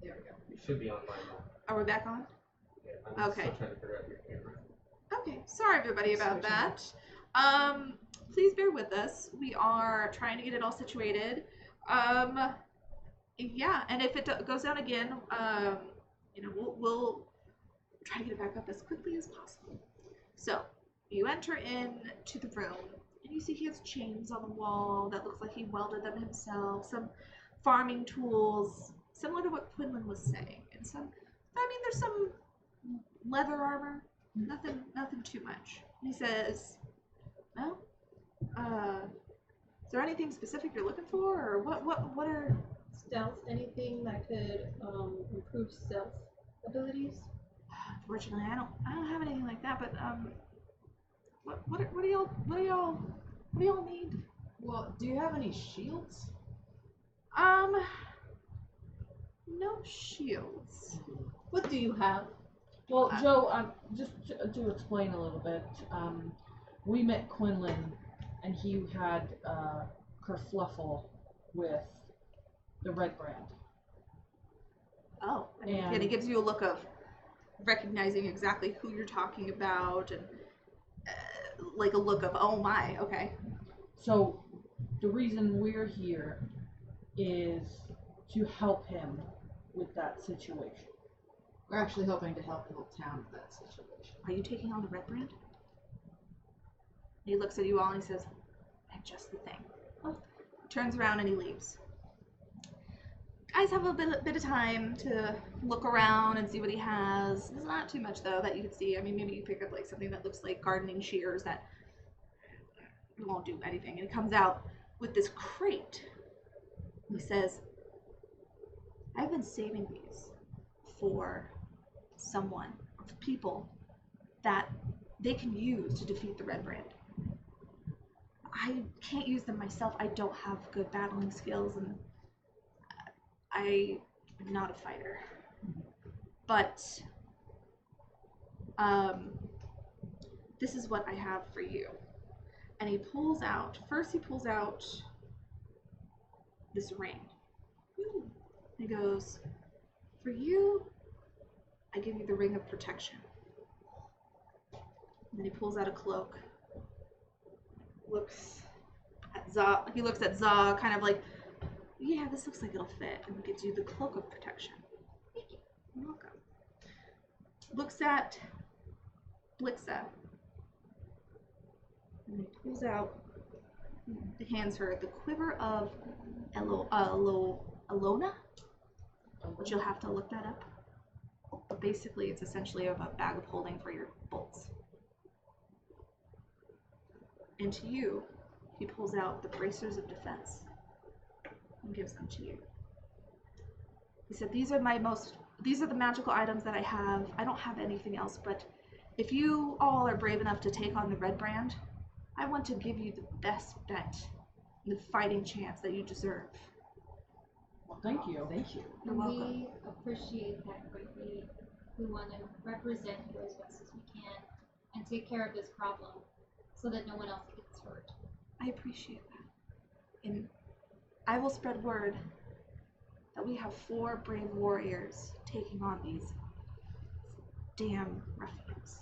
There we go. You should be online now. Are we back on? Yeah, I'm Okay. still trying to figure out your camera. Okay, sorry everybody about that. Please bear with us. We are trying to get it all situated. Yeah, and if it goes down again, we'll try to get it back up as quickly as possible. So you enter into the room, and you see he has chains on the wall that looks like he welded them himself. Some farming tools, similar to what Quinlan was saying, and there's some leather armor. Nothing too much. And he says, "Well, is there anything specific you're looking for, or what are Stealth, anything that could improve stealth abilities? Unfortunately, I don't have anything like that. But what do y'all need? Well, do you have any shields? No shields. What do you have? Well, Joe, just to explain a little bit, we met Quinlan, and he had kerfluffle with the red brand. Oh, and he gives you a look of recognizing exactly who you're talking about, and like a look of, oh my, okay. So, the reason we're here is to help him with that situation. We're actually hoping to help the whole town with that situation. Are you taking on the red brand? He looks at you all and he says, I'm just the thing. Turns around and he leaves. Guys have a bit of time to look around and see what he has. There's not too much though that you can see. I mean, maybe you pick up like something that looks like gardening shears that won't do anything. And he comes out with this crate. He says, I've been saving these for someone, for people that they can use to defeat the red brand. I can't use them myself. I don't have good battling skills, and I'm not a fighter. But this is what I have for you. And he pulls out this ring. He goes, for you, I give you the ring of protection. And then he pulls out a cloak. Looks at Za. He looks at Za, kind of like, yeah, this looks like it'll fit, and gives you the cloak of protection. Thank you. You're welcome. Looks at Blixa. And he pulls out, hands her the quiver of Alona, which you'll have to look that up. But basically, it's essentially a bag of holding for your bolts. And to you, he pulls out the bracers of defense and gives them to you. He said, these are the magical items that I have. I don't have anything else, but if you all are brave enough to take on the red brand, I want to give you the best bet, the fighting chance that you deserve. Well, thank you. Thank you. You're welcome. We appreciate that greatly. We want to represent you as best as we can and take care of this problem so that no one else gets hurt. I appreciate that. And I will spread word that we have 4 brave warriors taking on these damn ruffians.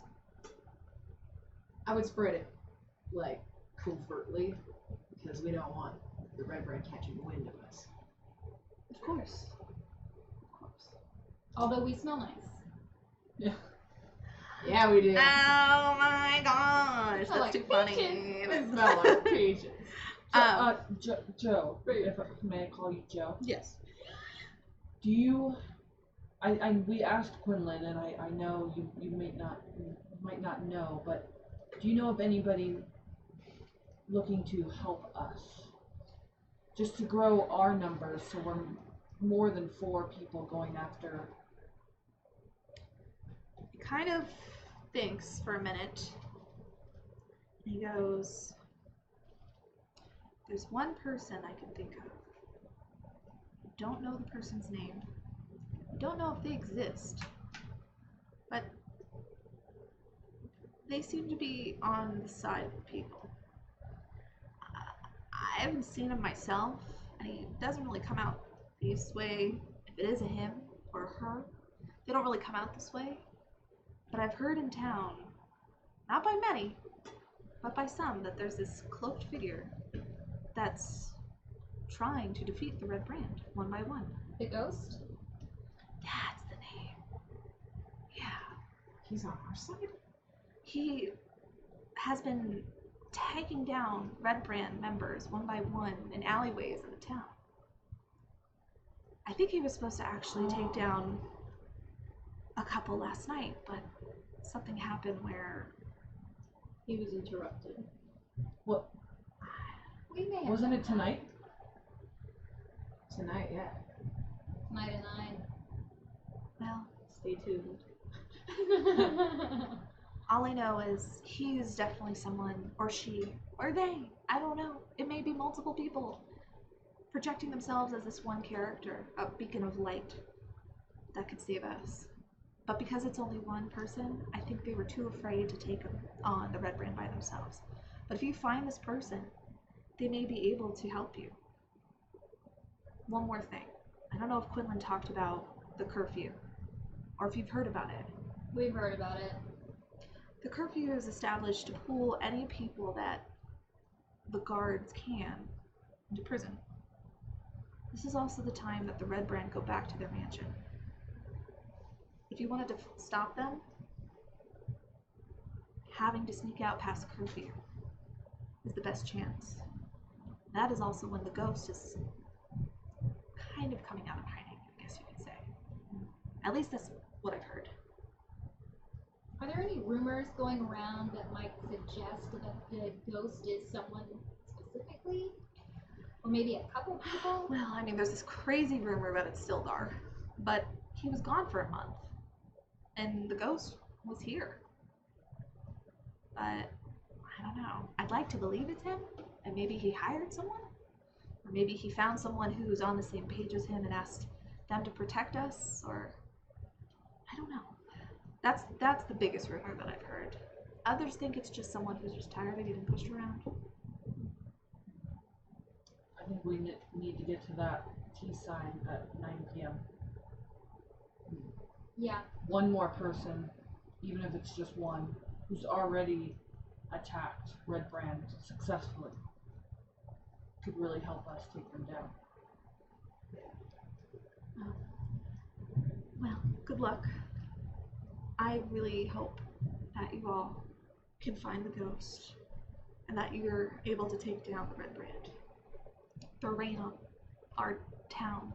I would spread it, like, covertly, because we don't want the red brand catching wind of us. Of course. Although we smell nice. Yeah. Yeah, we do. Oh my gosh, that's like too peaches. funny. They smell like peaches. So, Joe, may I call you Joe? Yes. Do you? We asked Quinlan, and I know you might not know, but do you know of anybody looking to help us, just to grow our numbers, so we're more than 4 people going after? He kind of thinks for a minute. He goes, there's one person I can think of. I don't know the person's name. I don't know if they exist. But they seem to be on the side of the people. I haven't seen him myself, and he doesn't really come out this way if it is a him or her. They don't really come out this way. But I've heard in town, not by many, but by some, that there's this cloaked figure that's trying to defeat the Red Brand, one by one. The ghost? That's the name. Yeah. He's on our side? He has been taking down Red Brand members one by one in alleyways in the town. I think he was supposed to actually take down a couple last night, but something happened where He was interrupted. What? We may have Wasn't it tonight? Tonight, yeah. Tonight at 9. well, Stay tuned. all I know is he is definitely someone, or she, or they, I don't know. It may be multiple people projecting themselves as this one character, a beacon of light that could save us. But because it's only one person, I think they were too afraid to take on the Red Brand by themselves. But if you find this person, they may be able to help you. One more thing. I don't know if Quinlan talked about the curfew, or if you've heard about it. We've heard about it. The curfew is established to pull any people that the guards can into prison. This is also the time that the Red Brand go back to their mansion. If you wanted to stop them, having to sneak out past curfew is the best chance. That is also when the ghost is kind of coming out of hiding, I guess you could say. At least that's what I've heard. Are there any rumors going around that might suggest that the ghost is someone specifically? Or maybe a couple people? Well, I mean, there's this crazy rumor about it's Sildar, but he was gone for a month, and the ghost was here. But I don't know. I'd like to believe it's him, and maybe he hired someone, or maybe he found someone who's on the same page as him and asked them to protect us, or I don't know. That's the biggest rumor that I've heard. Others think it's just someone who's just tired of getting pushed around. I think we need to get to that T sign at 9 p.m. Yeah. One more person, even if it's just one, who's already attacked Red Brand successfully, could really help us take them down. Well, good luck. I really hope that you all can find the ghost and that you're able to take down the Red Brand. The reign on our town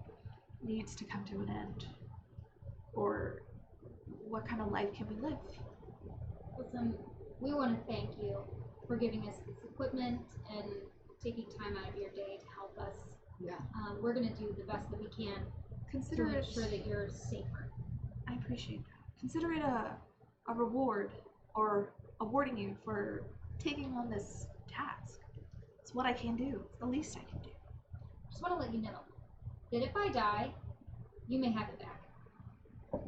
needs to come to an end. Or what kind of life can we live? Listen, we want to thank you for giving us this equipment and taking time out of your day to help us. Yeah. We're going to do the best that we can Consider to it. ensure that you're safer. I appreciate that. Consider it a reward, or awarding you for taking on this task. It's what I can do. It's the least I can do. Just want to let you know that if I die, you may have it back.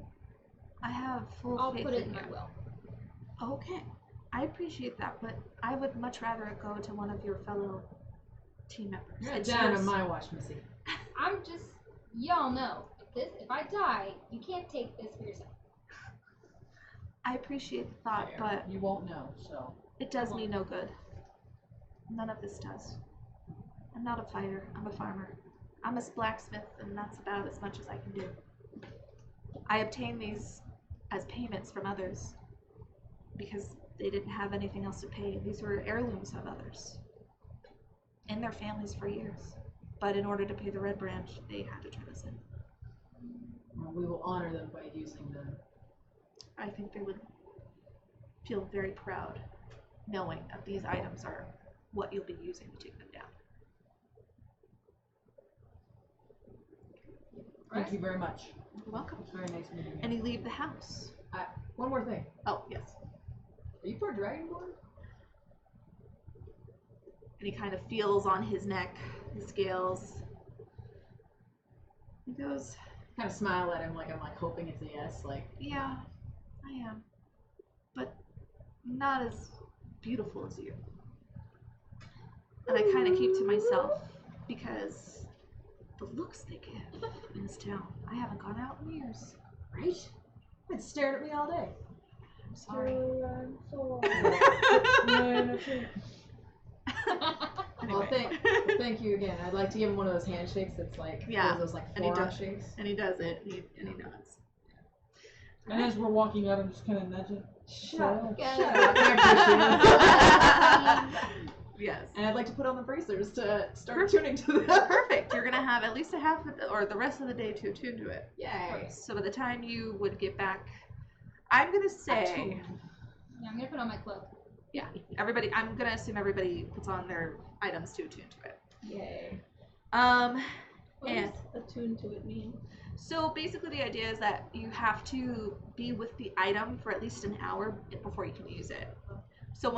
I have full I'll faith put it in in my you. will. Okay. I appreciate that, but I would much rather it go to one of your fellow team members. You're It's down yours. on my watch, Missy. I'm just, y'all know, if I die, you can't take this for yourself. I appreciate the thought, Fair. but You won't know, so. it does me no good. None of this does. I'm not a fighter. I'm a farmer. I'm a blacksmith, and that's about as much as I can do. I obtain these as payments from others because they didn't have anything else to pay. These were heirlooms of others and their families for years. But in order to pay the Red Branch, they had to turn us in. Well, we will honor them by using them. I think they would feel very proud knowing that these items are what you'll be using to take them down. Thank you very much. You're welcome. It's very nice meeting you. And you leave the house. One more thing. Oh, yes. Are you for Dragonborn? And he kind of feels on his neck, the scales. He goes, Kind of smile at him like I'm like hoping it's a yes. Like, yeah, I am. But not as beautiful as you. And I kind of keep to myself because the looks they give in this town. I haven't gone out in years. Right? It's staring at me all day. I'm sorry. Well, Anyway. thank you again. I'd like to give him one of those handshakes that's like Yeah, those like and he forearm does. shakes. And he does it, and he nods. And as we're walking out, I'm just kind of nudging. Shut up. I appreciate it. Yes. And I'd like to put on the bracers to start Perfect. tuning to that. Perfect. You're gonna have at least a half of the, or the rest of the day to attune to it. Yay. So by the time you would get back, I'm gonna say, Yeah, I'm gonna put on my cloak. yeah, everybody. I'm gonna assume everybody puts on their items to attune to it. Yay. What And does attune to it mean? so basically, the idea is that you have to be with the item for at least an hour before you can use it. So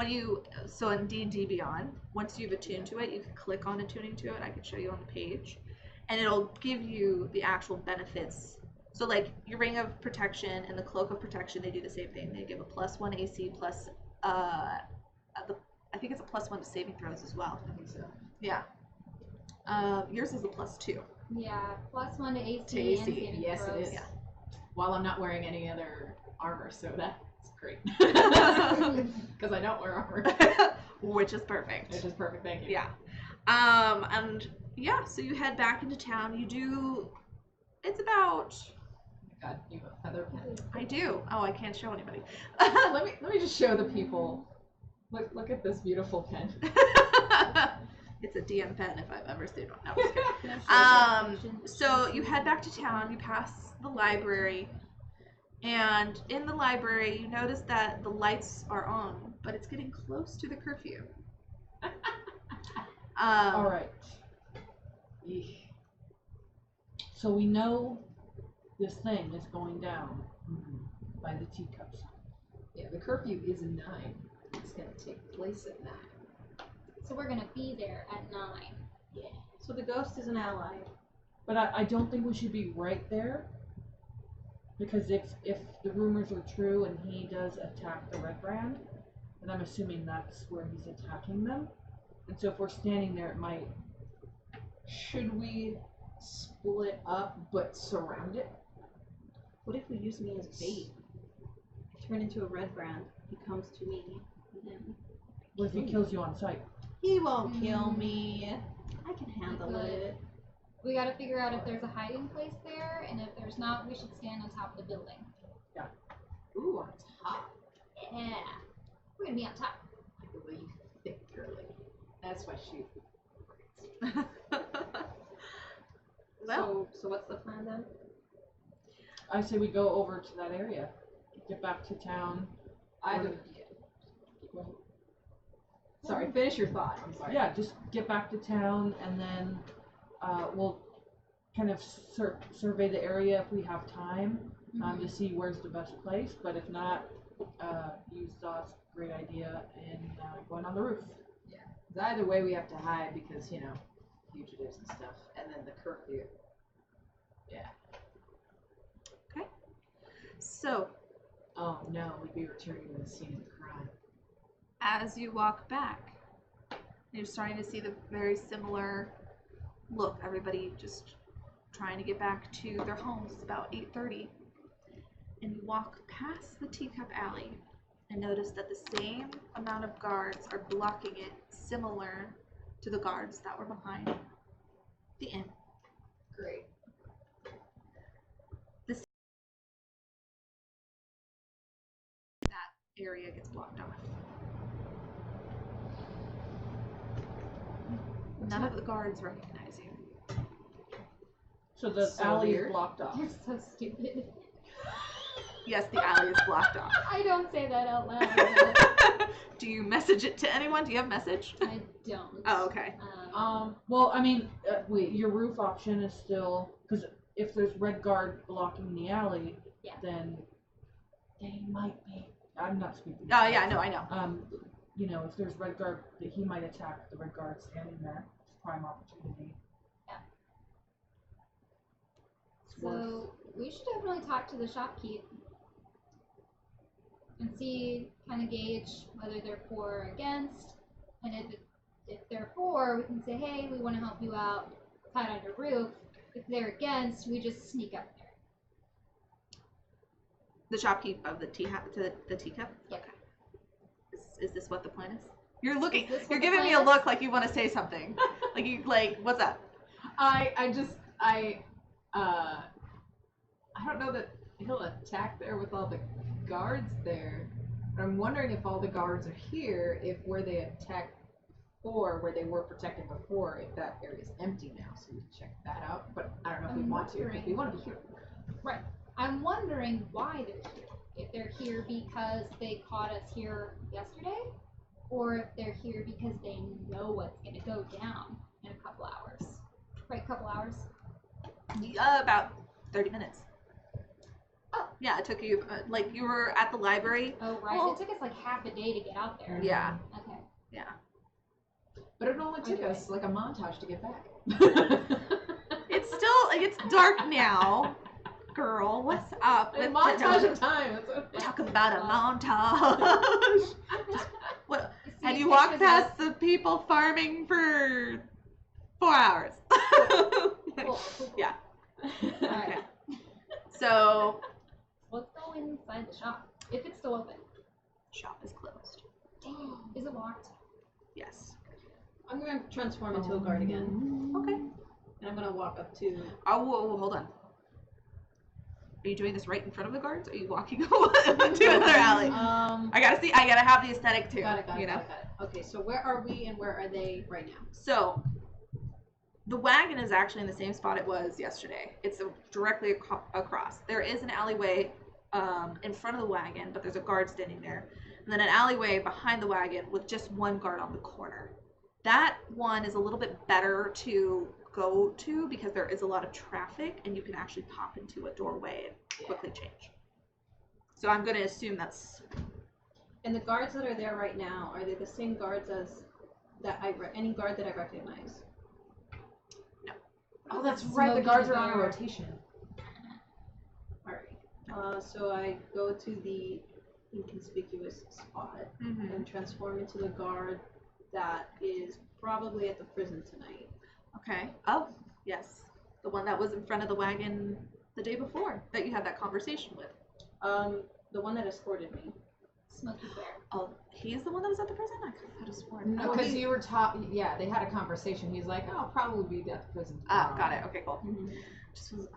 in D&D Beyond, once you've attuned to it, you can click on attuning to it. I can show you on the page, and it'll give you the actual benefits. So like your ring of protection and the cloak of protection, they do the same thing. They give a +1 AC plus I think it's a +1 to saving throws as well. I think so. Yeah. Yours is a +2. Yeah, +1 to AC, To AC, and saving yes, it throws. is. Yeah. While I'm not wearing any other armor, so that's great. Because I don't wear armor. Which is perfect. Which is perfect, thank you. Yeah. And yeah, so you head back into town. You do. It's about. God, you have a feather pen. I do. Oh, I can't show anybody. let me just show the people. Look at this beautiful pen. It's a DM pen if I've ever seen one. No, I'm just kidding. So you head back to town. You pass the library, and in the library, you notice that the lights are on, but it's getting close to the curfew. All right. Eesh. So we know this thing is going down by the teacups. Yeah, the curfew is 9. It's gonna take place at 9. So we're gonna be there at 9. So the ghost is an ally. But I don't think we should be right there. Because if the rumors are true and he does attack the Red Brand, then I'm assuming that's where he's attacking them. And so if we're standing there, it might... Should we split up but surround it? What if we use me as bait? I turn into a red brand. He comes to me. And then What if he kills you on sight? he won't kill me. I can handle Good. it. We gotta figure out if there's a hiding place there, and if there's not, we should stand on top of the building. Ooh, on top. Yeah. We're gonna be on top. I believe thick girly. That's why she. Well, So what's the plan then? I say we go over to that area. Get back to town. Either. Sorry, finish your thought. I'm sorry. Yeah, just get back to town and then we'll kind of survey the area if we have time to see where's the best place. But if not, use Zaw's great idea in going on the roof. Either way, we have to hide because, you know, fugitives and stuff. And then the curfew. Yeah. so Oh no, we'd be returning to the scene of the crime. as you walk back, you're starting to see the very similar look. Everybody just trying to get back to their homes. It's about 8:30, and you walk past the Teacup Alley and notice that the same amount of guards are blocking it, similar to the guards that were behind the inn. Great. That area gets blocked off. None of the guards recognize you. So the So alley weird. is blocked off. You're so stupid. Yes, the alley is blocked off. I don't say that out loud. But Do you message it to anyone? Do you have message? I don't. Oh, okay. Well, I mean, your roof option is still, because if there's red guard blocking the alley, Yeah. then they might be. I'm not speaking. Oh, yeah, no, I know. You know, if there's red guard, that he might attack the red guard standing there. It's prime opportunity. It's worth- So we should definitely talk to the shopkeep and see, kind of gauge whether they're for or against. And if they're for, we can say, hey, we want to help you out, hide on your roof. If they're against, we just sneak up there. The shopkeep of the the teacup? Yep. Okay. Is this what the plan is? You're looking. Is this what You're the giving me a plan look is? like you want to say something. What's up? I don't know that he'll attack there with all the guards there. But I'm wondering if all the guards are here, if where they attacked before, where they were protecting before, if that area's empty now, so we can check that out. But I don't know if we I'm want to, because wondering- we want to be here. Right. I'm wondering why they're here. If they're here because they caught us here yesterday, or if they're here because they know what's gonna go down in a couple hours. Right, couple hours? About 30 minutes. Oh. Yeah, it took you. You were at the library. Oh, right. Well- It took us like half a day to get out there. Yeah. Okay. Yeah. But it only took Okay. us like a montage to get back. It's still. It's dark now. Girl, what's up? A with montage the- of time. That's what Talk about a montage. What? And See you walk pictures of past the people farming for 4 hours. Cool. Yeah. Alright. So, Let's go inside the shop. If it's still open. shop is closed. Damn. Is it locked? Yes. I'm going to transform into a guard again. Okay. And I'm going to walk up to... Oh, whoa, hold on. Are you doing this right in front of the guards? Or are you walking to another alley? I gotta have the aesthetic too. Got it. you know? Okay, so where are we and where are they right now? So, the wagon is actually in the same spot it was yesterday. It's directly across. There is an alleyway in front of the wagon, but there's a guard standing there. And then an alleyway behind the wagon with just one guard on the corner. That one is a little bit better to go to because there is a lot of traffic and you can actually pop into a doorway and quickly change. So I'm going to assume that's... And the guards that are there right now, are they the same guards as any guard that I recognize? Oh, that's right. The Smoking guards are on a bar. rotation. Alright. So I go to the inconspicuous spot and transform into the guard that is probably at the prison tonight. Okay. Oh, yes. The one that was in front of the wagon the day before that you had that conversation with. The one that escorted me. Smoky Bear. Oh, he's the one that was at the prison? I could have sworn. No, because you were talking. Yeah, they had a conversation. He's like, "Oh, I'll probably be at the prison tomorrow." Ah, got it. Okay, cool.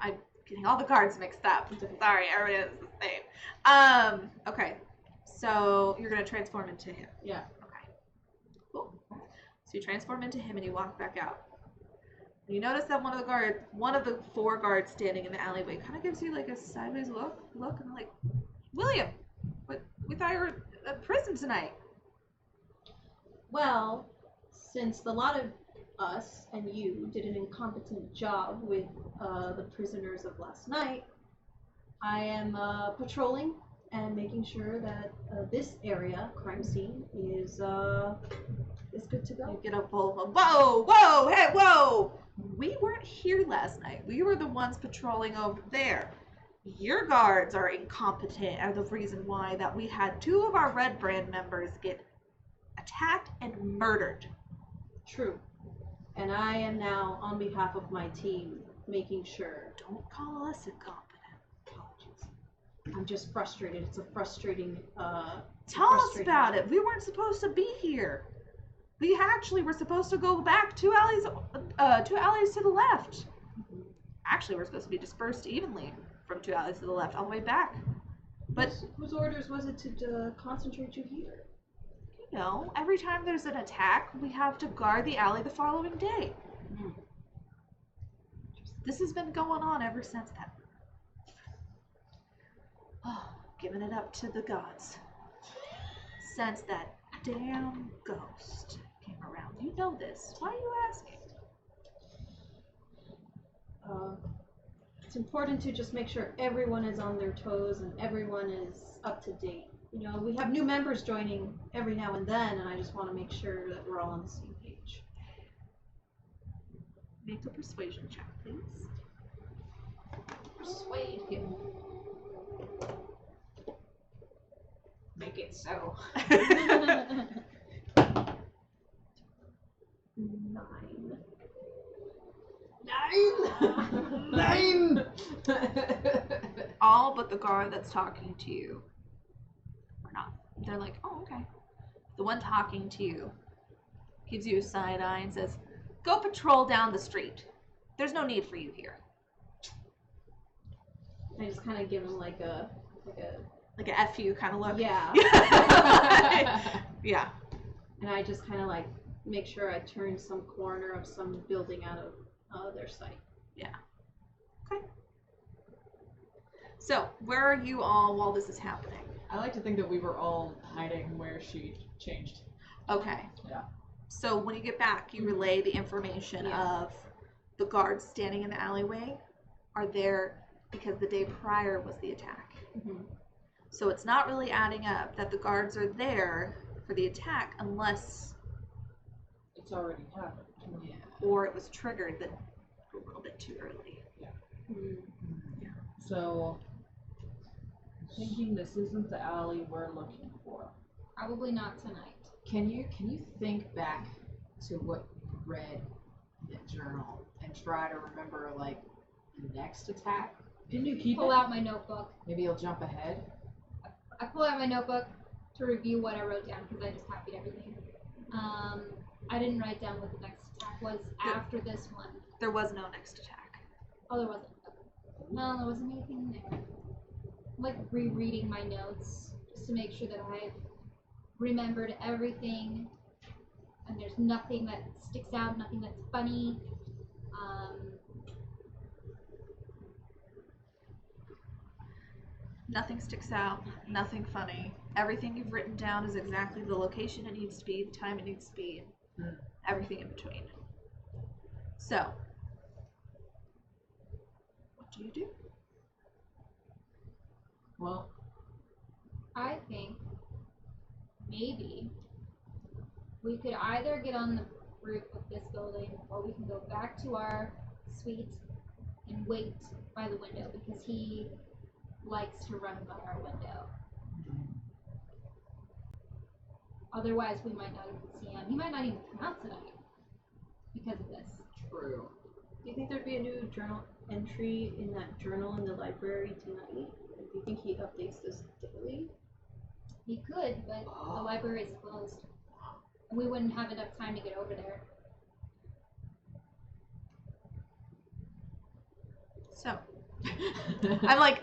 I'm getting all the cards mixed up. Sorry, everybody is the same. Okay. So you're gonna transform into him. Yeah. Okay. Cool. So you transform into him and you walk back out. And you notice that one of the 4 guards standing in the alleyway kind of gives you like a sideways look, and like, William, we thought you were at prison tonight. Well, since a lot of us and you did an incompetent job with the prisoners of last night, I am patrolling and making sure that this area, crime scene, is good to go. You get a whoa, hey, whoa! We weren't here last night. We were the ones patrolling over there. Your guards are incompetent and the reason why that we had 2 of our Red Brand members get attacked and murdered. True. And I am now, on behalf of my team, making sure. Don't call us incompetent. Apologies. I'm just frustrated. It's a frustrating, Tell us frustrating about job. it. We weren't supposed to be here. We actually were supposed to go back 2 alleys to the left. Actually, we're supposed to be dispersed evenly from 2 alleys to the left all the way back. But Whose orders was it to concentrate you here? you know, every time there's an attack, we have to guard the alley the following day. This has been going on ever since then. Oh, giving it up to the gods. Since that damn ghost came around. You know this. Why are you asking? It's important to just make sure everyone is on their toes and everyone is up to date. You know, we have new members joining every now and then, and I just want to make sure that we're all on the same page. Make a persuasion check, please. Persuade him. Make it so. 9. 9. Nine! All but the guard that's talking to you are not. They're like, oh, okay. The one talking to you gives you a side eye and says, go patrol down the street. There's no need for you here. I just kind of give him like a Like a F you kind of look. yeah. Yeah. And I just kind of like make sure I turn some corner of some building out of their sight. Yeah. Okay. So, where are you all while this is happening? I like to think that we were all hiding where she changed. Okay. Yeah. So when you get back, you relay the information of the guards standing in the alleyway are there because the day prior was the attack. Mm-hmm. So it's not really adding up that the guards are there for the attack unless, It's already happened. Yeah. or it was triggered that a little bit too early. So, I'm thinking this isn't the alley we're looking for. Probably not tonight. Can you think back to what you read in the journal and try to remember like the next attack? Didn't you keep Pull it? out my notebook. Maybe you'll jump ahead. I pull out my notebook to review what I wrote down because I just copied everything. I didn't write down what the next attack was after this one. There was no next attack. Oh, there wasn't. No, there wasn't anything there. I'm like rereading my notes just to make sure that I've remembered everything and there's nothing that sticks out, nothing that's funny. Nothing sticks out, nothing funny. Everything you've written down is exactly the location it needs to be, the time it needs to be, everything in between. So, what do you do? Well, I think maybe we could either get on the roof of this building or we can go back to our suite and wait by the window because he likes to run by our window. Otherwise, we might not even see him. He might not even come out tonight because of this. true. Do you think there'd be a new journal entry in that journal in the library tonight? Do you think he updates this daily? He could, but the library is closed. And we wouldn't have enough time to get over there. So, I'm like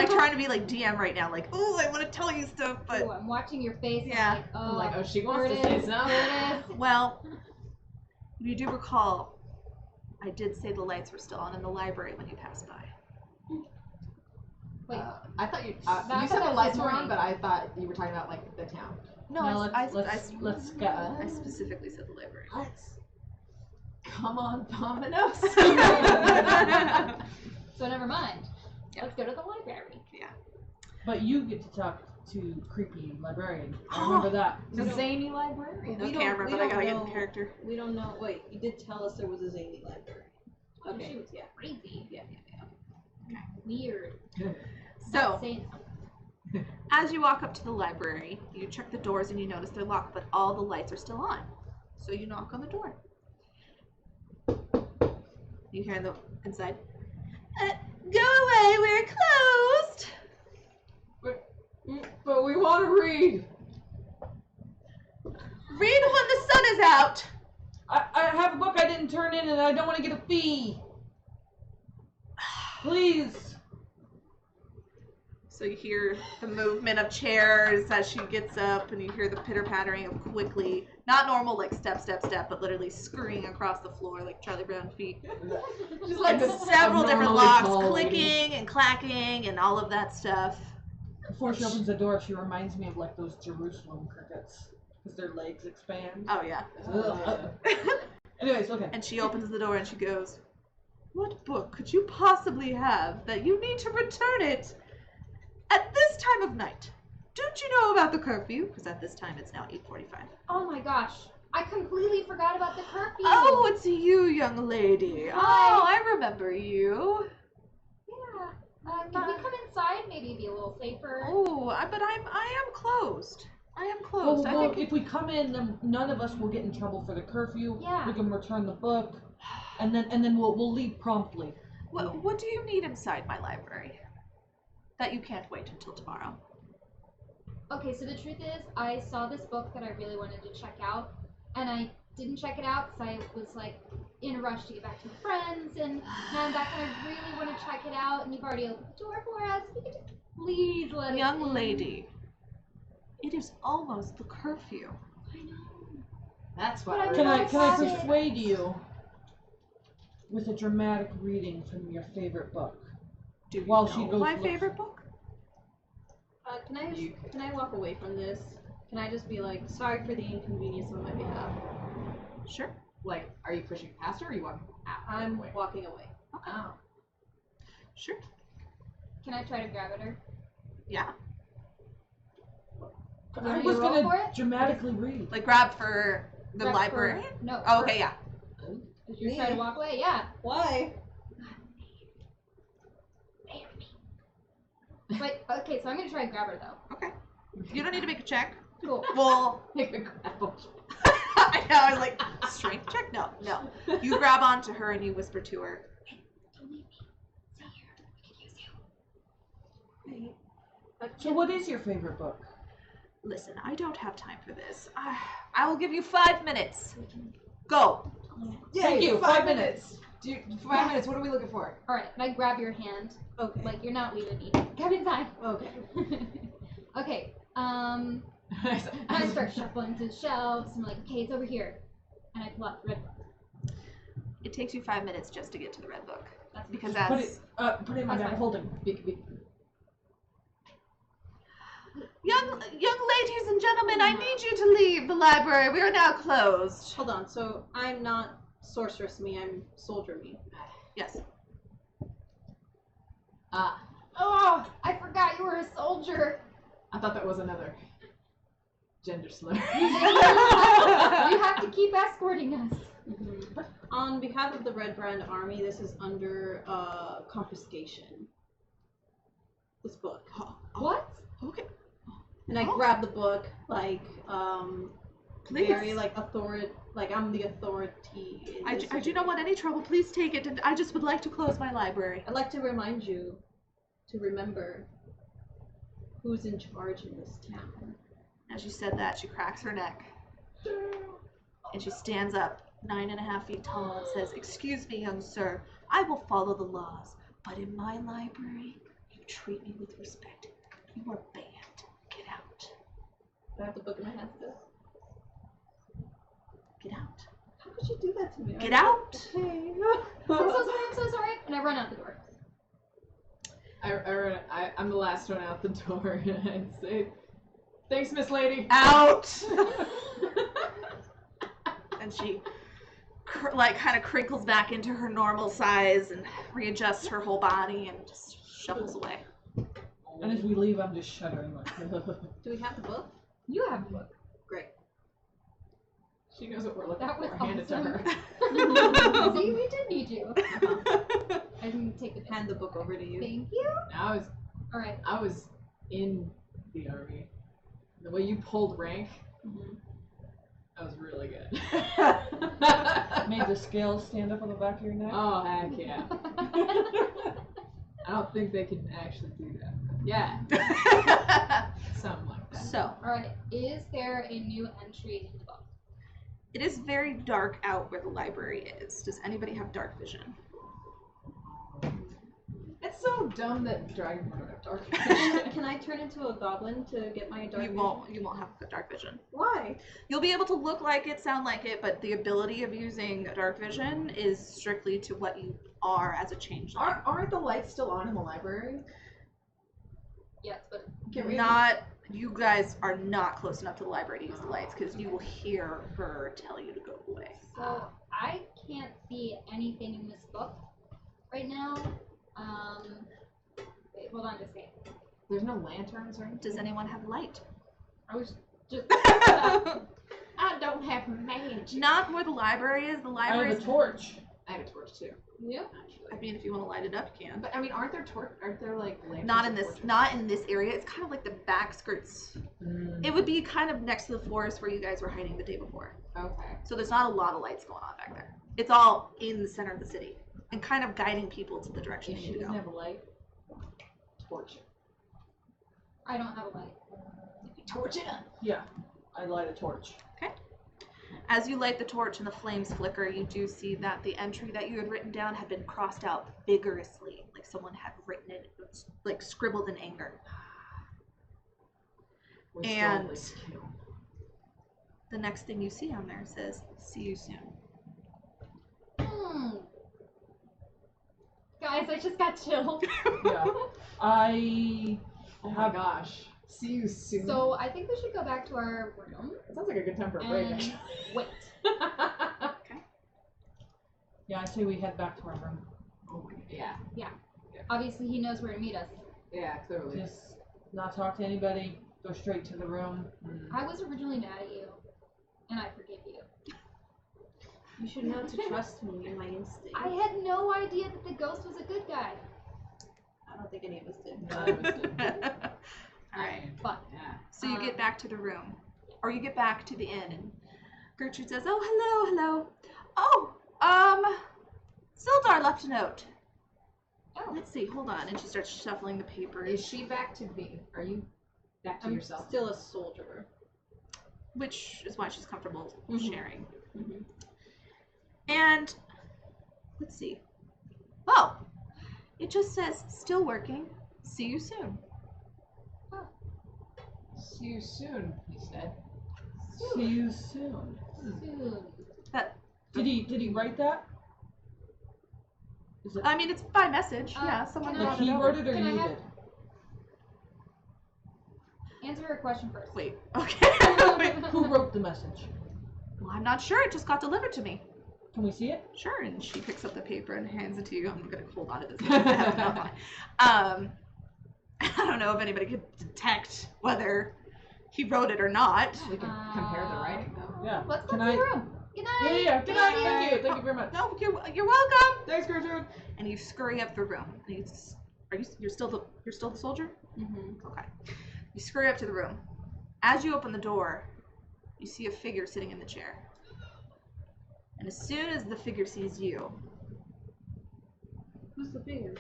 trying to be like DM right now, like, oh, I want to tell you stuff, but Ooh, I'm watching your face. Yeah. I'm like, oh, she there wants it to say is, something. there it is. well, if you do recall, I did say the lights were still on in the library when you passed by. Wait, I thought you That you said the was lights this were on, morning. but I thought you were talking about like the town. No, No, I let's go. specifically said the library. Let's come on, Domino's. so never mind. Yeah. Let's go to the library. But you get to talk to creepy librarian. I remember that. The zany librarian. No We camera, don't- but we I gotta don't get in know. character. We don't know. Wait, you did tell us there was a zany library. Okay, She was yeah. crazy. Yeah. Weird. So, Not saying something. as you walk up to the library, you check the doors and you notice they're locked, but all the lights are still on. So you knock on the door. You hear the inside, go away, we're closed. But we want to read. Read when the sun is out. I have a book I didn't turn in and I don't want to get a fee. Please. So you hear the movement of chairs as she gets up, and you hear the pitter-pattering of quickly, not normal like step, step, step, but literally scurrying across the floor like Charlie Brown feet. Just Like a several different abnormally locks tall lady. clicking and clacking and all of that stuff. Before she opens the door, she reminds me of like those Jerusalem crickets. Because their legs expand. Oh yeah. Anyways, okay. And she opens the door and she goes, "What book could you possibly have that you need to return it at this time of night? Don't you know about the curfew? Because at this time it's now 8:45. Oh my gosh. I completely forgot about the curfew. Oh, it's you, young lady. Hi. Oh, I remember you. Yeah. Can we come inside? Maybe be a little safer. Oh, but I am closed. I am Well, closed. I well, think if we come in, then none of us will get in trouble for the curfew. Yeah. We can return the book, and then we'll leave promptly. What do you need inside my library that you can't wait until tomorrow? Okay, so the truth is, I saw this book that I really wanted to check out, and I didn't check it out because I was like in a rush to get back to my friends, and now I'm back and I really want to check it out, and you've already opened the door for us. If you could just please let us Young in. lady, it is almost the curfew. I know. That's But why. I'm Can I not persuade you with a dramatic reading from your favorite book? Do you While know she goes my look- favorite book? Can I walk away from this? Can I just be like, sorry for the inconvenience on my behalf? Sure. Like, are you pushing past her or are you walking out? I'm Wait. walking away. Oh. Sure. Can I try to grab at her? Yeah. I you was roll for gonna it? dramatically read. Like grab for the Grab librarian? for- no. Oh, for- okay, yeah. If you're trying to walk away, yeah. Why? Wait, okay, so I'm gonna try to grab her though. Okay. You don't need to make a check. Cool. Well, Make a grapple. I know, I was like, strength check? No. You grab onto her and you whisper to her. Don't leave me. Stay here. I could use you. So what is your favorite book? Listen, I don't have time for this. I will give you 5 minutes. Go. Thank you. 5 minutes. Dude, 5 minutes. What are we looking for? Alright, and I grab your hand. Okay. Like, you're not leaving me. Come inside. Okay. Okay, I start shuffling through the shelves. I'm like, okay, it's over here. And I pull out the red book. It takes you 5 minutes just to get to the red book. That's Because Put as it in my bag of holding. young ladies and gentlemen, I need you to leave the library. We are now closed. Hold on. So I'm not sorceress me. I'm soldier me. Yes. Oh, I forgot you were a soldier. I thought that was another gender slur. You have to keep escorting us. On behalf of the Red Brand Army, this is under confiscation. This book. What? Okay. And I Oh. grab the book like Please. very like I'm the authority. in I this do not situation. want any trouble. Please take it. And I just would like to close my library. I'd like to remind you to remember who's in charge in this town. As she said that, she cracks her neck. And she stands up, 9.5 feet tall, and says, "Excuse me, young sir. I will follow the laws. But in my library, you treat me with respect. You are banned. Get out. I have the book in my hand still. Get out. How could you do that to me? Get out." Okay. I'm so sorry. And I run out the door. I'm the last one out the door, and I say, "Thanks, Miss Lady." Out. And she kind of crinkles back into her normal size and readjusts her whole body and just shuffles away. And as we leave, I'm just shuddering. Like, Do we have the book? You have a book. Great. She knows what we're looking That was for. Hand it to her. See, we did need you. I didn't take the pen. Hand the book over to you. Thank you. Alright. I was in the army. The way you pulled rank, that was really good. made the scales stand up on the back of your neck. Oh heck yeah! I don't think they can actually do that. Yeah, something like that. So, Alright. Is there a new entry in the book? it is very dark out where the library is. Does anybody have dark vision? It's so dumb that Dragonborn don't have dark Can I turn into a goblin to get my dark You vision? won't have dark vision. Why? You'll be able to look like it, sound like it, but the ability of using dark vision is strictly to what you are as a changeling. Aren't the lights still on in the library? Yes, but You guys are not close enough to the library to use the lights because you will hear her tell you to go away. so I can't see anything in this book right now. Wait, hold on just a second. There's no lanterns or anything. Does anyone have light? I was just I don't have magic. Not where the library is. The I library have is. a torch. I have a torch too. Yeah. Actually. I mean, if you want to light it up, you can. But I mean, aren't there like lanterns? Not in and this. torches? Not in this area. It's kind of like the back skirts. Mm, It would be kind of next to the forest where you guys were hiding the day before. okay. So there's not a lot of lights going on back there. It's all in the center of the city. and kind of guiding people to the direction If they she need to doesn't go. have a light, torch it. I don't have a light. Torch it up. Yeah, I light a torch. As you light the torch and the flames flicker, you do see that the entry that you had written down had been crossed out vigorously, like someone had written it, like scribbled in anger. We And- stole this kill. The next thing you see on there says, "See you soon." Guys, I just got chills. Yeah. I Oh my gosh. See you soon. So I think we should go back to our room That sounds like a good time for a break, and actually. wait. Yeah, I say we head back to our room. Oh my god. Yeah. Obviously, he knows where to meet us. Yeah, clearly. Just not talk to anybody. Go straight to the room. I was originally mad at you, and I forgive you. You should know to trust me and my instinct. I had no idea that the ghost was a good guy. I don't think any of us did. None of us did. Alright. But Yeah. So you get back to the room, or you get back to the inn, and Gertrude says, "Oh, hello. Oh, Sildar left a note. oh, Let's see, hold on." And she starts shuffling the papers, Is she back to me? Are you back to I'm yourself? still a soldier. which is why she's comfortable Mhm. sharing. Mhm. And let's see. Oh, it just says, "Still working. See you soon." See you soon, he said. See you soon. soon. Did he write that? Is it I mean, it's by message. Uh, Yeah, someone can I- brought like it he over. wrote it or Can I you have- did? Answer her question first. Wait. Okay. Who wrote the message? Well, I'm not sure. It just got delivered to me. Can we see it? Sure. And she picks up the paper and hands it to you. I'm gonna hold on to this. I have it up on. I don't know if anybody could detect whether he wrote it or not. We can compare the writing, though. Yeah. Let's go Can to I- the room. Good night. Yeah. Good night. Thank you. Thank you very much. No, you're welcome. Thanks, Gertrude. And you scurry up the room. And you're still the soldier? Mm-hmm. Okay. You scurry up to the room. As you open the door, you see a figure sitting in the chair. And as soon as the figure sees you, Who's the figure?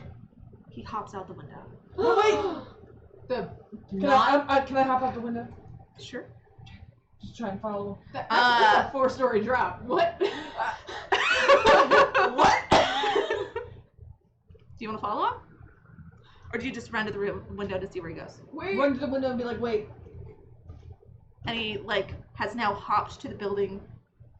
he hops out the window. Oh, The wait. Can I hop out the window? Sure. Just try and follow him. That's a 4-story drop. What? What? Do you want to follow him? Or do you just run to the window to see where he goes? Wait. Run to the window and be like, wait. And he, has now hopped to the building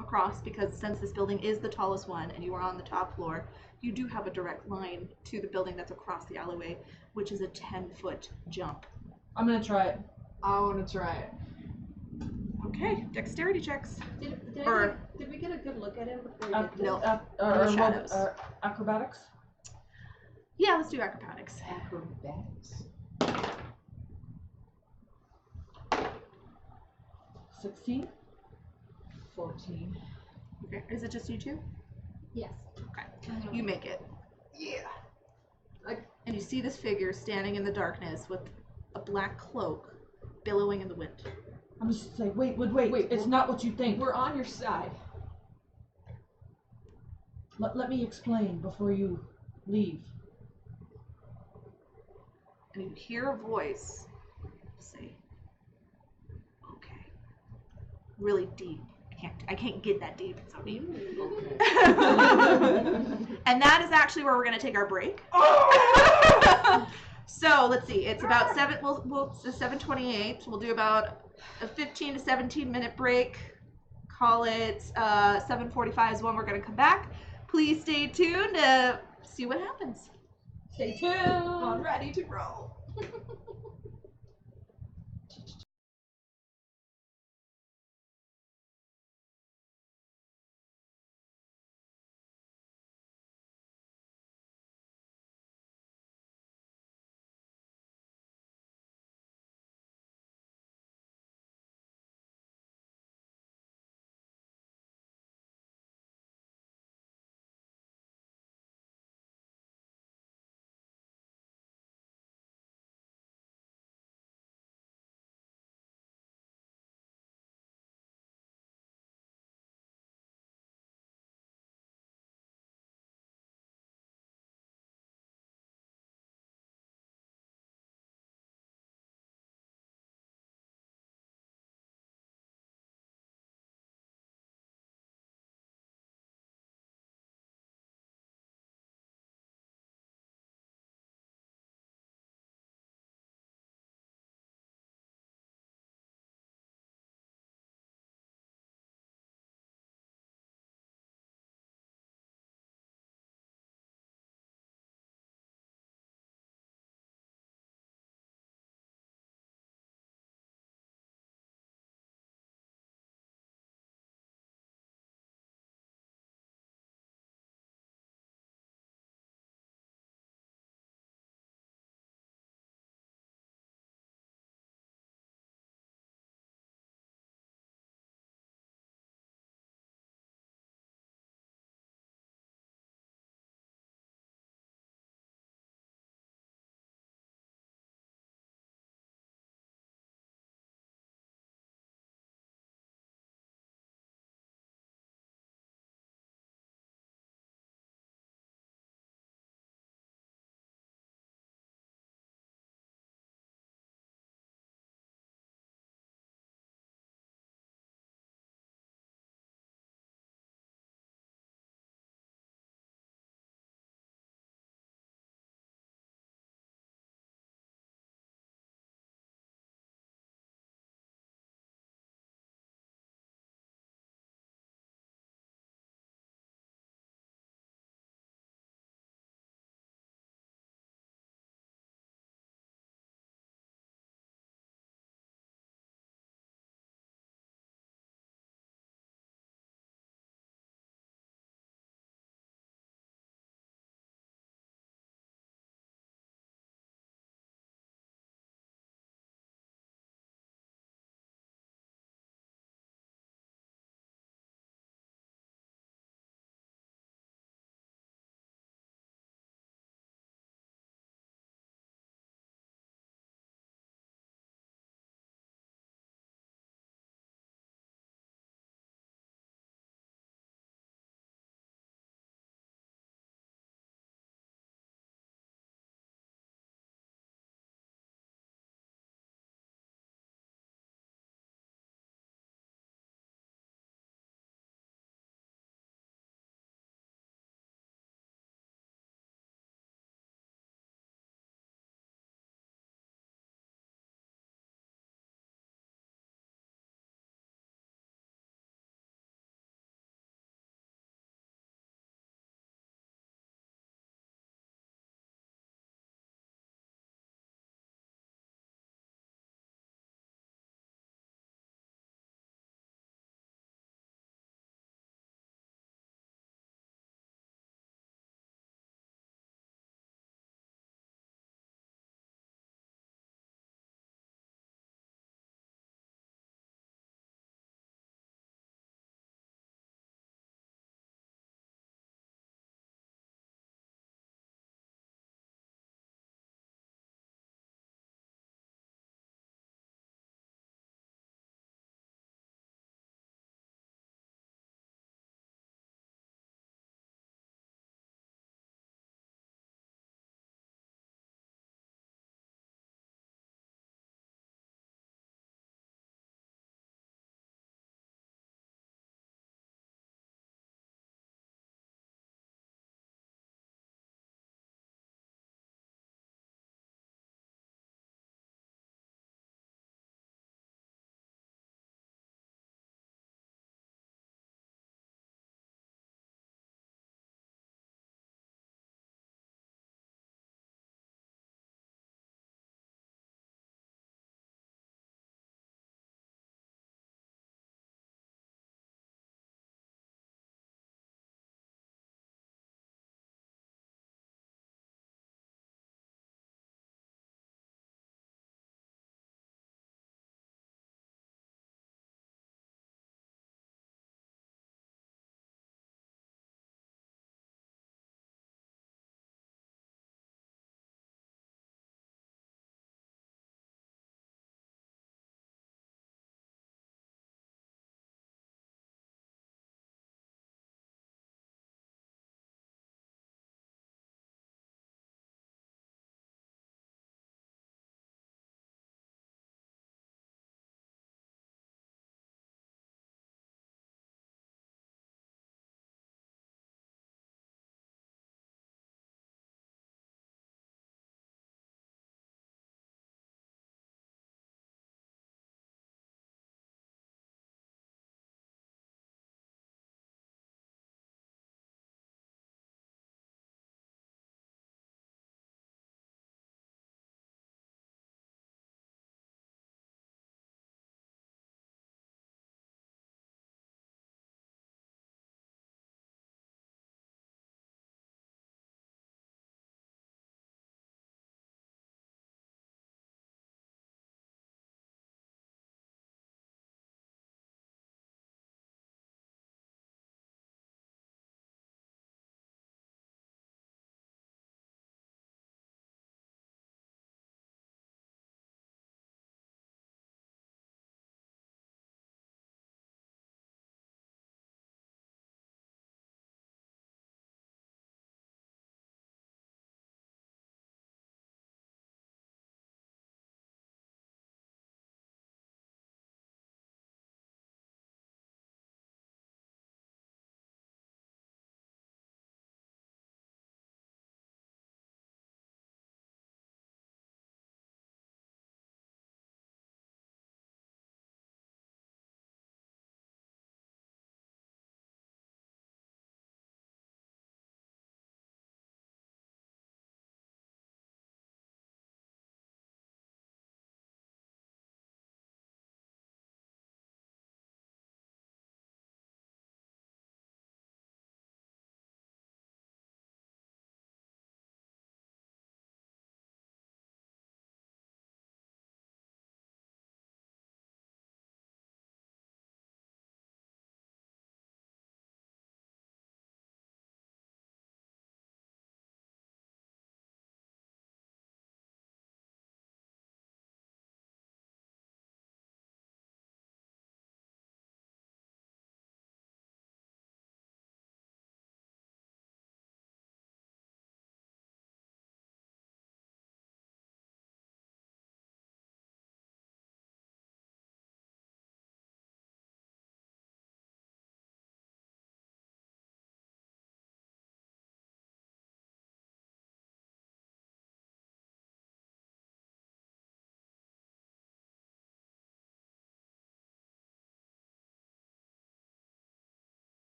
across, because since this building is the tallest one and you are on the top floor, you do have a direct line to the building that's across the alleyway, which is a 10-foot jump. I'm gonna try it. I want to try it. Okay, dexterity checks. Did we get a good look at him before we did this? No. Or shadows. acrobatics. Yeah, let's do acrobatics. Acrobatics. 16. 14. Okay, is it just you two? Yes. Okay, you make it. Yeah. And you see this figure standing in the darkness with a black cloak billowing in the wind. I'm just like, wait. Wait, It's not what you think. We're on your side. Let me explain before you leave. And you hear a voice say, "Okay." Really deep. I can't get that deep. It's so deep. Okay. And that is actually where we're gonna take our break. So let's see. It's about 7. It's 7:28. We'll do about a 15 to 17 minute break. Call it 7:45 is when we're gonna come back. Please stay tuned to see what happens. Stay tuned. I'm ready to roll.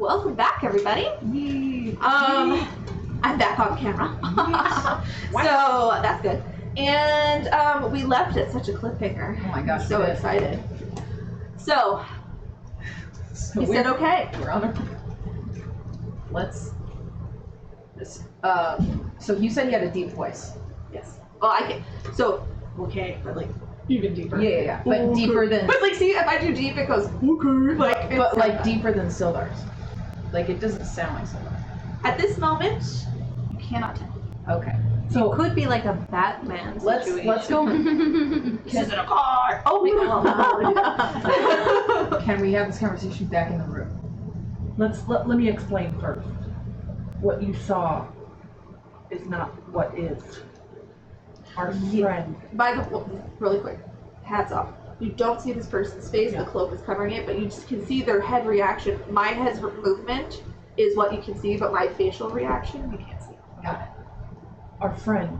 welcome back, everybody. I'm back on camera. So that's good. And we left at such a cliffhanger. Oh my gosh, I'm so we did. excited. So he said, "Okay." We're on our. Let's. So you said he had a deep voice. Yes. Well, I can. So okay, but like even deeper. Yeah. But deeper than. But like, see, if I do deep, it goes okay. Like, But like deeper than Sildar's. Like it doesn't sound like Sildar. at this moment, you cannot tell. Okay. So it could be like a Batman situation. Let's go. This isn't a car. Oh no. Can we have this conversation back in the room? Let me explain first. What you saw is not what is. Our friend. By the really quick, hats off. You don't see this person's face. Yeah. The cloak is covering it, but you just can see their head reaction. My head's movement is what you can see, but my facial reaction you can't see. Got it. Our friend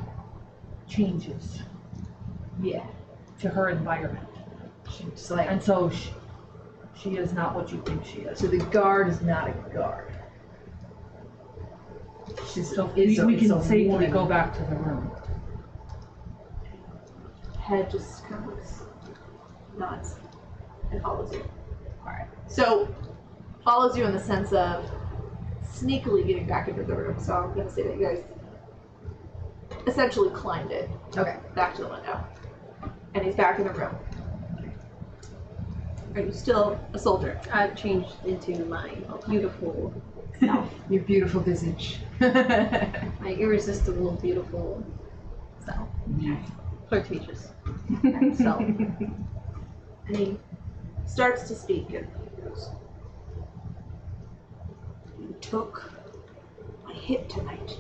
changes Yeah. to her environment. She's like. And so she is not what you think she is. So the guard is not a guard. She's So it's we a can safely woman. go back to the room. Head just kind of looks nuts and follows you. Alright. So follows you in the sense of sneakily getting back into the room. So I'm gonna say that you guys essentially climbed it Okay. back to the window, and he's back in the room. Are you still a soldier? I've changed into my beautiful self. Your beautiful visage. My irresistible, beautiful self. Flirtatious self. And he starts to speak and he goes, "You took my hit tonight."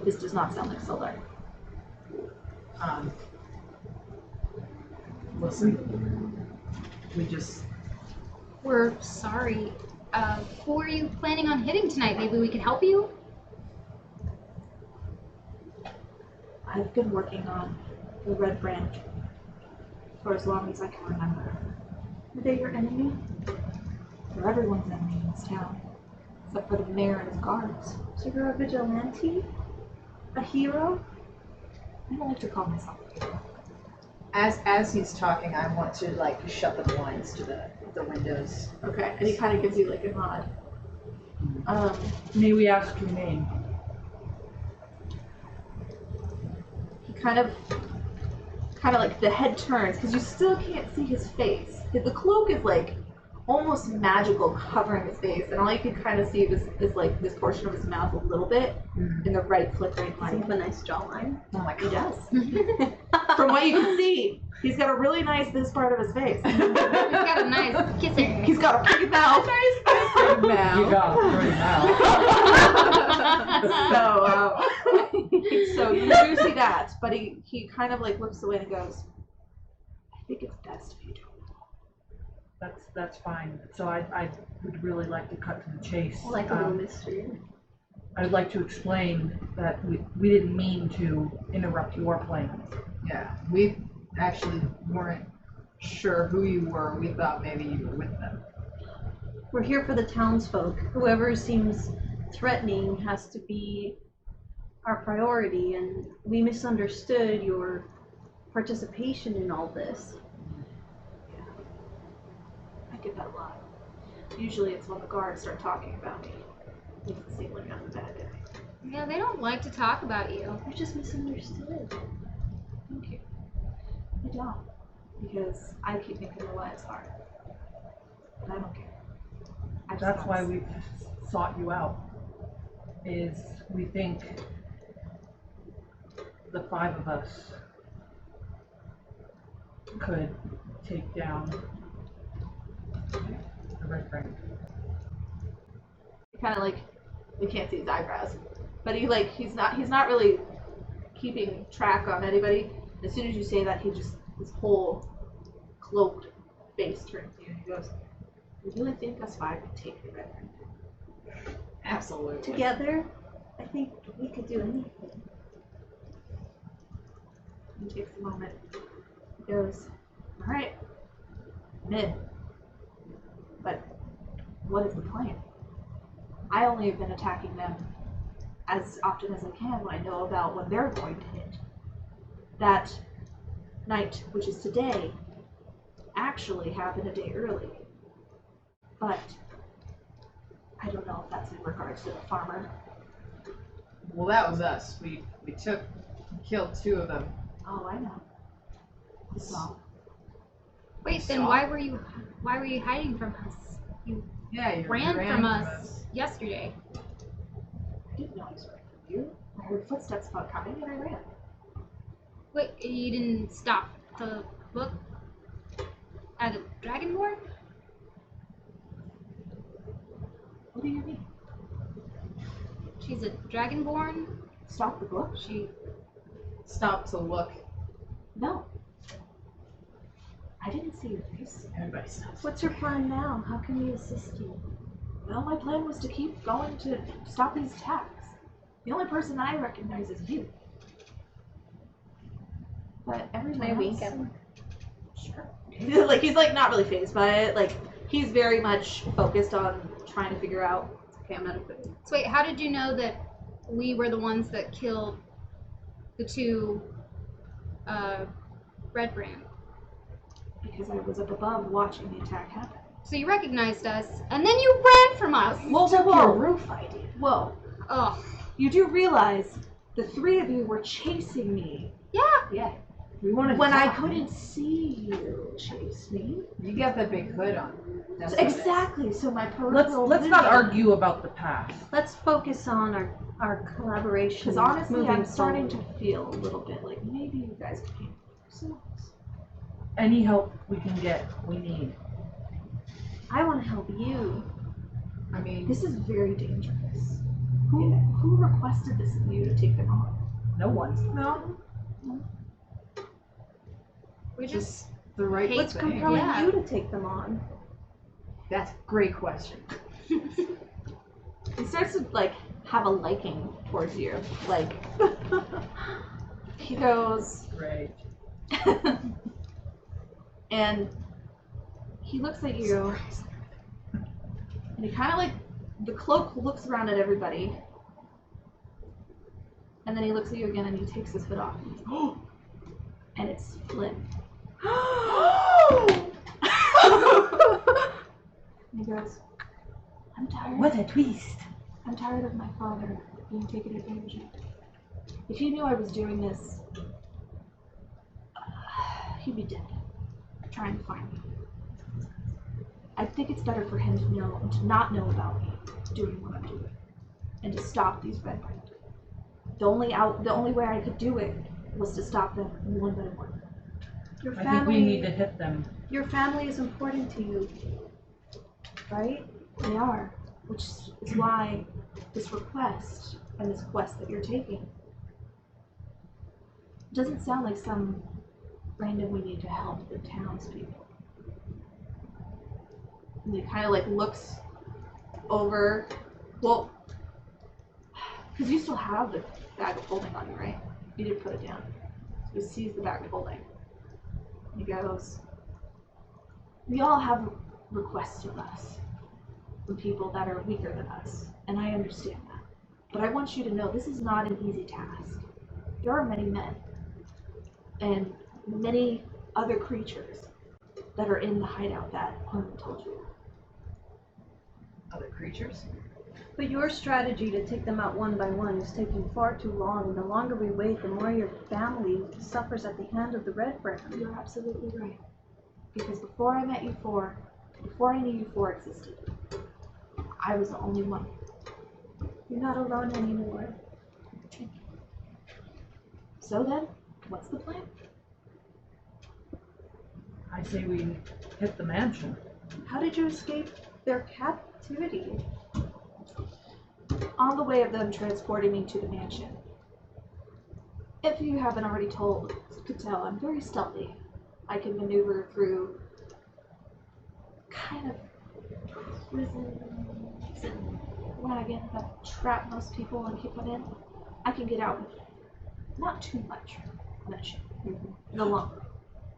This does not sound like Solar. Listen. We just. We're sorry. Who are you planning on hitting tonight? Maybe we can help you? I've been working on the Red Brand for as long as I can remember. Are they your enemy? They're everyone's enemy in this town, except for the mayor and his guards. So you're a vigilante? A hero? I don't like to call myself a hero. As he's talking, I want to like shut the blinds to the windows. Okay, and he kind of gives you like a nod. May we ask your name? He kind of like the head turns because you still can't see his face. The cloak is like almost magical covering his face, and all you can kind of see is like this portion of his mouth a little bit in the right flickering Does he light. have a nice jawline? Oh my He god. does. From what you can see, he's got a really nice this part of his face. He's got a nice kissing. He's got a pretty mouth. You got it right now. So you do see that, but he kind of like looks away and goes, "I think it's best if you don't." That's fine. So I would really like to cut to the chase. I like a little mystery. I'd like to explain that we didn't mean to interrupt your plans. Yeah. We actually weren't sure who you were. We thought maybe you were with them. We're here for the townsfolk. Whoever seems threatening has to be our priority, and we misunderstood your participation in all this. I get that a lot. Usually it's when the guards start talking about me. Makes it seem like I'm a bad guy. Yeah, they don't like to talk about you. You're just misunderstood. Thank you. I don't. Because I keep making their lives hard. And I don't care. I just That's don't why see- we've sought you out. Is we think the five of us could take down the Red Brand. kind of like, we can't see his eyebrows, but he's not really keeping track on anybody. As soon as you say that, his whole cloaked face turns to you and he goes, "You really think us five could take the Red Brand?" Absolutely. Together, I think we could do anything. He takes a moment. He goes, "All right, I'm in. But what is the plan? I only have been attacking them as often as I can when I know about when they're going to hit. That night, which is today, actually happened a day early. But I don't know if that's in regards to the farmer. Well, that was us. We killed 2 of them. Oh, I know. So, Wait, then why were you hiding from us? You Yeah, you ran from us yesterday. I didn't know I was running from you. I heard footsteps about coming and I ran. Wait, you didn't stop to look at a dragonborn? What do you mean? She's a dragonborn. Stop the book? She Stop to look. No. I didn't see your face. Everybody stops. What's your plan now? How can we assist you? Well, my plan was to keep going to stop these attacks. The only person I recognize is you. But everyone Can I wink else... at him? Sure. Like, he's, like, not really fazed by it. Like, he's very much focused on trying to figure out, okay, I'm not a good. So wait, how did you know that we were the ones that killed the 2 Red Brand? Because I was up above watching the attack happen. So you recognized us, and then you ran from us. Whoa. Roof I did. Whoa. Ugh. You do realize the 3 of you were chasing me. Yeah. Yeah. We wanted to When I talk. couldn't see you chase me. You got that big hood on. That's what it is. Exactly. So my peripheral Let's not vision- argue about the past. Let's focus on our collaboration. Because honestly, moving I'm starting forward. to feel a little bit like maybe you guys can handle yourselves. Any help we can get, we need. I want to help you. I mean, This is very dangerous. Who requested this of you to take them on? No one. no. We just The right Hate What's thing. compelling Yeah. you to take them on? That's a great question. He starts to like have a liking towards you. Like he goes Right. and he looks at you and he kind of like the cloak looks around at everybody and then he looks at you again and he takes his hood off and it's Flynn. And he goes, I'm tired. What a twist. I'm tired of my father being taken advantage of. If he knew I was doing this, he'd be dead, trying to find me. I think it's better for him to know and to not know about me doing what I'm doing, and to stop these red brand. The only way I could do it was to stop them one by one. Your I think we need family. to hit them. Your family is important to you, right? They are, which is why this request and this quest that you're taking doesn't sound like some random we need to help the townspeople. And he kind of like looks over, well, because you still have the bag of holding on you, right? You did put it down. So he sees the bag of holding. And he goes, we all have requests of us from people that are weaker than us, and I understand that. But I want you to know this is not an easy task. There are many men and many other creatures that are in the hideout that Quinn told you. Other creatures? But your strategy to take them out one by one is taking far too long, and the longer we wait, the more your family suffers at the hand of the Red Brand. You're absolutely right. Because before I met you four, before I knew you four existed, I was the only one. You're not alone anymore. So then, what's the plan? I say we hit the mansion. How did you escape their captivity? On the way of them transporting me to the mansion. If you haven't already could tell, I'm very stealthy. I can maneuver through kind of prisons and wagons that trap most people and keep them in. I can get out with not too much mention. No longer.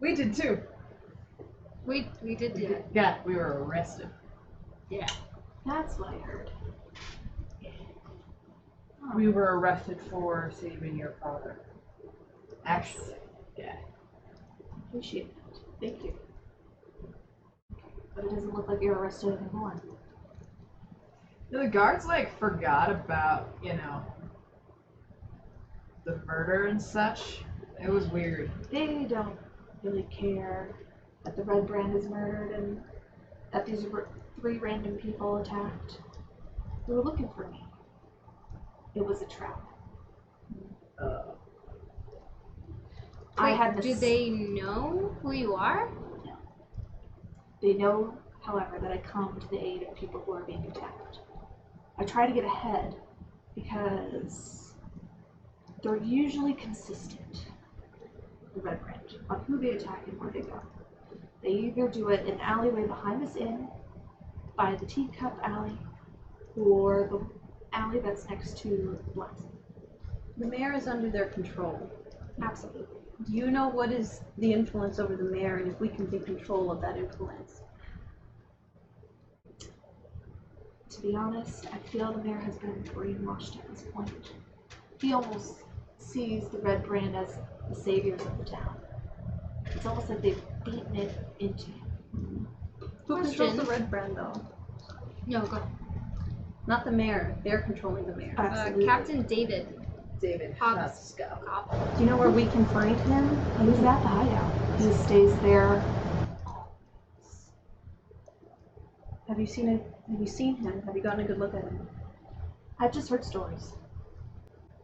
We did too. We did do it. Yeah, we were arrested. Yeah. That's what I heard. Oh, We were arrested for saving your father. Actually, appreciate that. Thank you. But it doesn't look like you're arrested anymore. the guards like forgot about, the murder and such. It was weird. They don't really care that the Red Brand is murdered and that these were 3 random people attacked. They were looking for me. It was a trap. I had this. Do they know who you are? No. They know, however, that I come to the aid of people who are being attacked. I try to get ahead because they're usually consistent, the Red Brand, on who they attack and where they go. They either do it in an alleyway behind this inn, by the Teacup Alley, or the alley that's next to the blacksmith. The mayor is under their control. Absolutely. Do you know what is the influence over the mayor, and if we can take control of that influence? To be honest, I feel the mayor has been brainwashed at this point. He almost sees the Red Brand as the saviors of the town. It's almost like they've beaten it into him. Who Question. controls the Red Brand, though? No, go. Not the mayor. They're controlling the mayor. Absolutely. Captain David. David Hobbs. Husko. Do you know where we can find him? He's at the hideout. He just stays there. Have you seen it? Have you seen him? Have you gotten a good look at him? I've just heard stories.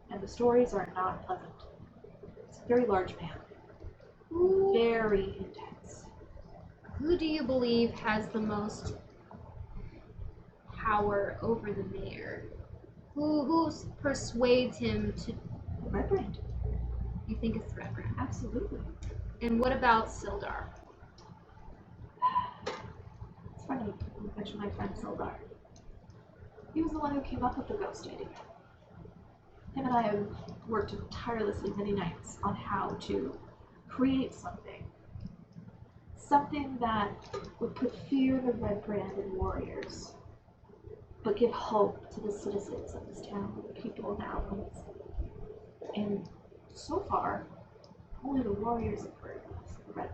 And the stories are not pleasant. He's a very large man. Very intense. Who do you believe has the most power over the mayor? Who persuades him to? The Red Brand. You think it's the Red Brand? Absolutely. And what about Sildar? It's funny you mention my friend Sildar. He was the one who came up with the ghost idea. Him and I have worked tirelessly many nights on how to create something. Something that would put fear in the Red Brand and warriors, but give hope to the citizens of this town, the people in the outlands. And so far, only the warriors have heard of us, the Red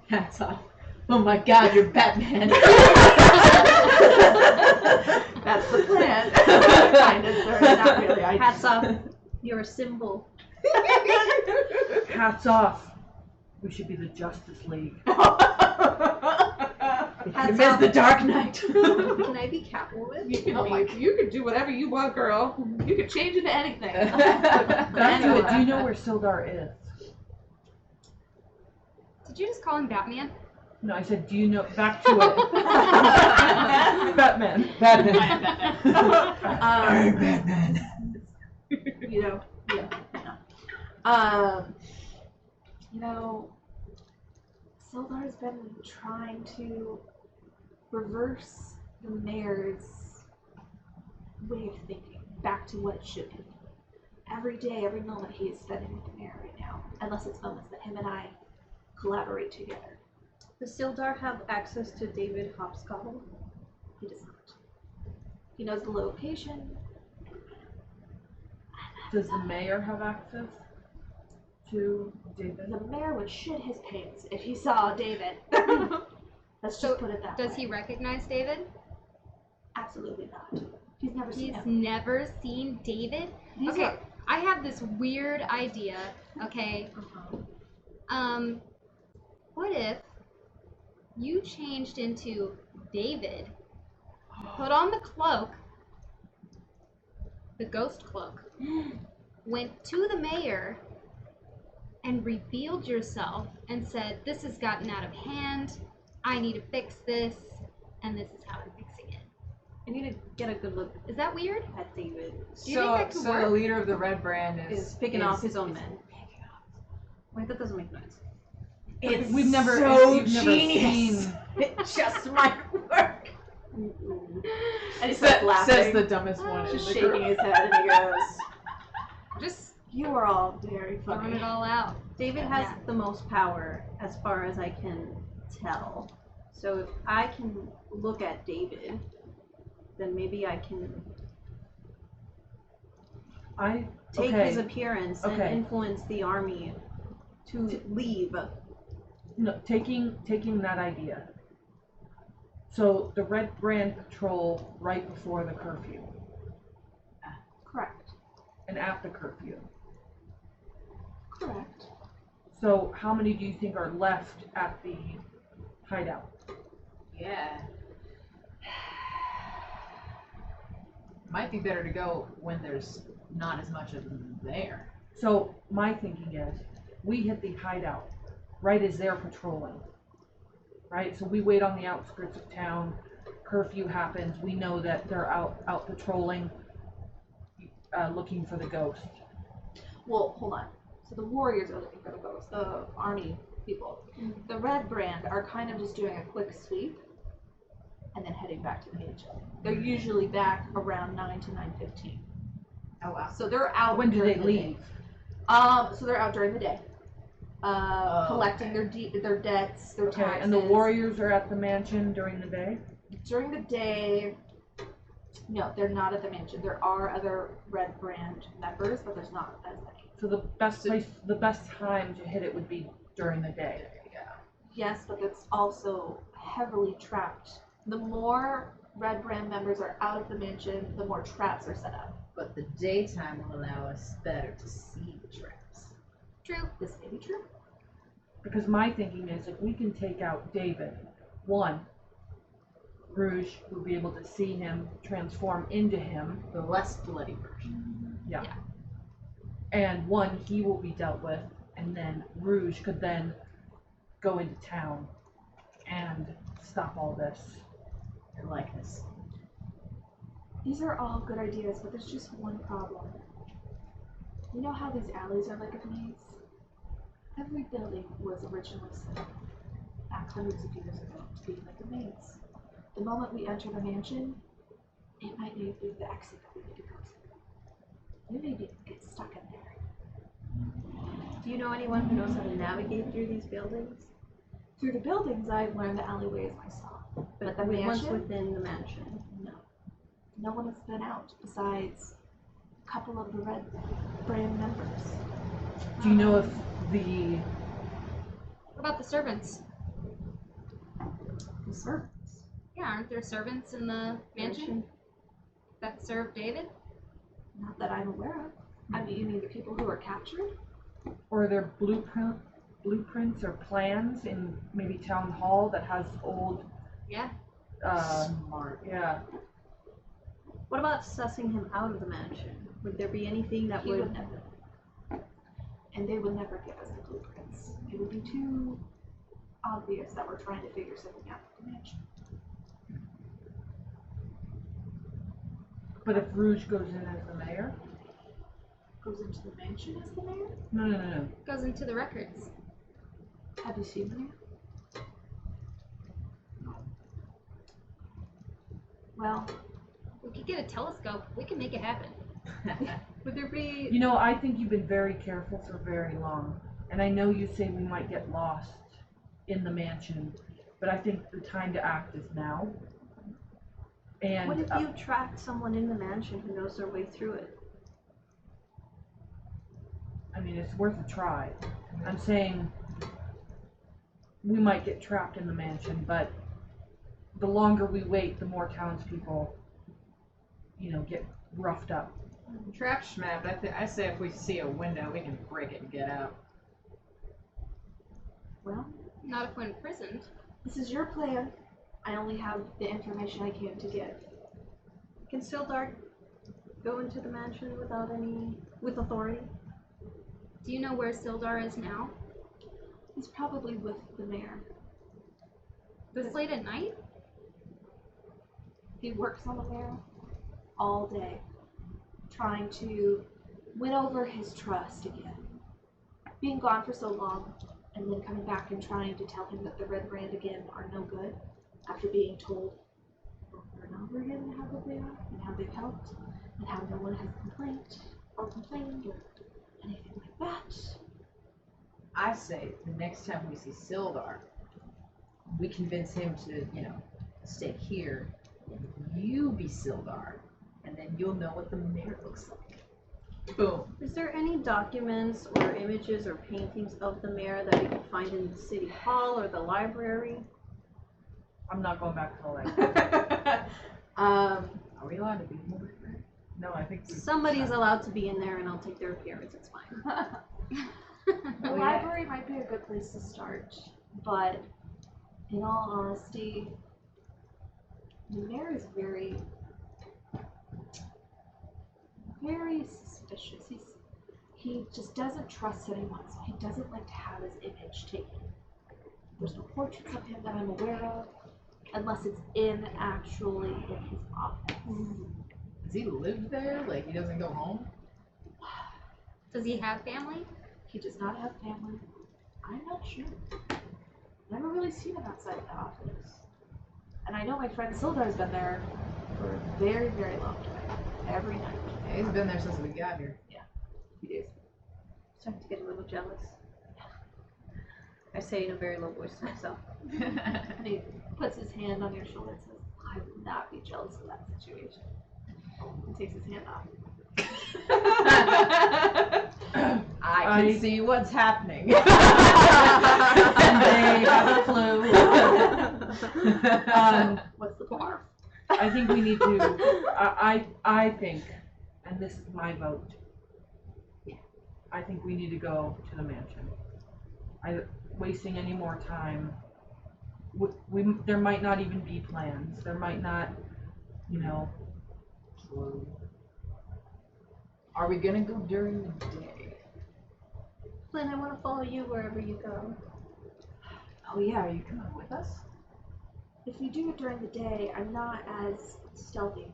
Brand. Hats off. Oh my god, you're Batman. That's the plan. Kind of, sir. Not really. Hats off. You're a symbol. Hats off. We should be the Justice League. You Hats missed off. the Dark Knight. Can I be Catwoman? You can do whatever you want, girl. You can change into anything. Back to it. Do you know where Sildar is? Did you just call him Batman? No, I said, do you know? Back to it. Batman. Batman. You know, you know, Sildar's been trying to reverse the mayor's way of thinking back to what it should be. Every day, every moment he is spending with the mayor right now, unless it's moments that him and I collaborate together. Does Sildar have access to David Hopscottle? He does not. He knows the location. Does the mayor have access to David? The mayor would shit his pants if he saw David. Let's So, just put it that way. Does he recognize David? Absolutely not. He's never seen He's him. never seen David? These Okay, are- I have this weird idea, okay? What if you changed into David, put on the cloak, the ghost cloak, went to the mayor, and revealed yourself and said, this has gotten out of hand, I need to fix this, and this is how I'm fixing it. I need to get a good look Is that weird? at David. Do you think that could so work? the leader of the Red Brand Is picking off his own men. Wait, that doesn't make noise. It's We've never, so you've never genius. seen. It just might work. And he starts laughing. Says the dumbest one. in Just the shaking group. his head, and he goes, Just You are all very throwing funny. it all out. David has the most power, as far as I can tell. So if I can look at David, then maybe I can take his appearance and Okay. influence the army to leave. No, taking that idea. So the Red Brand patrol right before the curfew Correct. and after curfew. Correct. So how many do you think are left at the hideout? Yeah. Might be better to go when there's not as much of them there. So my thinking is, we hit the hideout right as they're patrolling. Right? So we wait on the outskirts of town, curfew happens, we know that they're out patrolling, looking for the ghost. Well, hold on. So the warriors are looking for the ghosts, the army people. The Red Brand are kind of just doing a quick sweep and then heading back to the mansion. They're usually back around 9 to 9:15. Oh wow. So they're out. When do during they the leave? day. So they're out during the day, collecting okay. their debts, their Okay, taxes. and the warriors are at the mansion during the day? During the day, no, they're not at the mansion. There are other Red Brand members, but there's not as many. So the best time to hit it would be during the day. Yes, but it's also heavily trapped. The more Red Brand members are out of the mansion, the more traps are set up. But the daytime will allow us better to see the traps. True. This may be true. Because my thinking is, if we can take out David, one, Rouge will be able to see him transform into him, The less bloody version. and one, he will be dealt with, and then Rouge could then go into town and stop all this. I like this. These are all good ideas, but there's just one problem. You know how these alleys are like a maze? Every building was originally set up back hundreds of years ago to be like a maze. The moment we enter the mansion, it might be the exit that we need to go to. We may get stuck in there. Do you know anyone who knows how to navigate through these buildings? Through the buildings, I've learned the alleyways myself. But the Once mansion? within the mansion. No. No one has been out besides a couple of the Red Brand members. Do you know if the What about the servants? The servants. Yeah, aren't there servants in the mansion that serve David? Not that I'm aware of. I mean, you mean the people who are captured? or are there blueprints or plans in maybe town hall that has old Yeah. Smart. yeah. What about sussing him out of the mansion? Would there be anything that He would... would never. And they would never give us the blueprints. It would be too obvious that we're trying to figure something out with the mansion. But if Rouge goes in as the mayor? Goes into the mansion as the mayor? No. Goes into the records. Have you seen the mayor? Well, We could get a telescope. We can make it happen. Would there be... You know, I think you've been very careful for very long. And I know you say we might get lost in the mansion, but I think the time to act is now. And What if you tracked someone in the mansion who knows their way through it? I mean, it's worth a try. I'm saying we might get trapped in the mansion, but the longer we wait, the more townspeople, get roughed up. Trap schmap. I say if we see a window, we can break it and get out. well, Not if we're imprisoned. this is your plan. I only have the information I can to give. Can Sildar go into the mansion with authority? Do you know where Sildar is now? He's probably with the mayor. This late at night? He works on the mayor all day, trying to win over his trust again. Being gone for so long, and then coming back and trying to tell him that the Red Brand again are no good, after being told over and over again how good they are, and how they've helped, and how no one has complained, or anything like that. I say the next time we see Sildar, we convince him to, stay here. You be Sildar, and then you'll know what the mayor looks like. Boom. Is there any documents or images or paintings of the mayor that we can find in the city hall or the library? I'm not going back to the library. Are we allowed to be here? No, I think Somebody's allowed to be in there and I'll take their appearance, it's fine. The library might be a good place to start, but in all honesty, the mayor is very, very suspicious. He just doesn't trust anyone, so he doesn't like to have his image taken. There's no portraits of him that I'm aware of, unless it's actually in his office. Does he live there? Like, he doesn't go home? Does he have family? He does not have family. I'm not sure. Never really seen him outside of the office. And I know my friend Sildar's been there for a very, very long time. Every night. Yeah, he's been there since we got here. He is. Starting to get a little jealous. I say in a very low voice to myself. And he puts his hand on your shoulder and says, I would not be jealous of that situation. And takes his hand off. I can see what's happening. and they have a clue. What's the point? I think we need to. I think, and this is my vote. I think we need to go to the mansion. Wasting any more time. There might not even be plans. There might not, Are we gonna go during the day? Flynn, I want to follow you wherever you go. Oh yeah, are you coming with us? If we do it during the day, I'm not as stealthy.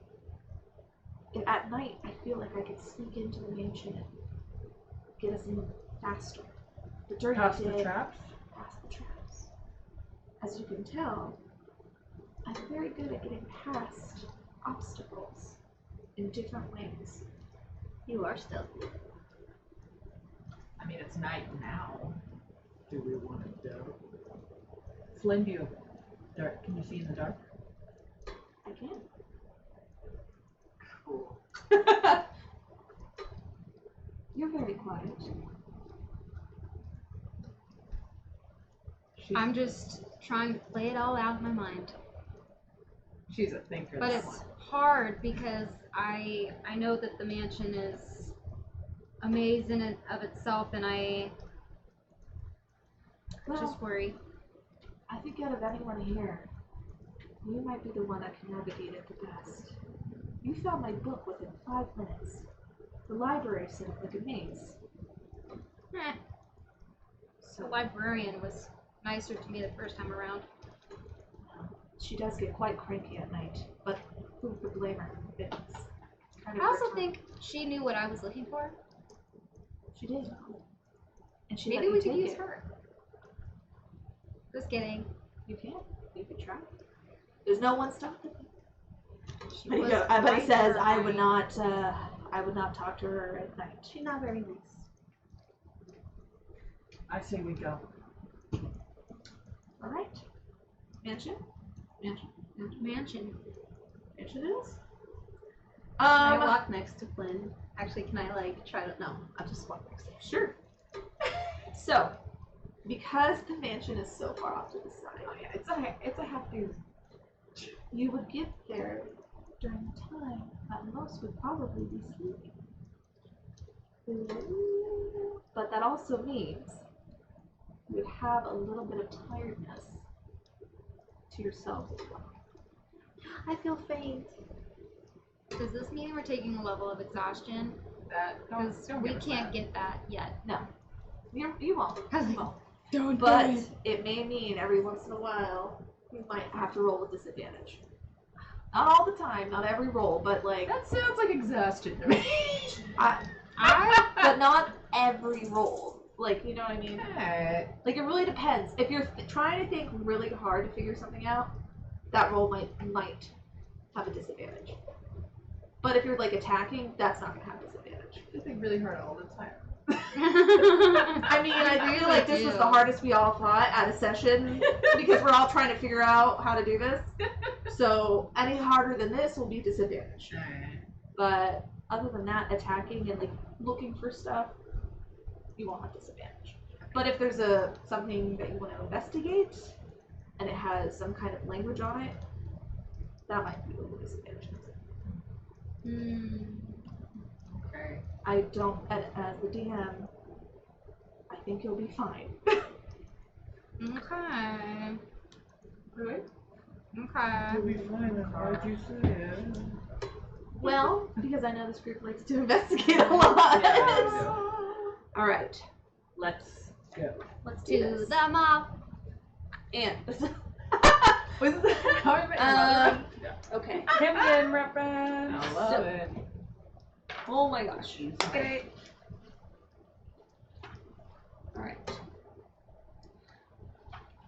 At night, I feel like I could sneak into the mansion and get us in faster. But during Past the day, the traps. past the traps. As you can tell, I'm very good at getting past obstacles in different ways. You are stealthy. I mean, it's night now. Do we want to go? Flynn, do you dark? Can you see in the dark? I can. Cool. You're very quiet. I'm just trying to play it all out in my mind. She's a thinker. But that it's one. hard because I know that the mansion is amazing in of itself, and I Well, just worry. I think out of anyone here, you might be the one that can navigate it the best. You found my book within 5 minutes. The library set up like a maze. The librarian was nicer to me the first time around. She does get quite cranky at night, but who could blame her? It's kind of I also her time. think she knew what I was looking for. She did know. And she Maybe let we you could take use it. her. Just kidding. You can. You could try. There's no one stopping me. She But he, was but he right says there, I would right? not. I would not talk to her at night. She's not very nice. I say we go. All right. Mansion. Mansion. Mansion. Mansion it is. Can I walk next to Flynn? Actually, can I try to? No, I'll just walk next to him. Sure. So, because the mansion is so far off to the side, it's a half day. You would get there during the time that most would probably be sleeping. But that also means you would have a little bit of tiredness to yourselves as well. I feel faint. Does this mean we're taking a level of exhaustion? That Because don't we give us can't that. get that yet. No, you won't. You won't. Don't But it may mean every once in a while you might have to roll with disadvantage. Not all the time, not every roll, but That sounds like exhaustion to me. but not every roll. You know what I mean? Alright. It really depends. If you're trying to think really hard to figure something out, that roll might have a disadvantage. But if you're attacking, that's not gonna have disadvantage. I think really hard all the time. I mean, I feel like this was the hardest we all thought at a session because we're all trying to figure out how to do this. So any harder than this will be disadvantage. Alright. But other than that, attacking and like looking for stuff, you won't have disadvantage. But if there's something that you want to investigate and it has some kind of language on it, that might be where the disadvantage comes in. Okay. I don't, as the DM, I think you'll be fine. Okay. Really? Okay. You'll be fine. Why'd you say it? Well, because I know this group likes to investigate a lot. Yeah. Alright, let's Go. do To this. the mop. And Was this how I met your mother? okay. Camden reference. I love So- it. Oh my gosh. Okay. Alright.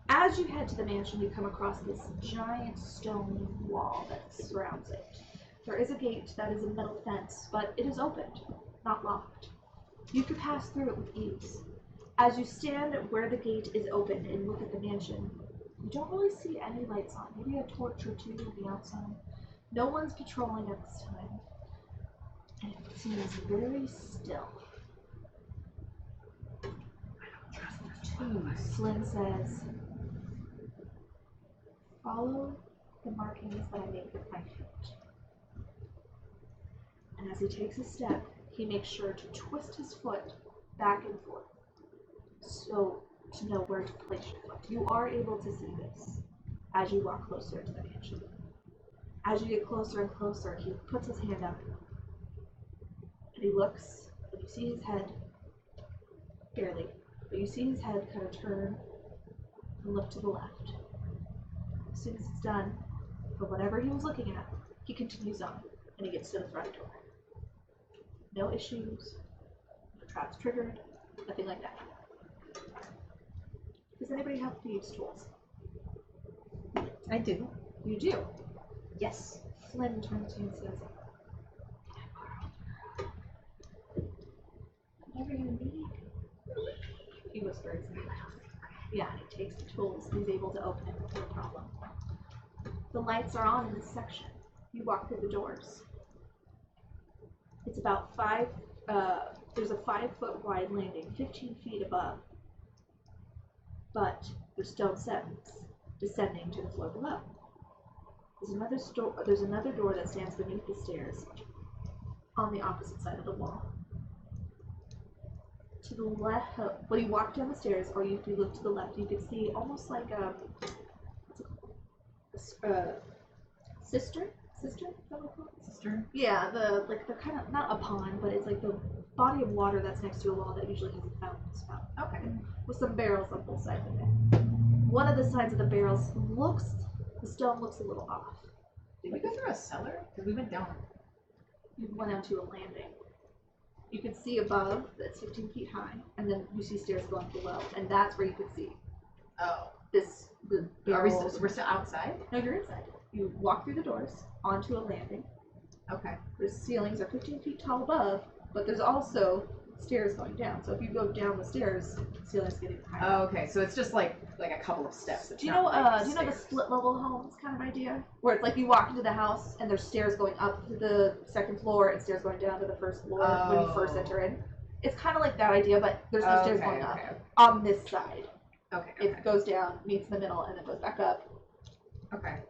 As you head to the mansion, you come across this giant stone wall that surrounds it. There is a gate that is a metal fence, but it is opened, not locked. You could pass through it with ease. As you stand where the gate is open and look at the mansion, you don't really see any lights on. Maybe a torch or two on the outside. No one's patrolling at this time. And it seems very still. Slim says, follow the markings that I made with my feet. And as he takes a step, he makes sure to twist his foot back and forth, so to know where to place your foot. You are able to see this as you walk closer to the mansion. As you get closer and closer, he puts his hand up, and he looks, and you see his head, barely, but you see his head kind of turn and look to the left. As soon as it's done, for whatever he was looking at, he continues on, and he gets to the front door. No issues, no traps triggered, nothing like that. Does anybody have thieves' tools? I do. You do. Yes. Flynn turns to you and says, "Can I borrow whatever you need?" He whispers. Yeah, and he takes the tools and he's able to open it with no problem. The lights are on in this section. You walk through the doors. It's about there's a 5-foot wide landing, 15 feet above. But there's stone steps descending to the floor below. There's another door that stands beneath the stairs on the opposite side of the wall. To the left, when you walk down the stairs, or if you look to the left, you can see almost like a cistern. Cistern? Is that what it's called? Sister? Yeah, they're kind of not a pond, but it's like the body of water that's next to a wall that usually has a fountain spout. Okay. With some barrels on both sides of it. One of the sides of the barrels the stone looks a little off. Did we go through a cellar? Because we went down. You went out to a landing. You can see above that's 15 feet high, and then you see stairs going below, and that's where you can see Oh. the Are we barrels. still, we're still outside? No, you're inside. You walk through the doors onto a landing. Okay. The ceilings are 15 feet tall above, but there's also stairs going down. So if you go down the stairs, the ceiling's getting higher. Oh, okay. So it's just like a couple of steps. It's Do you not know? like Do you know the stairs. split level homes kind of idea, where it's like you walk into the house and there's stairs going up to the second floor and stairs going down to the first floor when you first Oh. enter in. It's kind of like that idea, but there's no stairs Okay, going up okay. on this side. Okay. It goes down, meets in the middle, and then goes back up. Okay.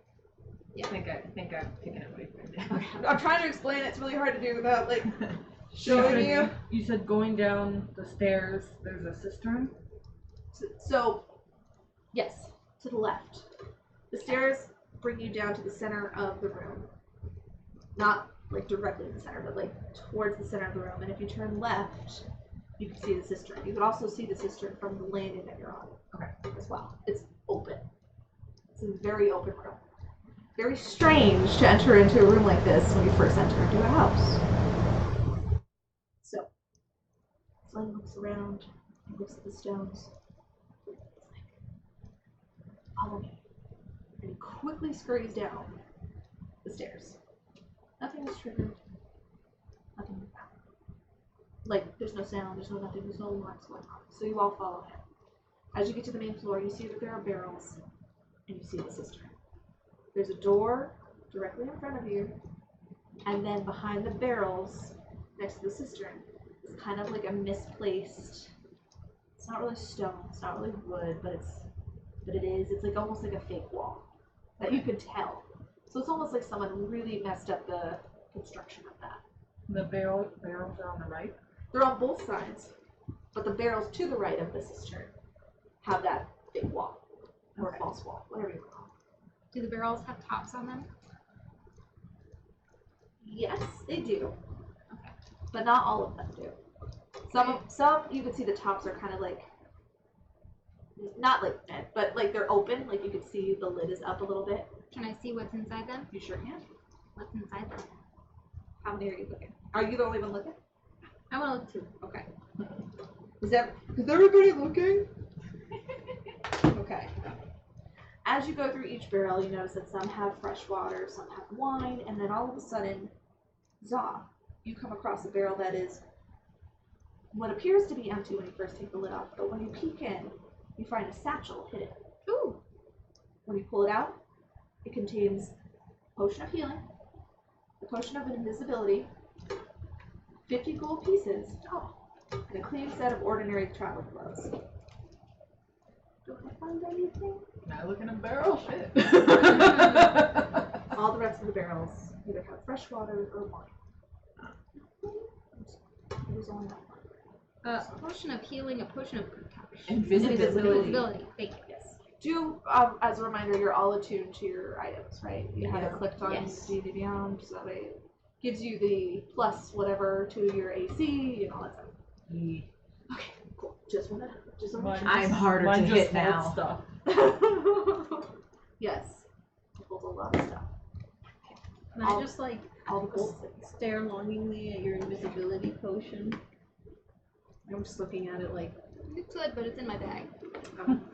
Yeah. I think I'm picking up what you're doing. I'm trying to explain it. It's really hard to do without like You showing said- you. You said going down the stairs, there's a cistern? So, yes, to the left. The stairs bring you down to the center of the room. Not like directly in the center, but like towards the center of the room. And if you turn left, you can see the cistern. You can also see the cistern from the landing that you're on. Okay. As well. It's open. It's a very open room. Very strange to enter into a room like this when you first enter into a house. So, Flynn looks around, he looks at the stones. He's like, follow me. And he quickly scurries down the stairs. Nothing is triggered. Nothing like that. Like, there's no sound, there's no nothing, there's no alarms going on. So you all follow him. As you get to the main floor, you see that there are barrels, and you see the cistern. There's a door directly in front of you, and then behind the barrels, next to the cistern, is kind of like a misplaced, it's not really stone, it's not really wood, but it's like almost like a fake wall that you could tell. So it's almost like someone really messed up the construction of that. The barrels are on the right. They're on both sides, but the barrels to the right of the cistern have that fake wall, or false wall, whatever you call it. Do the barrels have tops on them? Yes, they do. Okay. But not all of them do. Some you can see the tops are kind of like, not like bent, but like they're open, like you can see the lid is up a little bit. Can I see what's inside them? You sure can. What's inside them? How many are you looking? Are you the only one looking? I want to look too. Okay. Is everybody looking? Okay. As you go through each barrel, you notice that some have fresh water, some have wine, and then all of a sudden, Zaw, you come across a barrel that is what appears to be empty when you first take the lid off, but when you peek in, you find a satchel hidden. Ooh. When you pull it out, it contains a potion of healing, a potion of invisibility, 50 gold pieces, and a clean set of ordinary traveling clothes. Do I find anything? Can I look in a barrel? Shit. All the rest of the barrels either have fresh water or wine. There's only that one. A potion of healing, a potion of protection. Invisibility. Invisibility. Thank you. Yes. As a reminder, you're all attuned to your items, right? You have it clicked on Yes. D&D Beyond, so that way it gives you the plus whatever to your AC and all that stuff. Okay, cool. Just wanna I'm harder Mine to just hit now. holds stuff. Yes. It holds a lot of stuff. Can I just like All the gold things. stare longingly at your invisibility potion? I'm just looking at it like, You could, but it's in my bag.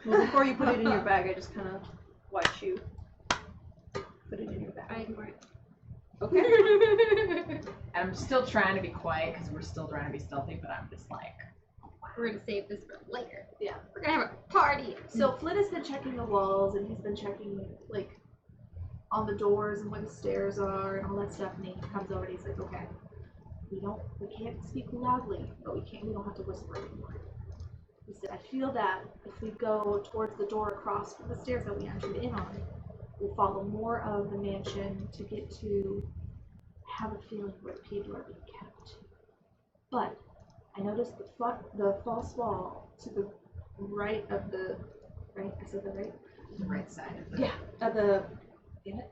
well, before you put it in your bag, I just kind of watch you put it in your bag. I ignore it. Okay. I'm still trying to be quiet because we're still trying to be stealthy, but I'm just like, We're gonna save this for later. Yeah. We're gonna have a party. So Flynn has been checking the walls and he's been checking like on the doors and where the stairs are and all that stuff, and he comes over and he's like, okay, we can't speak loudly, but we don't have to whisper anymore. He said, I feel that if we go towards the door across from the stairs that we entered in on, we'll follow more of the mansion to get to have a feeling where the people are being kept. But I noticed the false wall to the right of the, right? I said the right? the right side of the. Yeah, of the, damn it.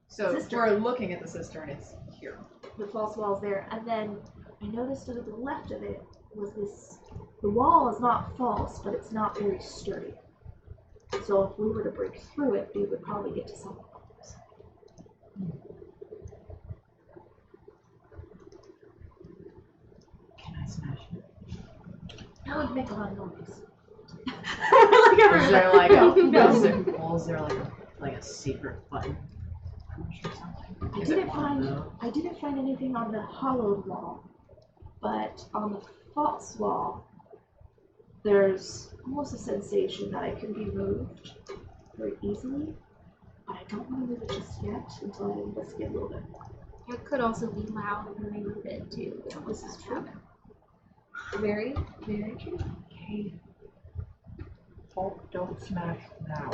So Cistern. we're looking at the cistern. It's here. The false wall's there, and then I noticed to the left of it was this, the wall is not false, but it's not very sturdy. So if we were to break through it, we would probably get to someone else. Can I smash it? That would make a lot of noise. Is there like a No. is there like a secret button push or something? I Is it didn't one of find those? I didn't find anything on the hollowed wall, but on the false wall, there's almost a sensation that it can be moved very easily, but I don't want to move it just yet until I investigate a little bit more. It could also be loud when we move it too. This is true. Very, very true. Okay. Hope don't smash now.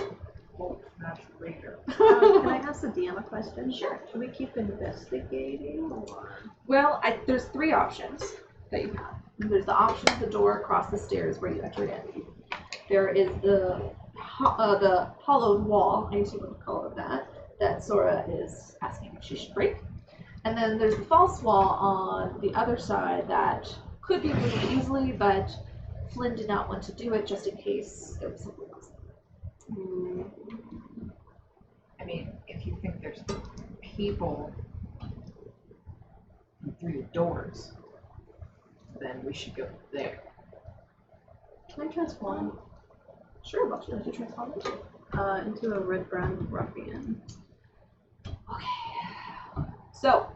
Hope smash later. Can I ask the DM a question? Sure. Should we keep investigating or? Well, there's three options that you have. There's the option of the door across the stairs where you entered in. There is the hollowed wall, I assume we'll call it that Sora is asking if she should break. And then there's the false wall on the other side that could be moved easily, but Flynn did not want to do it just in case there was something else. I mean, if you think there's people through the doors, then we should go there. Can I transform Sure, what should you transform into? into a red-brown ruffian? Okay. So,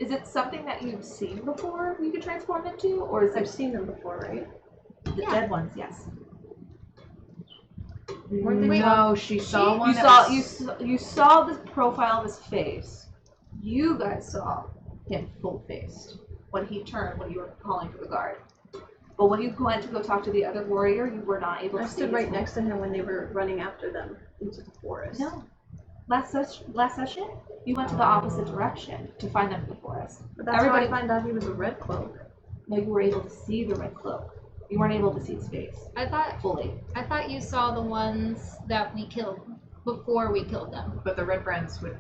Is it something that you've seen before you could transform into? Or is I've it seen them before, right? the Yeah. dead ones? Yes. No, she saw one. You that saw, was- you saw the profile of his face. You guys saw him full-faced when he turned when you were calling for the guard. But when you went to go talk to the other warrior, you were not able I to see stood his right full- next to him when they were running after them into the forest. No. Last session, you went to the opposite direction to find them in the forest. But that's Everybody- how I found out he was a red cloak. No, you were able to see the red cloak. You weren't able to see his face I fully. thought you saw the ones that we killed before we killed them. But the red brands would.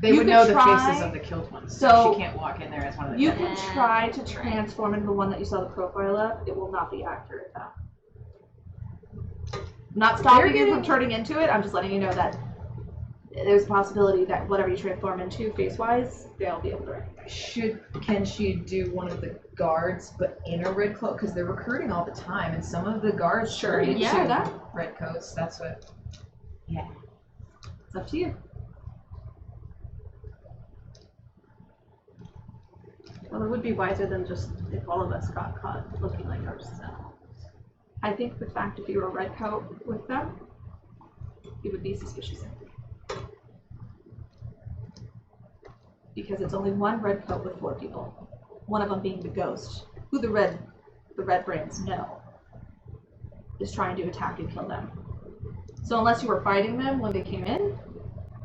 They You would could know the try- faces of the killed ones. so she can't walk in there as one of the You dead can ones. try to transform into the one that you saw the profile of. It will not be accurate though. I'm not stopping you from turning into it. I'm just letting you know that there's a possibility that whatever you transform into face-wise, they'll be able to recognize. Can she do one of the guards but in a red cloak? Because they're recruiting all the time, and some of the guards Sure, turn you can into do that. red coats. That's what. It's up to you. Well, it would be wiser than just if all of us got caught looking like ourselves. I think the fact if you were a red coat with them, it would be suspicious. Because it's only one red coat with 4 people. One of them being the ghost, who the red brands know is trying to attack and kill them. So unless you were fighting them when they came in,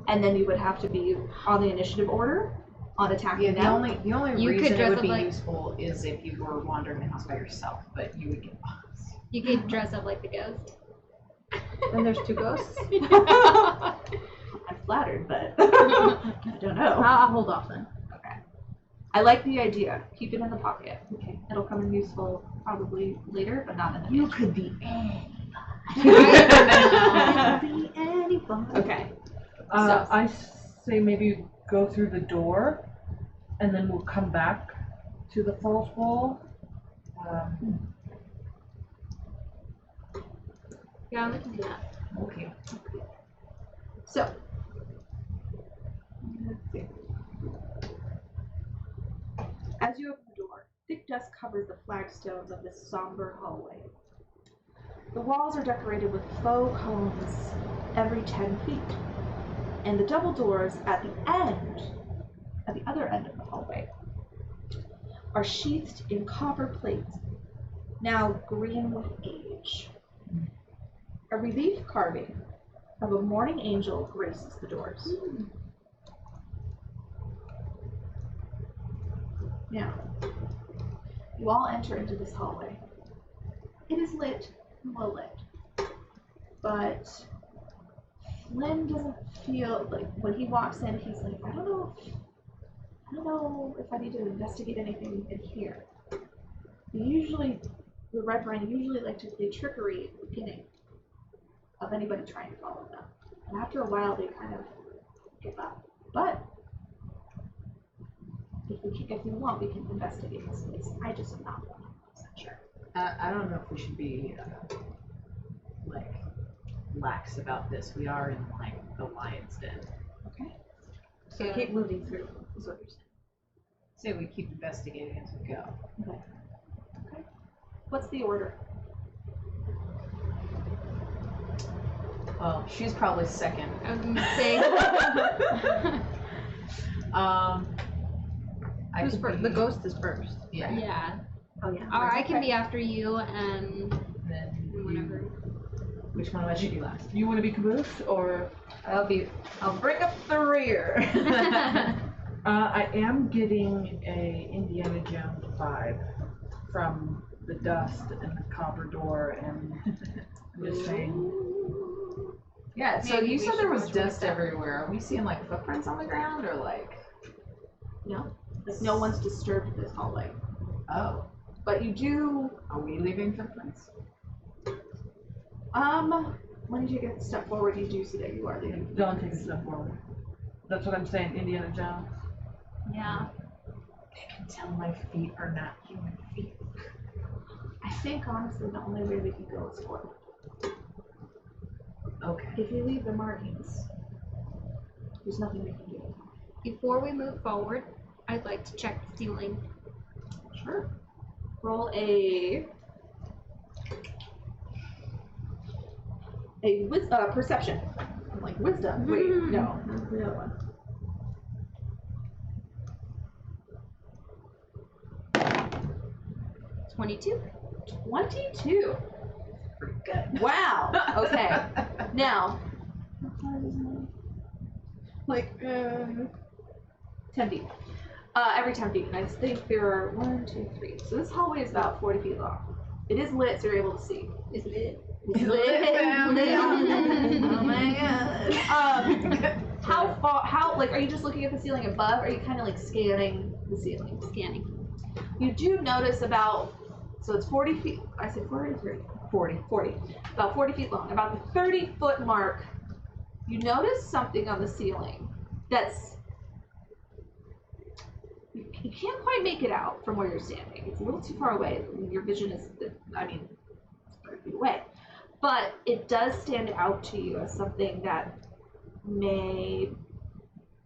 and then you would have to be on the initiative order on attacking Yeah, them. the only You could reason it dress would up be like- useful is if you were wandering the house by yourself, but you would get lost. You could dress up like the ghost. Then there's 2 ghosts? I'm flattered, but I don't know. I'll hold off then. Okay. I like the idea. Keep it in the pocket. Okay. It'll come in useful probably later, but not in the You future. could be anybody. Be anybody. Okay. I say maybe go through the door, and then we'll come back to the false wall. Yeah, we can do that. Okay. So. Let's see. As you open the door, thick dust covers the flagstones of this somber hallway. The walls are decorated with faux cones every 10 feet, and the double doors at the other end of the hallway, are sheathed in copper plates, now green with age. A relief carving of a mourning angel graces the doors. Now, you all enter into this hallway. It is lit, well lit, but Flynn doesn't feel like when he walks in, he's like, I don't know if I need to investigate anything in here. The Red Brain usually like to play trickery at the beginning of anybody trying to follow them. And after a while, they kind of give up. But if you want, we can investigate this place. I just am not 100% sure. I don't know if we should be like lax about this. We are in like the lion's den. Okay. So keep moving through, is what you're saying. Say we keep investigating as we go. Okay. Okay. What's the order? Well, she's probably second. I was gonna say. I Who's could first? be- The ghost is first. Yeah. Yeah. Oh yeah. Or I can be after you and Then whenever. which one of us should be last? You want to be caboose, or I'll bring up the rear. I am getting a Indiana Jones vibe from the dust and the copper door, and I'm just saying. Yeah, so Maybe you we said there should was watch dust that. everywhere. Are we seeing like footprints on the ground or like? No. Like no one's disturbed this hallway. Oh, But you do, are we leaving footprints? when you take a step forward, you do see that you are leaving. Don't take a step forward. That's what I'm saying, Indiana Jones. Yeah. I can tell my feet are not human feet. I think honestly the only way we can go is forward. Okay. If you leave the markings, there's nothing we can do. Before we move forward, I'd like to check the ceiling. Sure. Roll a perception. I'm like wisdom. Wait, no, that's the other one. 22. 22. Pretty good. Wow. Okay. Now, Like, 10 feet. Every 10 feet, and I think there are 1, 2, 3. So this hallway is about 40 feet long. It is lit, so you're able to see. is it? It's lit. Oh my god. How, like, are you just looking at the ceiling above, or are you kind of like scanning the ceiling? Scanning. You do notice about, so it's 40 feet, I said 43? 40. About 40 feet long. About the 30-foot mark, you notice something on the ceiling that's, you can't quite make it out from where you're standing. It's a little too far away. Your vision is, I mean, it's 30 feet away. But it does stand out to you as something that may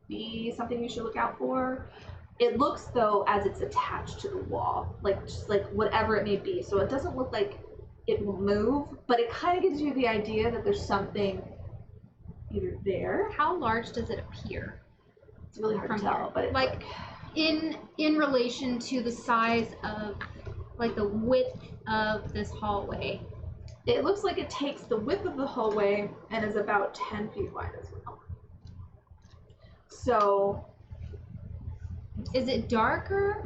be something you should look out for. It looks, though, as it's attached to the wall, like just like whatever it may be. So it doesn't look like it will move, but it kind of gives you the idea that there's something either there. How large does it appear? It's really hard From to tell, here. but it's Like, in relation to the size of, like, the width of this hallway. it looks like it takes the width of the hallway and is about 10 feet wide as well. So Is it darker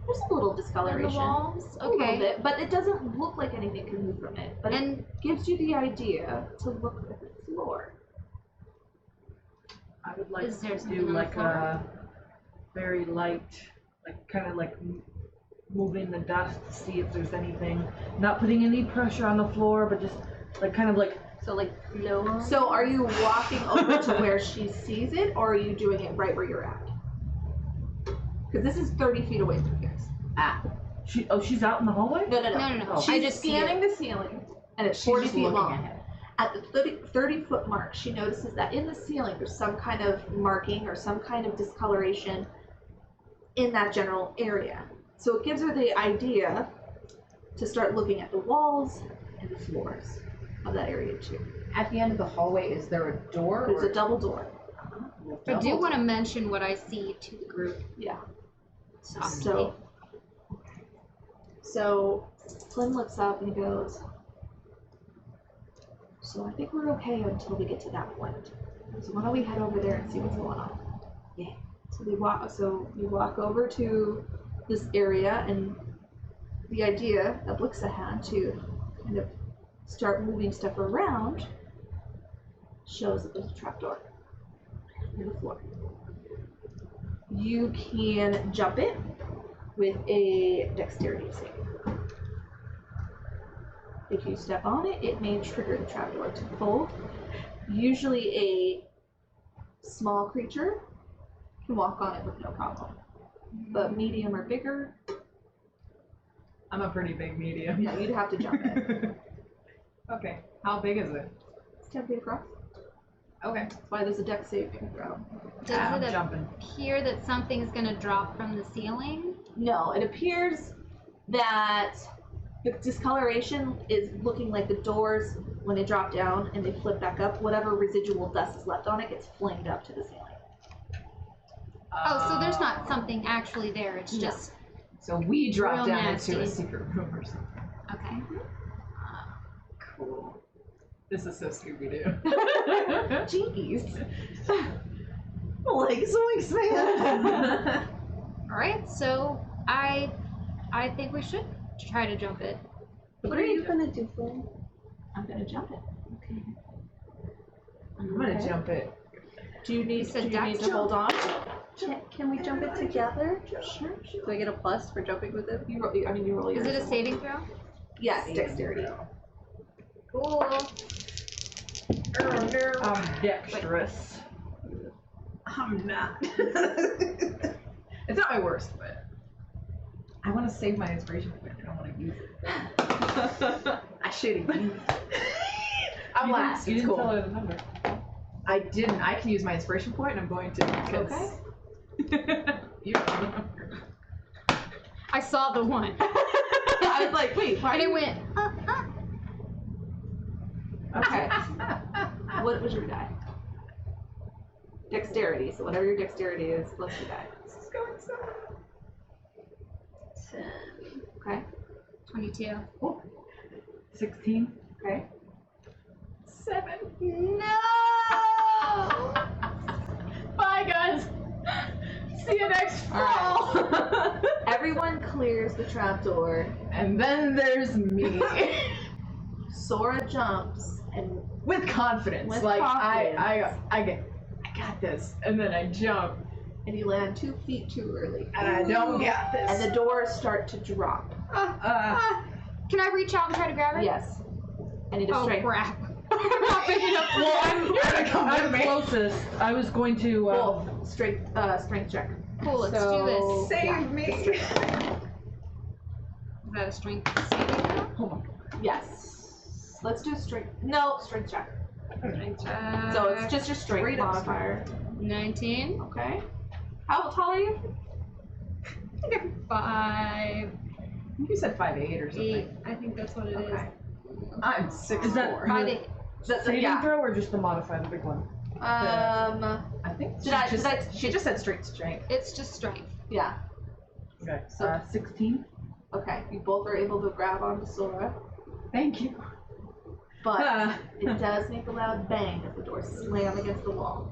there's a little than the discoloration. walls? A little Okay. bit, but it doesn't look like anything can move from it. But And it gives you the idea to look at the floor. I would like Is there to something do on the like floor? a very light, like kind of like moving the dust to see if there's anything. Not putting any pressure on the floor, but just like kind of like so, like, lower. So are you walking over to where she sees it, or are you doing it right where you're at? Because this is 30 feet away from here. she's out in the hallway. No. No. Oh. She's I just see scanning it. the ceiling, and it's She's 40 just feet looking long. at it. At the 30-foot mark, she notices that in the ceiling there's some kind of marking or some kind of discoloration in that general area. So it gives her the idea to start looking at the walls and the floors of that area too. At the end of the hallway, is there a door? There's a double door. I do want to mention what I see to the group. Yeah. Softly. So Flynn looks up and he goes, so I think we're okay until we get to that point. So why don't we head over there and see what's going on? Yeah. So we walk over to this area, and the idea that Blixa had to kind of start moving stuff around shows that there's a trapdoor in the floor. You can jump it with a dexterity save. If you step on it, it may trigger the trapdoor to fold. Usually a small creature can walk on it with no problem. But medium or bigger, I'm a pretty big medium. yeah, you'd have to jump it. Okay. How big is it? It's 10 feet across. Okay. That's why there's a dex saving throw. Does I'm it jumping. appear that something's going to drop from the ceiling? No, it appears that the discoloration is looking like the doors, when they drop down and they flip back up, whatever residual dust is left on it gets flamed up to the ceiling. Oh, so there's not something actually there. It's No. just So we dropped Real down nasty. into a secret room or something. okay. Cool. This is so Scooby-Doo. Jeez. Like zoinks, man. All right. So I think we should try to jump it. What are you gonna do, Flynn? I'm gonna jump it. Okay. I'm gonna jump it. Do you need, You said do you need dex to hold on? Can we jump it together? Sure. Do I get a plus for jumping with it? You roll, I mean, you roll Is yours. it a saving throw? Yes, dexterity. Cool. I'm dexterous. I'm not. It's not my worst, but I want to save my inspiration point. I don't want to use it. I should have used it. I'm last. You It's didn't cool. tell her the number. I didn't. I can use my inspiration point, and I'm going to because Okay. You remember. I saw the one. I was like, wait, why And do it you... went, Okay. What was your die? Dexterity. So whatever your dexterity is, plus your die. This is going so. 10. Okay. 22. 16. Okay. 7. No! Bye, guys. See you next fall. Everyone clears the trapdoor. And then there's me. Sora jumps and With confidence. With like confidence. I got this. And then I jump. you land 2 feet too early. And I don't got this. And the doors start to drop. Can I reach out and try to grab it? Yes. I need a Oh, strength. crap. I'm not picking up. Well, I'm gonna come I'm with me. closest. I was going to. Cool. Strength check. Cool, let's So- do this. Save me. Is that a strength saving throw? Hold on. Yes. Let's do strength. No, strength check. Strength check. So it's just your strength Straight up modifier. 19. Okay. How tall are you? I think I'm 5, I think you said 5'8" or something. 8. I think that's what it is. Okay. I'm 6'4". Is that 5, 8. saving yeah. throw or just the modifier, the big one? Um. I think Did she just said straight strength. It's just strength. Yeah. Okay. So- 16. Okay. You both are able to grab onto Sora, Thank you. but it does make a loud bang as the doors slam against the wall.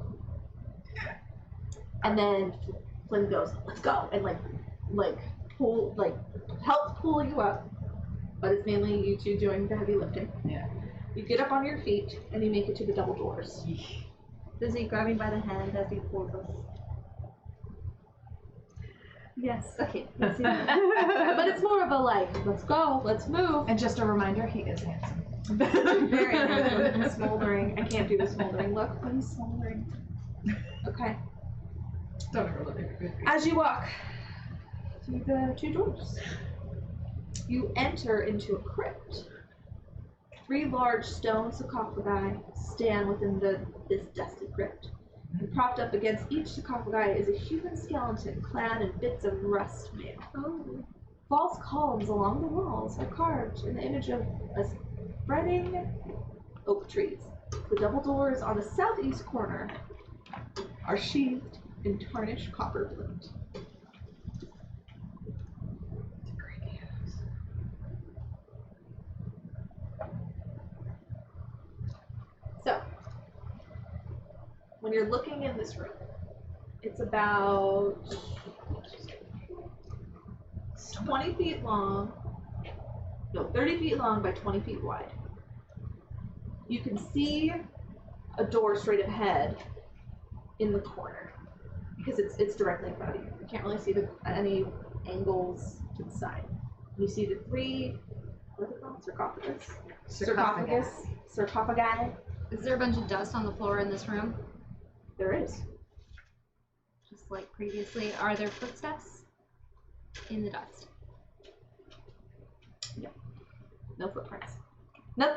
And then Flynn goes, "Let's go," and helps pull you up. But it's mainly you two doing the heavy lifting. Yeah. You get up on your feet and you make it to the double doors. Busy grabbing by the hand as he pulls us. Yes, okay. But it's more of a let's go, let's move. And just a reminder, he is handsome. Very handsome, smoldering. I can't do the smoldering look, but he's smoldering. Okay. Don't ever look at me. As you walk through the 2 doors, you enter into a crypt. 3 large stone sarcophagi stand within this dusty crypt. And propped up against each sarcophagi is a human skeleton clad in bits of rust mail. Oh. False columns along the walls are carved in the image of a spreading oak trees. The double doors on the southeast corner are sheathed in tarnished copper flint. So, when you're looking in this room, it's about 20 feet long, no, 30 feet long by 20 feet wide. You can see a door straight ahead in the corner because it's directly in front of you. You can't really see any angles to the side. You see the 3, what are they called? Sarcophagi. Is there a bunch of dust on the floor in this room? There is. Just like previously. Are there footsteps in the dust? No footprints. No,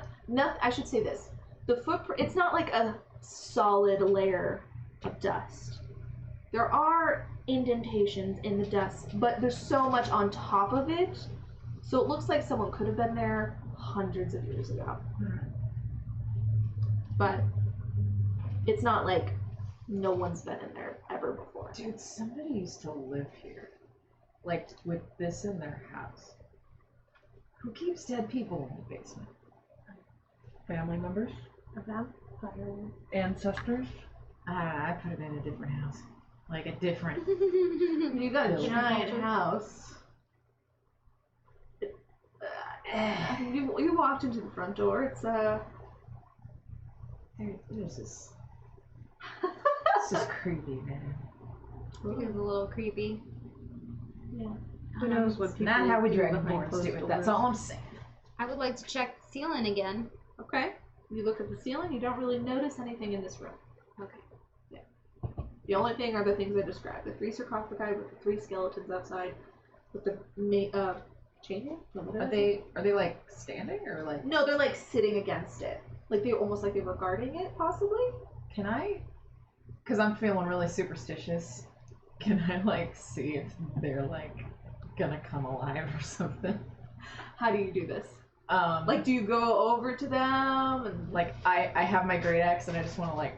I should say this. The footprint, it's not like a solid layer of dust. There are indentations in the dust, but there's so much on top of it, so it looks like someone could have been there hundreds of years ago. But it's not like no one's been in there ever before. Dude, somebody used to live here. Like, with this in their house. Who keeps dead people in the basement? Family members? A vampire. Ancestors? I put it in a different house. Like a different... You got a Building. giant house. You walked into the front door. It's This is creepy, man. It is a little creepy. yeah. Who knows what people Not how we do behind Dragonborns closed do it, that's doors. all I'm saying. I would like to check the ceiling again. Okay. You look at the ceiling. You don't really notice anything in this room. Okay. The only thing are the things I described: the 3 sarcophagi with the 3 skeletons outside, with the chainmail. No, what Are they like standing or like? No, they're like sitting against it, like they almost like they were guarding it, possibly. Can I? Because I'm feeling really superstitious. Can I like see if they're like gonna come alive or something? How do you do this? Like, Do you go over to them and like I have my great axe and I just want to like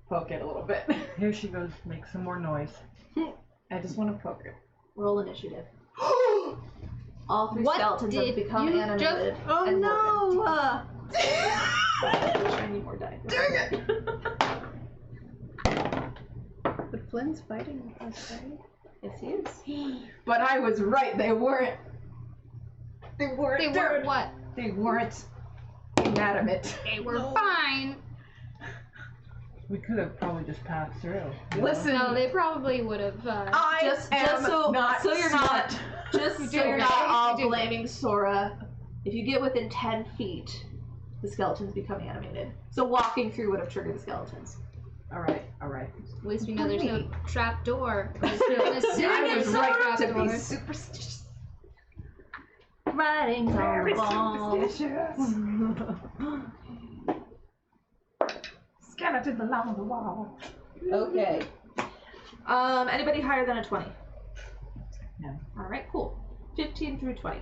poke it a little bit. Here she goes, make some more noise. I just want to poke it. roll initiative? All three What skeletons have did become you animated. Oh and no! I need more dice. Dang it! But Flynn's fighting with us, right? Yes, he is. But I was right. They weren't. They weren't. They were what? They weren't inanimate. They were fine. We could have probably just passed through. Listen, No, they probably would have. I Just am so not so you're not smart. just You so do you're okay. not all You do blaming Sora. If you get within 10 feet, the skeletons become animated. So walking through would have triggered the skeletons. All right, all right. At least we know there's no trap door. I'm I assuming was there's no right trap to be door. superstitious. Writings on the wall. Skeletons along the wall. Okay. Anybody higher than a 20? No. All right, cool. 15 through 20.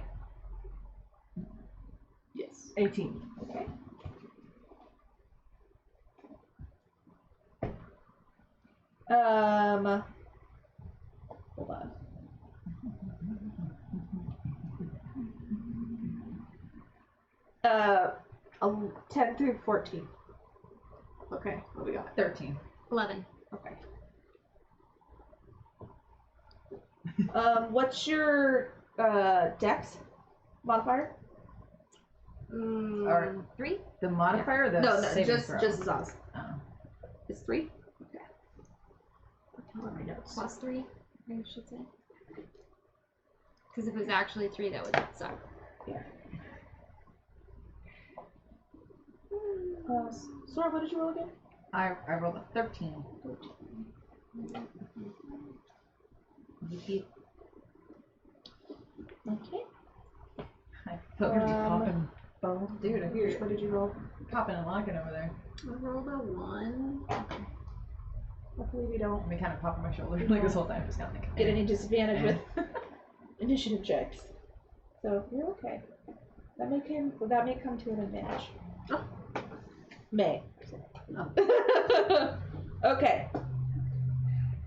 Yes. 18. Okay. Hold on. Uh, 10 through 14. Okay, what do we got? 13. 11. Okay. What's your dex modifier? Or 3? the modifier or the No, saving just throw? Zaz. Oh. It's 3? Okay. What are my notes? Plus 3, I should say. Because if it was actually 3, that would suck. Yeah. Sora, what did you roll again? I rolled a 13. Okay. I thought we were just popping. Oh, Dude, I hear you. what did you roll? Popping and locking over there. I rolled a 1. Hopefully we don't I've been kind of popping my shoulder like this whole time, just kind of like. get any disadvantage with initiative checks. So you're okay. That may come to an advantage. Oh. May. Okay.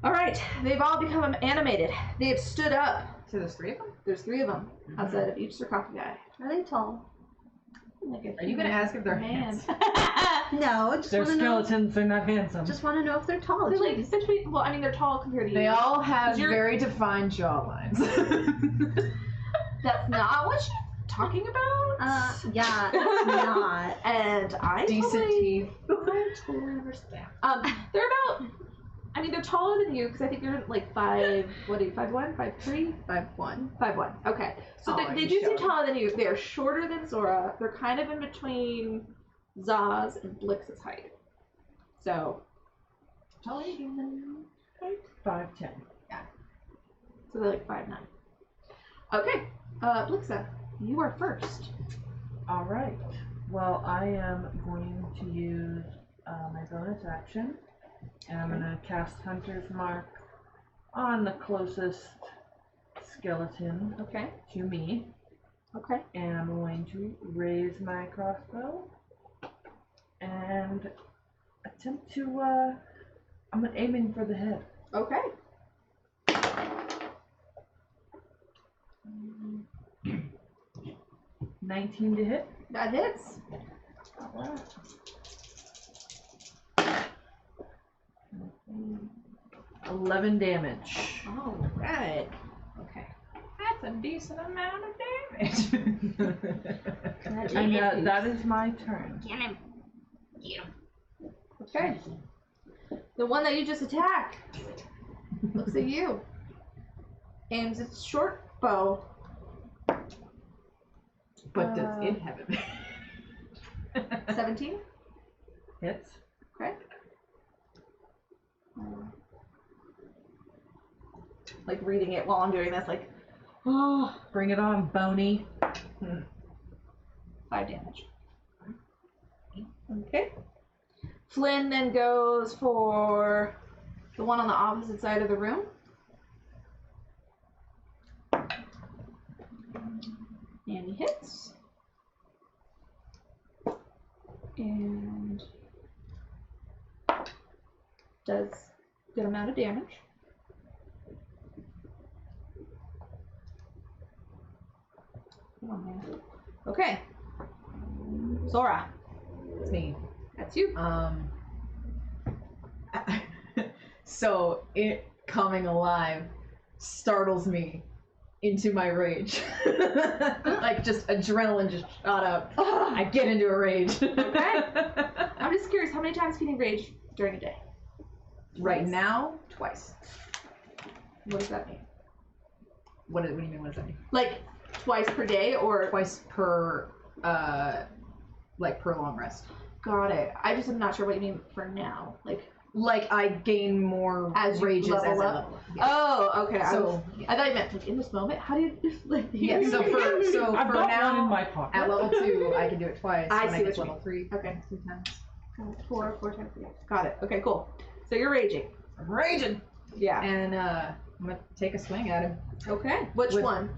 All right. They've all become animated. They have stood up. So there's 3 of them? There's 3 of them outside of each sarcophagus. Are they tall? Are you gonna ask if they're man? handsome? No, I just They're want to know. skeletons, they're not handsome. Just want to know if they're tall. They're like Jeez. between. Well, I mean, they're tall compared to you. They all have You're- very defined jawlines. That's not what you're talking about. Yeah, it's not. And I Decent totally, teeth. I totally understand. They're about. I mean, they're taller than you because I think you're like 5. What are you? 5'1", 5'3", 5'1". 5'1". Okay, so Oh, they I do just seem showed. taller than you. They are shorter than Zora. They're kind of in between Zaz and Blix's height. So, taller human height. 5'10". So they're like 5'9". Okay, Blixa, you are first. Alright. Well, I am going to use my bonus action. And I'm going to cast Hunter's Mark on the closest skeleton Okay. to me. Okay. And I'm going to raise my crossbow and attempt to, I'm aiming for the head. Okay. 19 to hit. That hits. 11 damage. All right. Okay. That's a decent amount of damage. And that is my turn. Get him. Get him. Okay. The one that you just attacked looks at you. Aims its short bow. But does it have it? 17. Hits. Okay. Like reading it while I'm doing this, like, oh, Bring it on, Boney. 5 damage. Okay. Flynn then goes for The one on the opposite side of the room. And he hits. And does good amount of damage. Come on, man. Okay. Zora, It's me. that's you. So it coming alive startles me into my rage. Like just adrenaline just shot up. I get into a rage. Okay. I'm just curious, how many times can you rage during a day? Right now, twice. What does that mean? What do you mean? What does that mean? Like twice per day or? Twice per, like per long rest. Got it. I just am not sure what you mean for now. Like I gain more As you rages level as I up? level up. Yeah. Oh, okay. So I thought you meant like in this moment. How do you like? yeah. So for I've for got now one in my pocket. at level 2 I can do it twice. I when see I what get you level 3. Okay. 3 times. Four times. Yeah. Got it. Okay, cool. So you're raging. I'm raging. Yeah. And I'm gonna take a swing at him. Okay. Which With- one?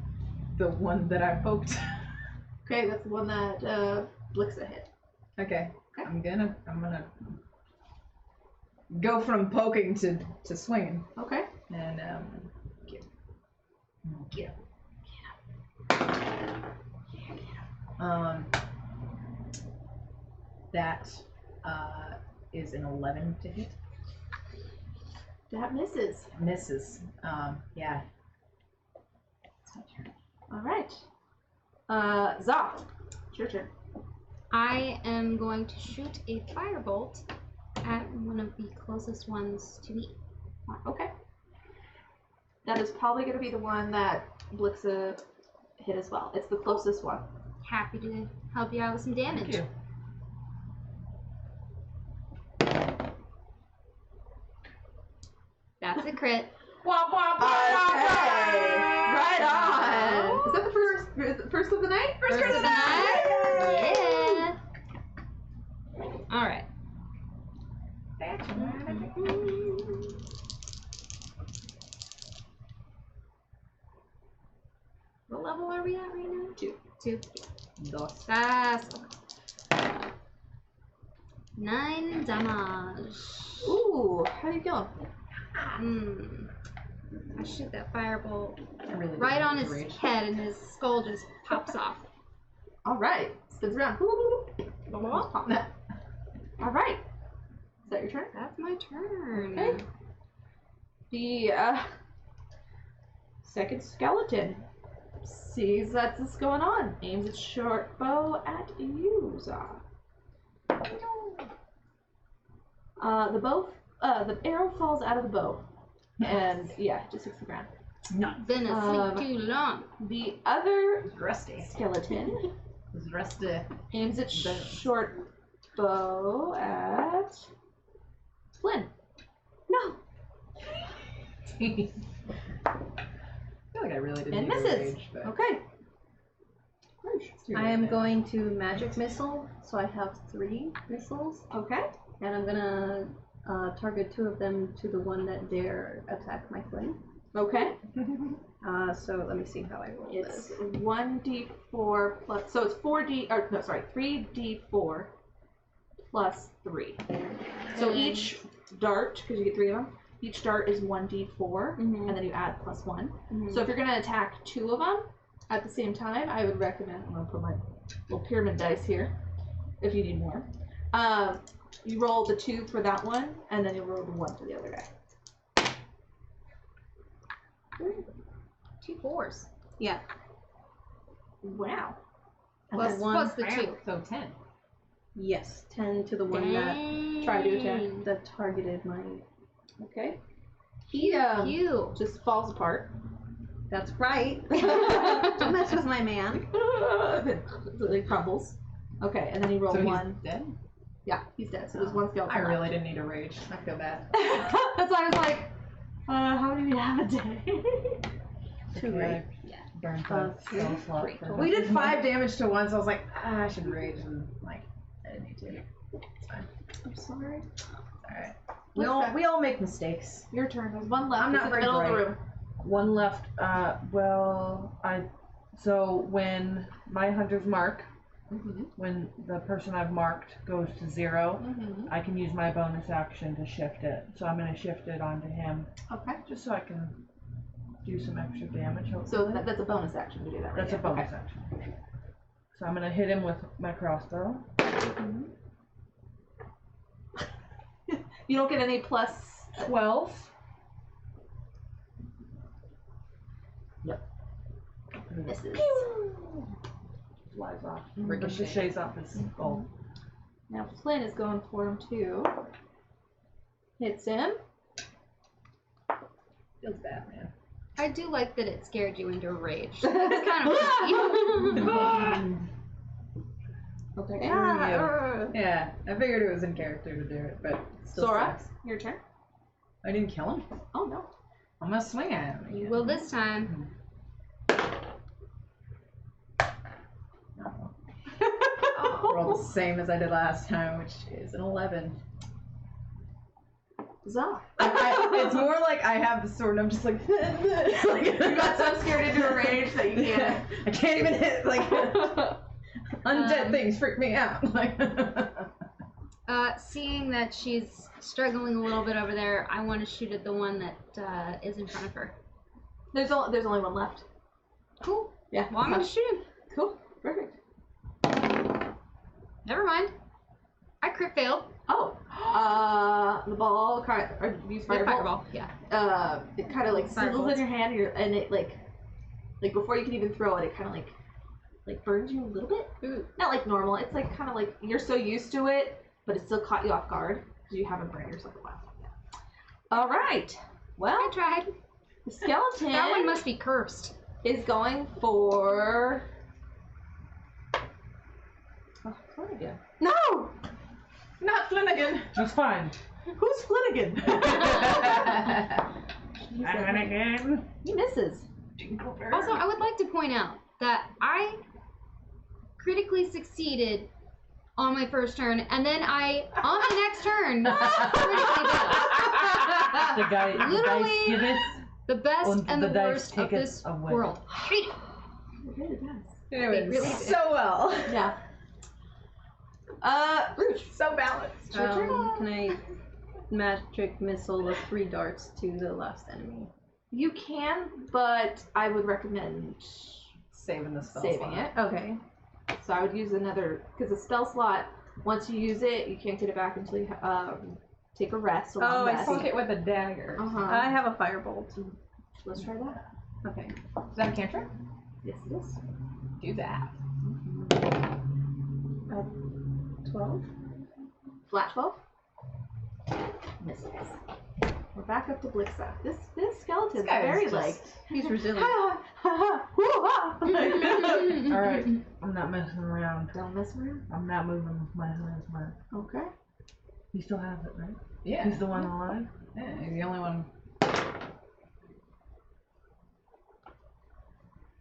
The one that I poked. Okay, that's the one that Blixa hit. Okay. I'm gonna go from poking to swinging. Okay. And get him. That is an 11 to hit. That misses. Misses. Yeah. It's my turn. All right. Za, it's your turn. I am going to shoot a firebolt at one of the closest ones to me. Okay. That is probably going to be the one that Blixa hit as well. It's the closest one. Happy to help you out with some damage. Thank you. That's a crit. Wah, wah, wah, Okay. wah, wah. Right on. Is that the first of the night? First of the night? Yeah. All right. What level are we at right now? 2. Dos. Fast. 9 damage. Ooh, how do you kill him? I shoot that firebolt I really right don't on like his rage. head, and his skull just pops off. All right. Spins around. All right. Is that your turn? That's my turn. Okay. The second skeleton sees that's what's going on. Aims its short bow at you, Za. The arrow falls out of the bow, and yeah, just hits the ground. Been asleep too long. The other Rusty. skeleton It's rusty. aims its short bow at Flynn. No. I feel like I really didn't And need to misses. rage, but Okay. I am going to magic missile, so I have 3 missiles, Okay. and I'm gonna target 2 of them to the one that dare attack my flame. Okay. So let me see how I roll It's this. 1d4 plus, so it's 3d4 plus 3. So each dart, because you get 3 of them, each dart is 1d4, and then you add plus 1. So if you're going to attack 2 of them at the same time, I would recommend, I'm going to put my little pyramid dice here, if you need more. You roll the 2 for that one, and then you roll the 1 for the other guy. 2 4s. Yeah. Wow. And Plus, the one, plus the 2. so 10. yes, 10 to the one that Try to attack. targeted my. Okay. Pew, He pew. just falls apart. That's right. Don't mess with my man. It crumbles. Okay, and then you roll So he's 1. dead? Yeah, he's dead. So there's 1 skeleton. I left. really didn't need to rage. I feel bad. That's why I was like, how do we have a day? Too late. Burn Uh, the spell slot three. for We did 5 damage to one, so I was like, I should rage, and like, I didn't need to. It's fine. I'm sorry. Alright. We all make mistakes. Your turn. There's one left. I'm not It's in very the middle of the bright. room. One left. So when my hunter's mark, when the person I've marked goes to 0, I can use my bonus action to shift it. So I'm going to shift it onto him, Okay. just so I can do some extra damage. So Hopefully. that's a bonus action to do that, right? That's a bonus action. So I'm going to hit him with my crossbow. You don't get any plus. 12. Misses. Flies off. Ricochet. Ricochets off his skull. Now Flynn is going for him too. Hits him. Feels bad, man. I do like that it scared you into rage. It's kind of funny. Okay. Yeah, I figured it was in character to do it, but it still Sora, sucks. your turn. I didn't kill him. Oh no. I'm gonna swing at him. You again. will this time. Roll the same as I did last time, which is an 11. Huzzah. It's more like I have the sword and I'm just like, You got so scared into a rage that you can't. I can't even hit, like, undead things freak me out. Like, Seeing that she's struggling a little bit over there, I want to shoot at the one that is in front of her. There's only one left. Cool. Yeah. Well, I'm gonna shoot him. Cool. Perfect. Never mind. I crit failed. Oh. The ball kind of, or use fireball. Yeah. It kind of like sizzles in your hand, and it like before you can even throw it, it kind of like burns you a little bit. Ooh. Not like normal. It's like kind of like you're so used to it, but it still caught you off guard because you haven't burned yourself a while. All right. Well, I tried. the skeleton That one must be cursed. is going for. Oh, Flanagan. No! not Flanagan. That's fine. Who's Flanagan? Flanagan. He misses. Also, I would like to point out that I critically succeeded on my first turn, and then I, on my next turn, critically failed. The dice Literally- give it. The best Und and the the dice worst of take it this away. world. Hate it. It really does. It They went really did. so well. Yeah. Rouge. So balanced. Your turn. Can I magic missile the 3 darts to the last enemy? You can, but I would recommend Saving the spell saving slot. it. Okay. So I would use another, because the spell slot, once you use it, you can't get it back until you take a rest. A long Oh, I rest. see. Poke it with a dagger. Uh-huh. I have a firebolt. Let's try that. Okay. Is that a cantrip? Yes, it is. Do that. 12. Flat 12. Misses. We're back up to Blixa. This skeleton is This guy is very just- like He's resilient. ha ha ha hoo-ha. Alright, I'm not messing around. Don't mess around. I'm not moving with my hunter's mark. Okay. He still has it, right? Yeah. He's the one alive? Yeah, he's the only one.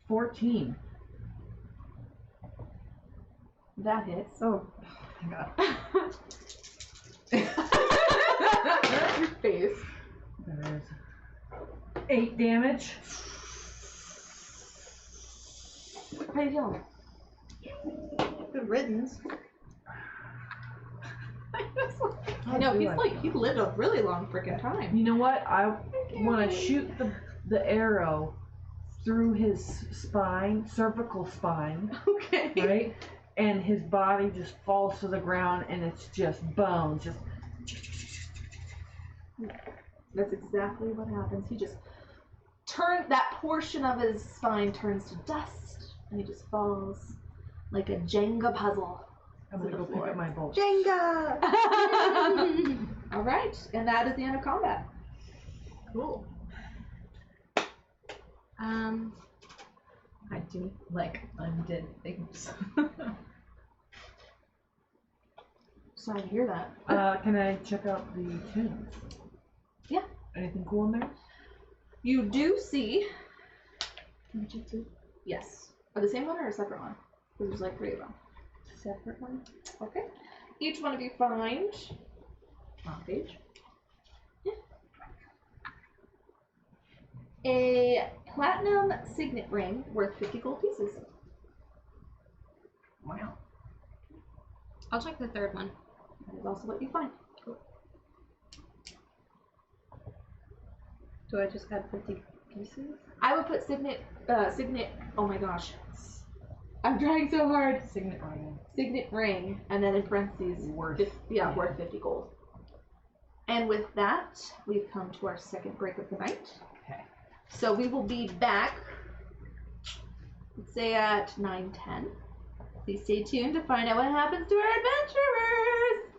14. That hits. Oh. Thank God. Your face. There is 8 damage. How you feeling? Good riddance. I know, do he's like like, he lived a really long freaking time. You know what? I want to shoot the arrow through his spine, cervical spine, Okay. right? And his body just falls to the ground and it's just bones. Just That's exactly what happens. He just that portion of his spine turns to dust, and he just falls like a Jenga puzzle. I'm gonna go pick up my bolt. Jenga! All right, and that is the end of combat. Cool. I do like undead things. Sorry to hear that. Can I check out the tombs? Yeah. Anything cool in there? You do see. Yes. Are the same one or a separate one? Because there's like 3 of them. Separate one? Okay. Each one of you find on page a platinum signet ring worth 50 gold pieces. Wow. I'll check the third one. That is also what you find. Do I just add 50 pieces? I would put signet, oh my gosh. I'm trying so hard. Signet ring. Signet ring, and then in parentheses, Worth. worth 50 gold. And with that, we've come to our second break of the night. Okay. So we will be back, let's say at 9:10. Please stay tuned to find out what happens to our adventurers.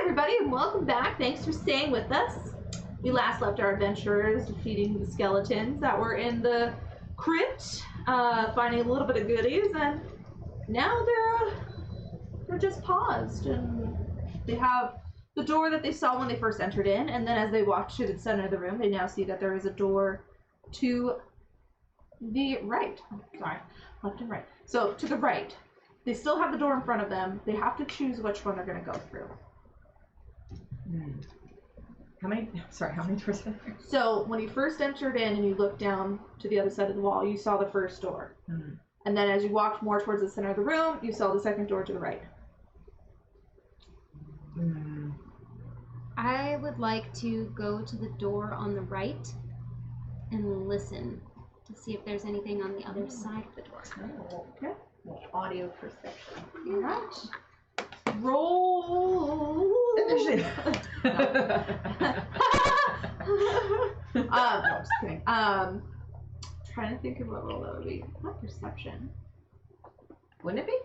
everybody, and welcome back. Thanks for staying with us. We last left our adventurers defeating the skeletons that were in the crypt, finding a little bit of goodies, and now they're just paused, and they have the door that they saw when they first entered in, and then as they walked to the center of the room, they now see that there is a door to the right. Sorry, left and right. So to the right. They still have the door in front of them. They have to choose which one they're going to go through. How many doors are there? So when you first entered in and you looked down to the other side of the wall, you saw the first door. And then as you walked more towards the center of the room, you saw the second door to the right. I would like to go to the door on the right and listen to see if there's anything on the other side of the door. Okay. Audio perception. Alright. Roll. No, just kidding. Trying to think of what role that would be. Not perception. Wouldn't it be?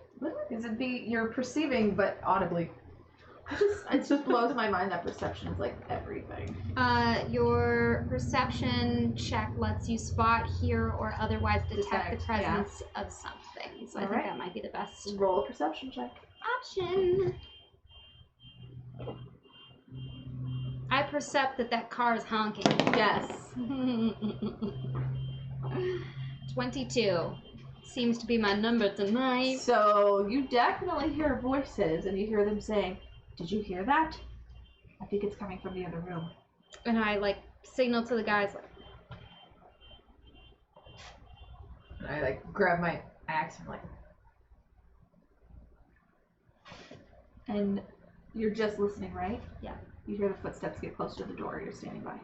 Because it'd be you're perceiving but audibly. It just blows my mind that perception is like everything. Your perception check lets you spot, hear, or otherwise detect the Detect, presence of something. So I think Alright. that might be the best Roll a perception check. option. I percept that car is honking. Yes. 22 seems to be my number tonight. So you definitely hear voices, and you hear them saying, "Did you hear that? I think it's coming from the other room." And I like signal to the guys like, And I like grab my axe and like And you're just listening, right? Yeah. You hear the footsteps get close to the door you're standing by.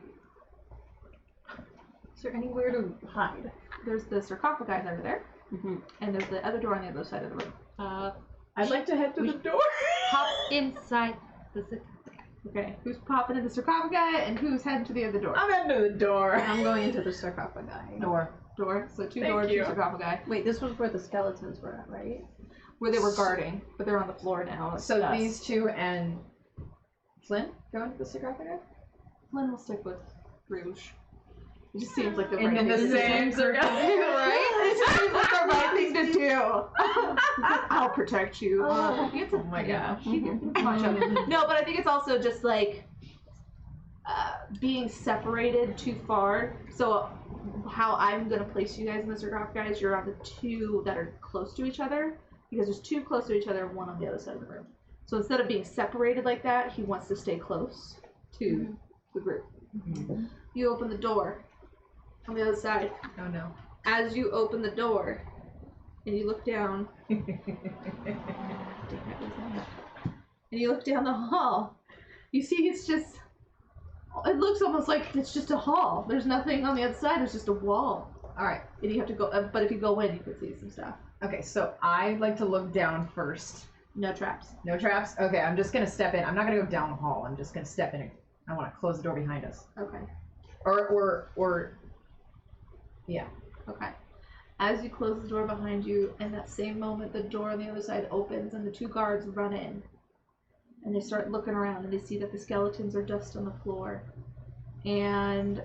Is there anywhere to hide? There's the sarcophagi over there, and there's the other door on the other side of the room. I'd like to head to the door. hop inside the sarcophagus. Okay, who's popping in the sarcophagi and who's heading to the other door? I'm into the door. I'm going into the sarcophagi. Door. Door. So two Thank doors, you. two sarcophagi, Wait, this was where the skeletons were at, right? where they were guarding, but they're on the floor now. It's So dust. these two and Flynn go into the sarcophagus? Flynn will stick with Rouge. It just seems like the In right the thing to same do. sarcophagus. Right? It just seems like the right thing to do. I'll protect you. Oh. It's Oh my gosh. No, but I think it's also just like being separated too far. So how I'm gonna place you guys in the sarcophagi is you're on the two that are close to each other, because there's two close to each other, one on the other side of the room. So instead of being separated like that, he wants to stay close to the group. You open the door on the other side. Oh no. As you open the door and you look down, and you look down the hall, you see it's just, it looks almost like it's just a hall. There's nothing on the other side, it's just a wall. Alright. And you have to go, but if you go in, you can see some stuff. Okay, so I'd like to look down first. No traps. No traps? Okay, I'm just gonna step in. I'm not gonna go down the hall. I'm just gonna step in and I wanna close the door behind us. Okay. Or yeah. Okay. As you close the door behind you, in that same moment, the door on the other side opens and the two guards run in. And they start looking around and they see that the skeletons are dust on the floor. And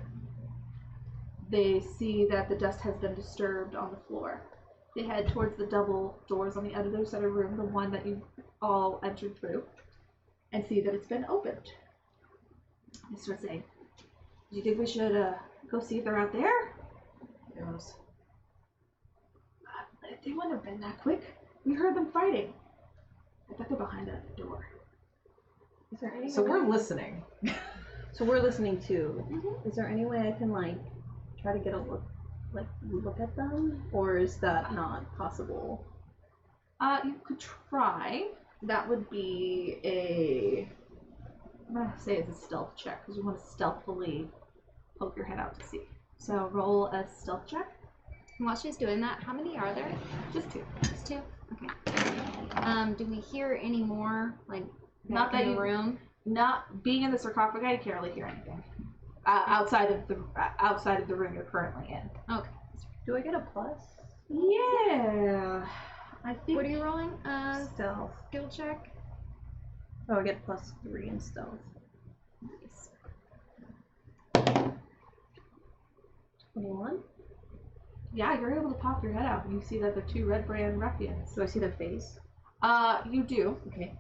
they see that the dust has been disturbed on the floor. They head towards the double doors on the other side of the room, the one that you all entered through, and see that it's been opened. They start saying, "Do you think we should go see if they're out there?" Yes. They wouldn't have been that quick. We heard them fighting. I bet they're behind that door. Is there any So way- we're listening. So we're listening too. Is there any way I can like try to get a look at them, or is that not possible? You could try. That would be a, I'm gonna say it's a stealth check because you want to stealthily poke your head out to see. So roll a stealth check. And while she's doing that, how many are there? Just two. Just two? Okay. Do we hear any more, like, Not back that in you- the room? Not being in the sarcophagi, you can't really hear anything. Outside of the room you're currently in. Okay. Do I get a plus? Yeah. I think. What are you rolling? Stealth. Skill check? Oh, I get +3 in stealth. Nice. 21. Yeah, you're able to pop your head out and you see that the two red brand ruffians. Do I see their face? You do. Okay.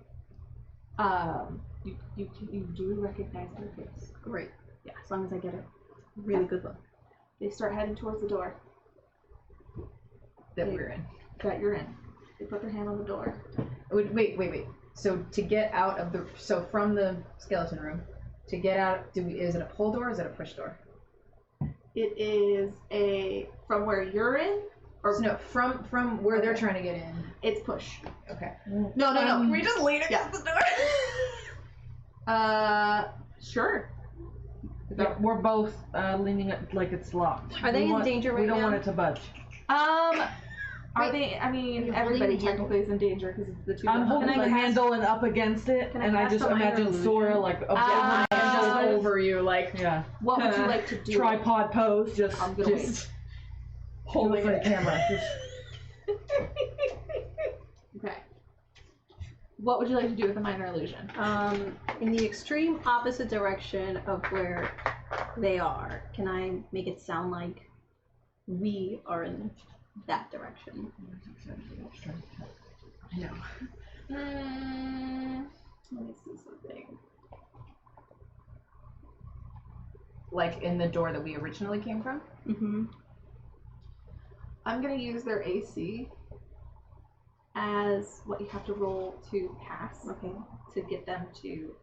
You do recognize their face. Great. Yeah, as long as I get a really good look. They start heading towards the door That we're in. that you're in. They put their hand on the door. Wait. So to get out of from the skeleton room, to get out, is it a pull door or is it a push door? It is from where you're in, or No, from where they're Okay. trying to get in. it's push. Okay. No. We just lean Yeah. against the door. Sure. Yeah, we're both leaning it like it's locked. Are they We in want- danger right We don't now? want it to budge. Are they? I mean, You're everybody holding technically is in danger because it's the two. I'm of them. holding Can I the cast- handle and up against it, Can I and I cast just a minor imagine illusion? Sora like above Ah, my just shoulders. over you, like. Yeah. What would you like to do? Tripod pose, just I'm gonna Just holding for the camera. Just Okay. What would you like to do with a minor illusion? In the extreme opposite direction of where they are, can I make it sound like we are in that direction? I know. Let me see something. Like in the door that we originally came from. Mm-hmm. I'm gonna use their AC as what you have to roll to pass Okay. to get them to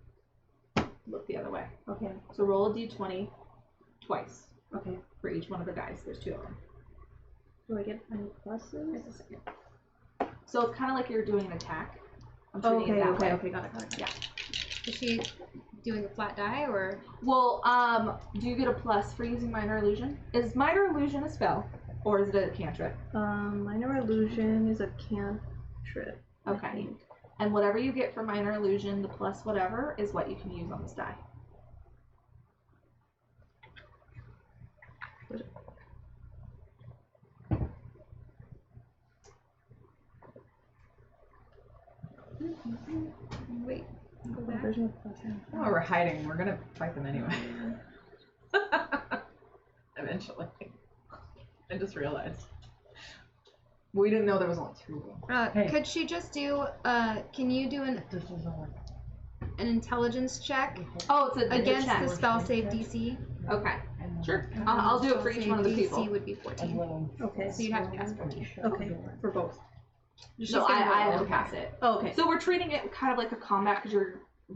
look the other way. Okay. So roll a d20 twice Okay. for each one of the guys. There's 2 of them. Do I get any pluses? Just a second. So it's kind of like you're doing an attack. I'm Oh, treating it that way. okay. Got it. Yeah. Is she doing a flat die or? Well, do you get a plus for using minor illusion? Is minor illusion a spell, or is it a cantrip? Minor illusion is a cantrip. I Okay. think. And whatever you get for minor illusion, the plus whatever, is what you can use on this die. Wait, go back. There's no plus. Oh, we're hiding. We're gonna fight them anyway. Eventually. I just realized. We didn't know there was only 2 of them. Hey. Could she just do? Can you do an this is all. intelligence check Oh, it's a against check. the spell save DC? Okay, sure. I'll do it for each one of the people. DC would be 14. Okay. So you'd have to pass 14. Okay. For both. So I have to pass it. Oh, okay. So we're treating it kind of like a combat because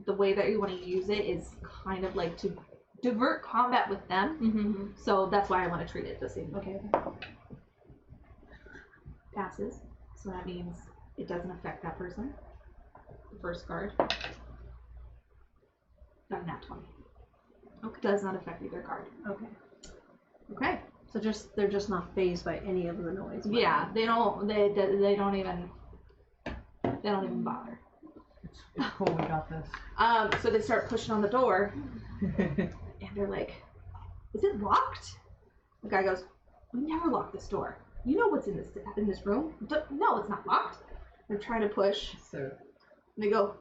the way that you want to use it is kind of like to divert combat with them. Mm-hmm. So that's why I want to treat it the same. Okay. Passes. So that means it doesn't affect that person. The first guard. Got a nat 20. Okay. Does not affect either guard. Okay. Okay. So they're just not phased by any of the noise. Yeah, they don't even bother. It's cool, we got this. So they start pushing on the door, and they're like, "Is it locked?" The guy goes, "We never lock this door. You know what's in this room? No, it's not locked." They're trying to push, So and they go,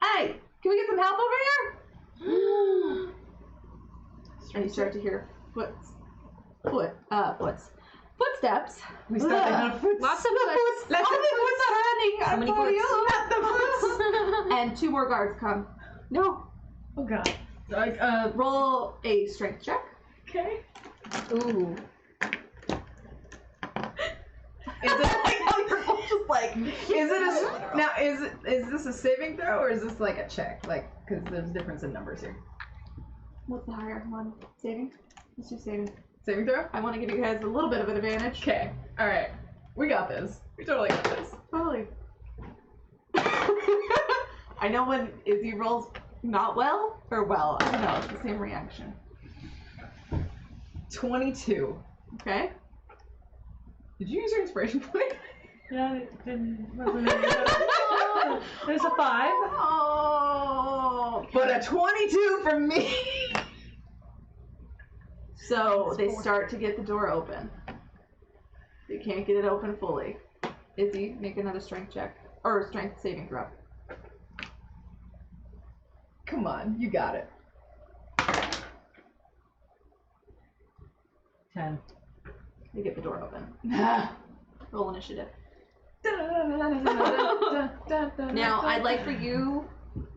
"Hey, can we get some help over here?" And you start to hear footsteps. we started on foot. Lots of foots. Lots of footsteps running. How many foots? And 2 more guards come. No. Oh god. Like, Roll a strength check. okay. Ooh. Is it like how you're both just like? Is it a is this a saving throw or is this like a check? Like, because there's difference in numbers here. What's the higher one? Saving? Let's do saving. Saving throw? I want to give you guys a little bit of an advantage. Okay. All right. We got this. We totally got this. Totally. I know when Izzy rolls not well or well. I don't know. It's the same reaction. 22. Okay. Did you use your inspiration point? Yeah, it didn't. Wasn't There's a 5. Oh. But a 22 from me. So they start to get the door open. They can't get it open fully. Izzy, make another strength check or strength saving throw. Come on, you got it. 10. You get the door open. Roll initiative. Now, I'd like for you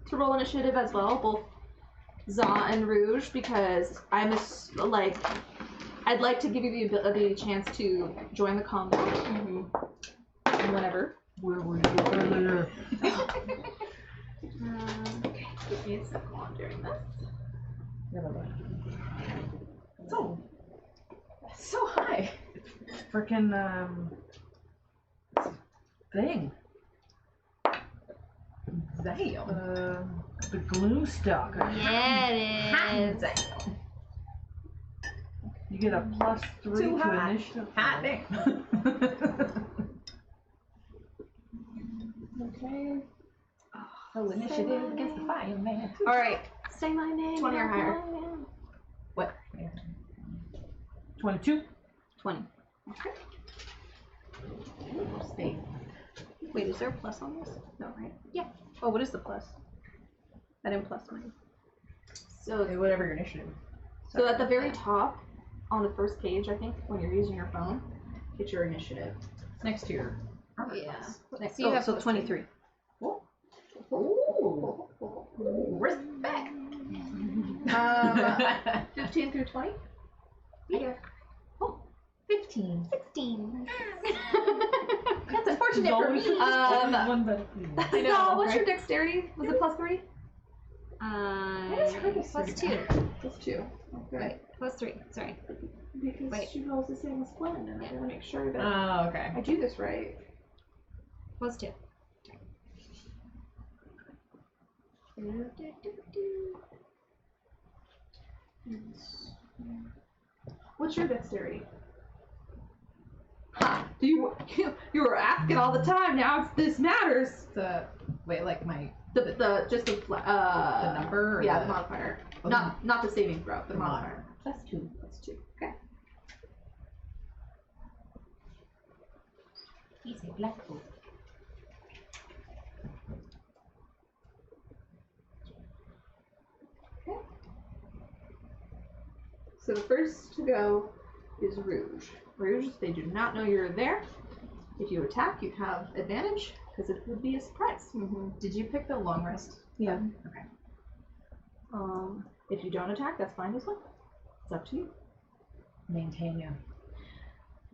to roll initiative as well, both Za and Rouge, because I'd like to give you the chance to join the combat. Whenever. Where were you earlier? Okay, give me a second while I'm doing this. So high. Frickin' thing. Damn. The gloom stalker. Yeah, it is. Damn. You get a +3 Too to hot. initiative. Hot damn. Okay. So initiative against the fire, man. Alright, Say my name. 20 or higher. What? 22. 20. Stay. Wait, is there a plus on this? No, right? Yeah. Oh, what is the plus? I didn't plus mine. So, Whatever your initiative. so at the very top, on the first page, I think, when you're using your phone, hit your initiative. It's next to your armor Yeah. class. Next, So you have so plus 23. Ooh. Respect. 15 through 20? Yeah. 15. 16. That's unfortunate for Always me. one better. I know, what's your dexterity? Was it +3? Plus 2. Plus 2. Wait, plus 3. Sorry. Because Wait. she rolls the same as Gwen, and I gotta make sure that Oh, okay. I do this right. Plus 2. What's your dexterity? Ha! You were asking all the time. Now this matters. Wait, like my The the number. Or yeah, the modifier. Oh, Not the saving throw. The the modifier. +2. That's 2. Okay. He's a black book. So the first to go is Rouge. Rouge, they do not know you're there. If you attack, you have advantage because it would be a surprise. Did you pick the long rest? Yeah. Okay. If you don't attack, that's fine as well. It's up to you. Maintain you.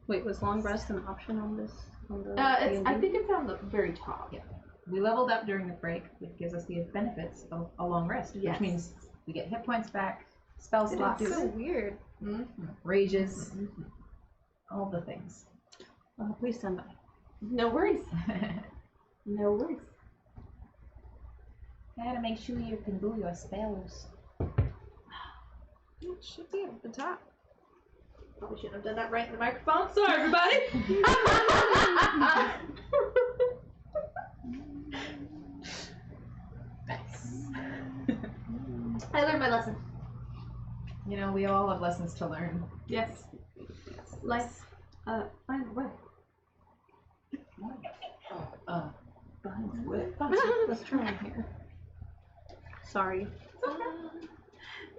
Wait, was long rest an option on this? On the I D&D? think it's on the very top. Yeah. We leveled up during the break, which gives us the benefits of a long rest, Yes. which means we get hit points back, spell slots, So weird. rages, all the things. Please stand by. No worries. No worries. Gotta make sure you can do your spells. It should be at the top. Probably shouldn't have done that right in the microphone. Sorry, everybody. I learned my lesson. You know, we all have lessons to learn. Yes. Life. Find a way. Let's try in here. Sorry.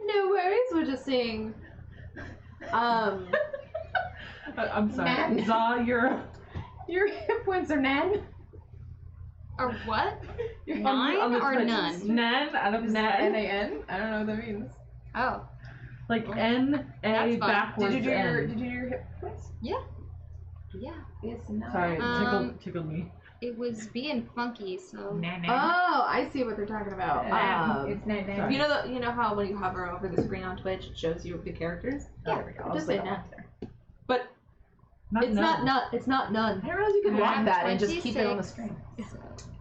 No worries. We're just saying. I'm sorry. Nan. Za, Your hit points are none. Or what? you're Nine on the or touches. none? Nan out of Nan. N-A-N? I don't know what that means. Oh. Like N That's A fun. backwards Did you do your N. hit points? Yeah. Yes, no. Sorry, Um, tickled me. It was being funky, so. Oh, I see what they're talking about. It's nine. You know how when you hover over the screen on Twitch, it shows you the characters. There we go. I'll Just say say that. none. But it's none. not it's not none. I didn't realize you could I lock have that and just keep it on the 26. screen.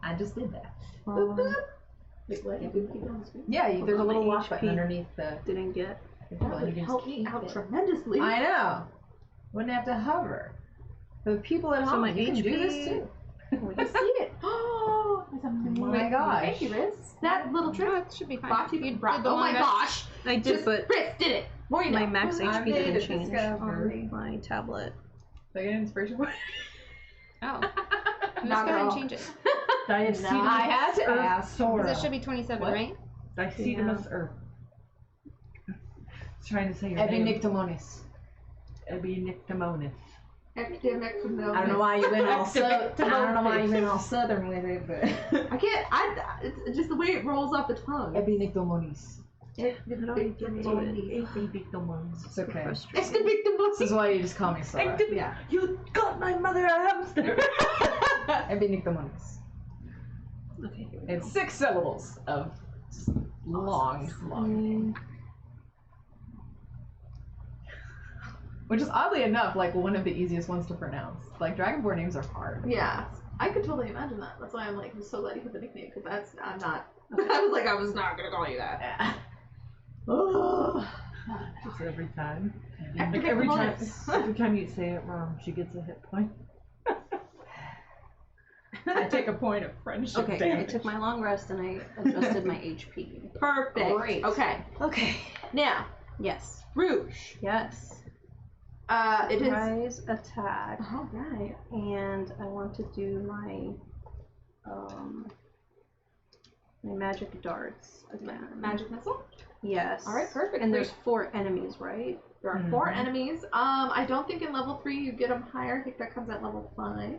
I just did that. Wait, what? You can keep it on the screen. Yeah, there's a little My lock button HP. underneath the. Didn't get. That would help me out tremendously. I know. Wouldn't have to hover. For the people at So home, my you can do HP this too. We can see it. Oh, that's amazing. Oh my gosh. Thank you, Riz. That little trick. Oh, it should be fine. Brought to you. You Brought. did the Oh my long rest? gosh. I did, Just but Riz did it. More you know. my max I HP made didn't a change discovery. on my tablet. So I get an inspiration point. Oh. Let's Not go ahead at and all. change it. Diacetyl I had to ask. Because Sora. it should be 27, What? right? Dicedemus, or trying to say your name. Ebinictomonis. Ebinictomonis. I don't know why you went all southern with it, but I can't. It's just the way it rolls off the tongue. Ebinictomonis. Ebinictomonis. It's okay. Ebinictomonis. This is why you just call me Sora. Yeah. You got my mother a hamster. Ebinictomonis. okay. It's 6 syllables of long name. Which is oddly enough like one of the easiest ones to pronounce. Like Dragonborn names are hard. Yeah. I could totally imagine that. That's why I'm like, I'm so glad you put the nickname, because I'm not. I was like, I was not gonna call you that. Yeah. Just every time. Ebinictomonis. Every time you say it wrong, she gets a hit point. I take a point of friendship Okay, I damage. took my long rest and I adjusted my HP. Perfect. Great. Okay. Okay. Now, Yes. Rouge. Yes. It is. Surprise attack. All right. And I want to do my my magic darts again. Magic missile. Yes. All right. Perfect. And there's 4 enemies, right? There are 4 enemies. I don't think in level 3 you get them higher. I think that comes at level 5.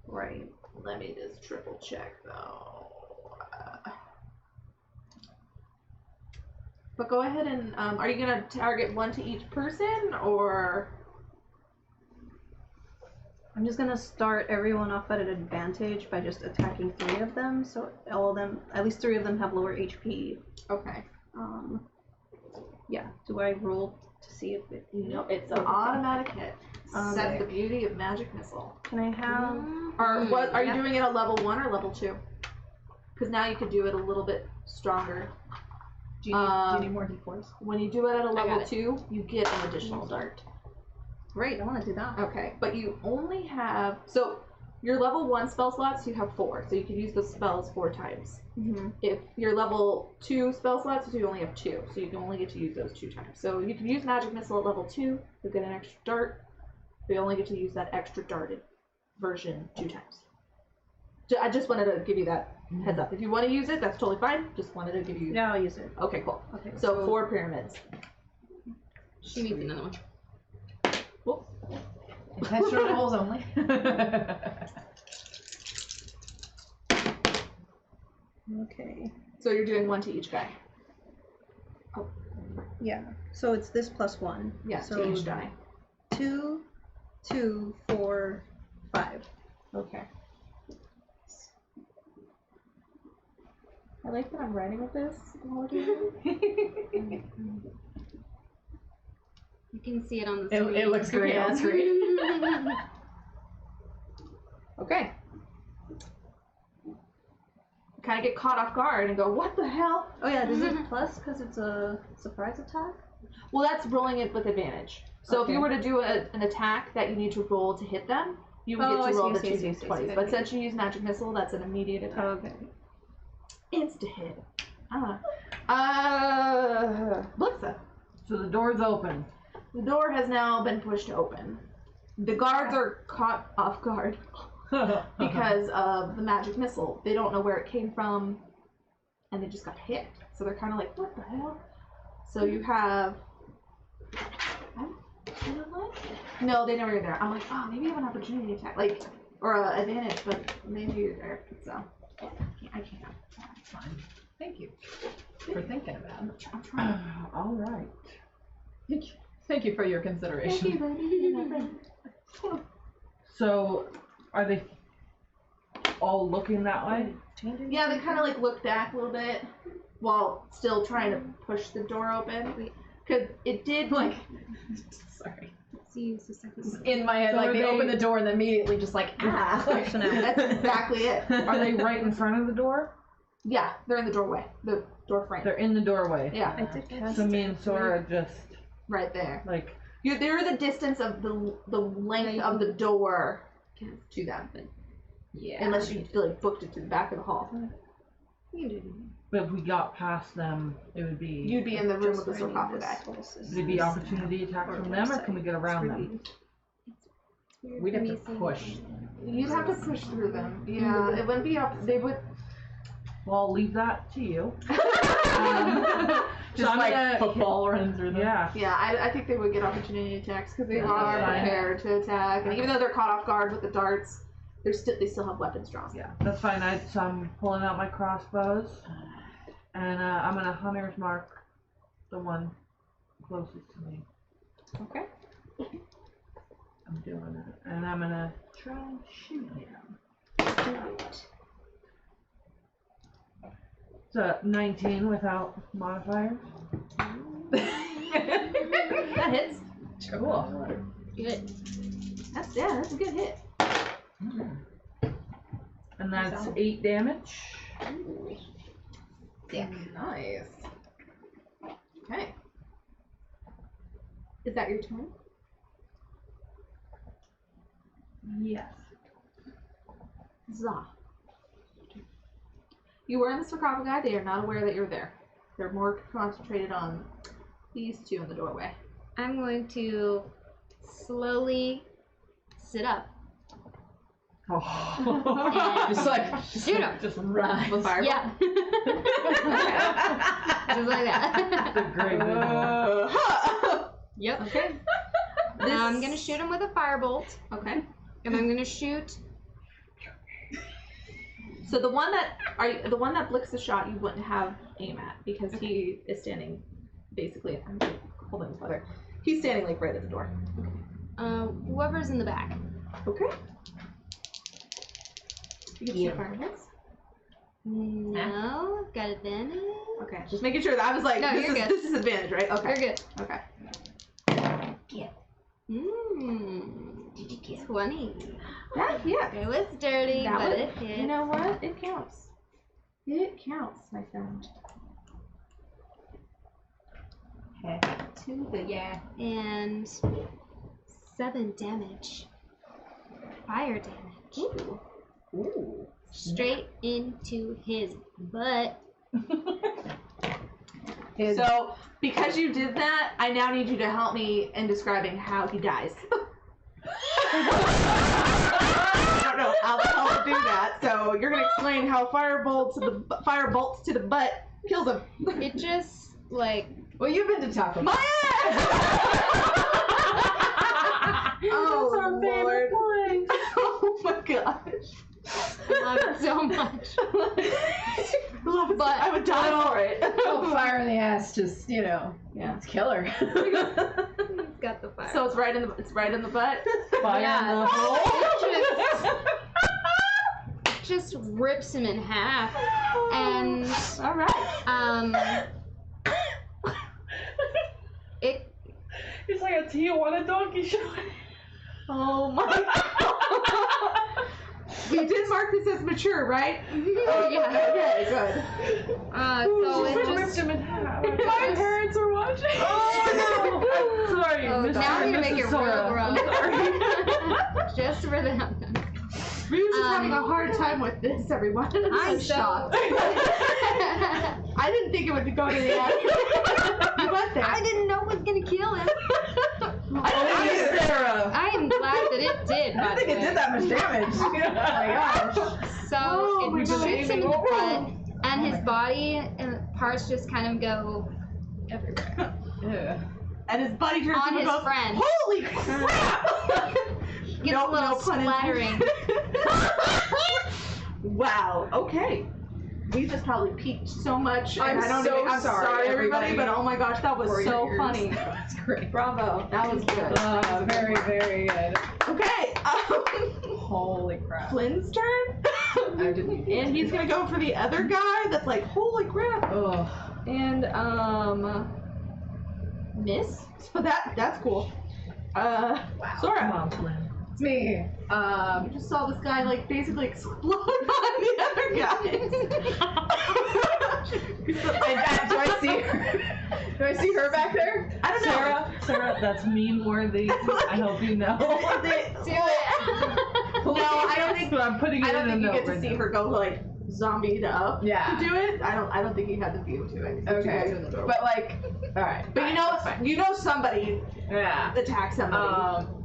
Right. Let me just triple check though. But go ahead and are you gonna target 1 to each person, or? I'm just gonna start everyone off at an advantage by just attacking 3 of them, so all of them, at least 3 of them have lower HP. Okay. Yeah. Do I roll to see if it? No, it's an automatic hit. That's Okay. the beauty of magic missile. Can I have? Or what? Are you doing it at level 1 or level 2? Because now you could do it a little bit stronger. Do you need more d4s? When you do it at a got level it. 2, you get an additional dart. Great. I want to do that. Okay, but you only have, so your level 1 spell slots, you have 4, so you can use those spells 4 times. Mm-hmm. If your level 2 spell slots, you only have 2, so you can only get to use those 2 times. So you can use magic missile at level 2, you'll get an extra dart, but you only get to use that extra darted version 2 times. I just wanted to give you that heads up. If you want to use it, that's totally fine. Just wanted to give you. Yeah, I'll use it. Okay, cool. Okay. So 4 pyramids. she needs another one. Whoops. Intentional rolls only. Okay. So you're doing 1 to each guy. Yeah. So it's this plus 1. Yeah, So to each die. 2, 2, 4, 5. Okay. I like that I'm writing with this. You can see it on the screen. It looks great on screen. Okay. Kind of get caught off guard and go, what the hell? Oh yeah, does it plus because it's a surprise attack? Well, that's rolling it with advantage. So if you were to do an attack that you need to roll to hit them, you would Oh, get to I roll see, the I see, 2 I see, I twice. see. But since you use magic missile, that's an immediate attack. Okay. Insta hit. Blixa. So the door's open. The door has now been pushed open. The guards are caught off guard because of the magic missile. They don't know where it came from, and they just got hit. So they're kind of like, what the hell? So you have... No, they never get there. I'm like, oh, maybe you have an opportunity attack, like, or an advantage, but maybe you're there. So I can't. It's fine. Thank you for thinking about it. I'm trying. All right. Thank you for your consideration. So, are they all looking that way? Yeah, they kind of like look back a little bit while still trying to push the door open. Because it did like. Sorry. See, it's the second. In my head, So like are they they- open the door and then immediately just like ah. That's exactly it. Are they right in front of the door? Yeah, they're in the doorway. The door frame. They're in the doorway. Yeah, I did cast So me and Sora just right there. like They're the distance of the length of the door to them. Yeah. Unless you like booked it to the back of the hall. but if we got past them, it would be You'd be in the room with the Just sarcophagus guy. would it be opportunity attacks from them, or can we get around them? We'd have to push. You'd have to push through them. Yeah, it wouldn't be up. They would. Well, I'll leave that to you. Just I'm like gonna- football runs or Yeah. Yeah, I think they would get opportunity attacks because they Yeah, are that's fine. prepared to attack, and even though they're caught off guard with the darts, they still have weapons drawn. Yeah, that's fine. So I'm pulling out my crossbows, and I'm gonna hunter's mark the one closest to me. Okay. I'm doing it, and I'm gonna try and shoot him. It's a 19 without modifiers. That hits. Cool. Good. That's a good hit. And that's 8 damage. Sick. Nice. Okay. Is that your turn? Yes. Zah. You were in the sarcophagi. They are not aware that you're there. They're more concentrated on these two in the doorway. I'm going to slowly sit up. Oh. And Just like shoot him. just run. With fireball? Yeah. Just like that. That's a great visual. Yep. Okay. I'm gonna shoot him with a firebolt, Okay. and I'm gonna shoot. So the one that blicks the shot, you wouldn't have aim at because he is standing, basically. I'm holding his leather. He's standing like right at the door. Whoever's in the back. Okay. You can shoot fireballs. No, I've got advantage. Okay, just making sure that I was like, No, you're good. this is advantage, right? Okay. You're good. Okay. Did you get 20? Yeah. It was dirty, That but was- it hit. You know what? It counts. It counts, my friend. Okay. 2 the And 7 damage. Fire damage. Ooh. Ooh. Straight into his butt. So, because you did that, I now need you to help me in describing how he dies. I don't know how the hell to do that, so you're gonna explain how firebolt to the butt kills him. It just, like, Well, you've been to Taco Bell. My ass! Oh, That's our favorite Lord. Oh my gosh. I love it so much. Love it. But- I would die for it. Oh, fire in the ass, just Yeah. it's killer. He's got the fire. So it's right in the butt. Fire Yeah. in the hole. It just rips him in half. And, All right. it, It's like a Tijuana donkey show. Oh my god. You did mark this as mature, right? oh yeah. Okay, good. So it ripped just, him in half. My parents are watching. Oh no! I'm sorry, oh, Mr. now and you're making it Mrs. real Sora. gross. I'm sorry. Just for them. Ryu's just having a hard time with this, everyone. I'm so so- shocked. I didn't think it would go to the end. You went there. I didn't know it was gonna kill him. I didn't either. Sarah. I am glad that it did, I by don't think the it way. did that much damage. Oh my gosh. So Oh my it God. shoots him in the butt, and his my body and parts just kind of go everywhere. Yeah. And his buddy turns On to him his and goes, friend. Holy crap! Gets a little pun splattering. intended. Wow. Okay. We just probably peaked so much. And I'm so I'm sorry, sorry, everybody, everybody. but oh my gosh, that was For your so ears. funny. That's great. Bravo. That was good. That was a good Very, one. very good. Okay. Holy crap. Flynn's turn. I didn't. And he's gonna go for the other guy that's like, holy crap. Oh. And miss. So that's cool. Sora. Come on, Flynn. It's me. You just saw this guy like basically explode on the other guys. Do I see her? Do I see her back there? I don't know. Sarah, that's meme worthy. I hope you know. Do it. No, I don't think But I'm putting it I don't in think a you note get to right see now. her go like zombied up Yeah. to do it. I don't think you had the view to it. You guys are in the doorway. But like, all right. But you know somebody Yeah. attacked somebody.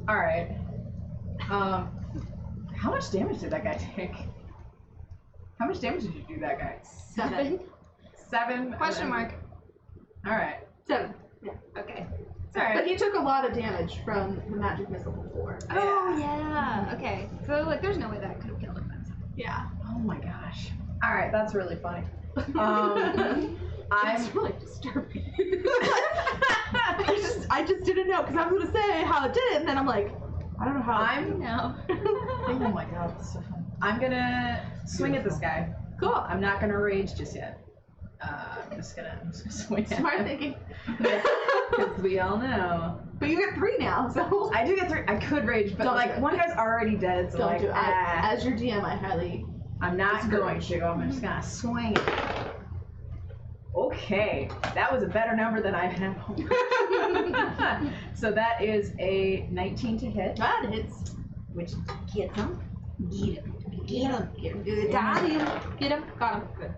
All right. How much damage did that guy take? How much damage did you do that guy? 7. 7? Question mark. Alright. 7. Okay. Alright. But he took a lot of damage from the magic missile before. Oh yeah. Okay. So like, there's no way that could have killed him. Yeah. Oh my gosh. Alright, that's really funny. I'm It's really disturbing. I just didn't know because I was gonna say how it did it, and then I'm like, I don't know how. No. oh my god, that's so fun. I'm gonna swing at this guy. Cool. I'm not gonna rage just yet. I'm just gonna swing at Smart him. thinking. Because we all know. But you get 3 now, so I do get 3. I could rage, but Don't like do it. one guy's already dead, so don't like do it. As your DM, I highly. I'm not going to. I'm just gonna swing it. Okay, that was a better number than I had hoped. So that is a 19 to hit, That hits. which gets him. Get him. Get him. Good. Got him. Get him. Got him. Good.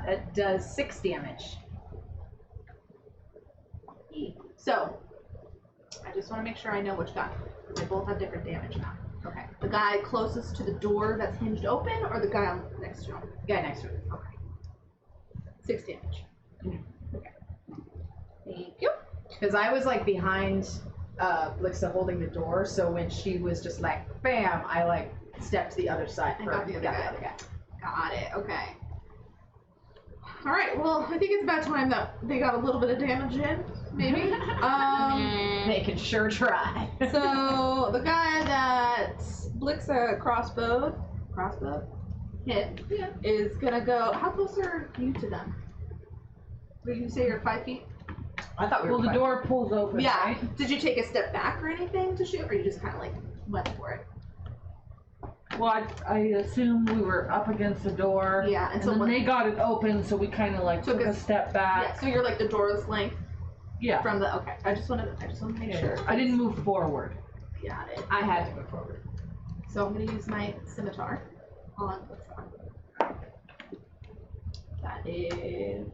It does 6 damage. So, I just want to make sure I know which guy. They both have different damage now. Okay. The guy closest to the door that's hinged open, or the guy on next to him? Guy next to it. Okay. 6 damage. Okay. Thank you. Because I was like behind Blixa holding the door, so when she was just like, bam, I like stepped to the other side. And for- got the other guy. other guy. Got it. Okay. All right. Well, I think it's about time that they got a little bit of damage in, maybe. They can sure try. So the guy that Blixa crossbow hit is gonna go. How close are you to them? Did you say you're 5 feet? I thought we were Well, the fine. door pulls open. Yeah. Right? Did you take a step back or anything to shoot, or you just kind of like went for it? Well, I assume we were up against the door. Yeah. And And so then what? they got it open, so we kind of like Took took a- a step Yeah. back. So you're like the door's length Yeah. from the. Okay. I just wanted to make sure. I didn't move forward. Got it. I had to move forward. So I'm gonna use my scimitar on Blixa. That is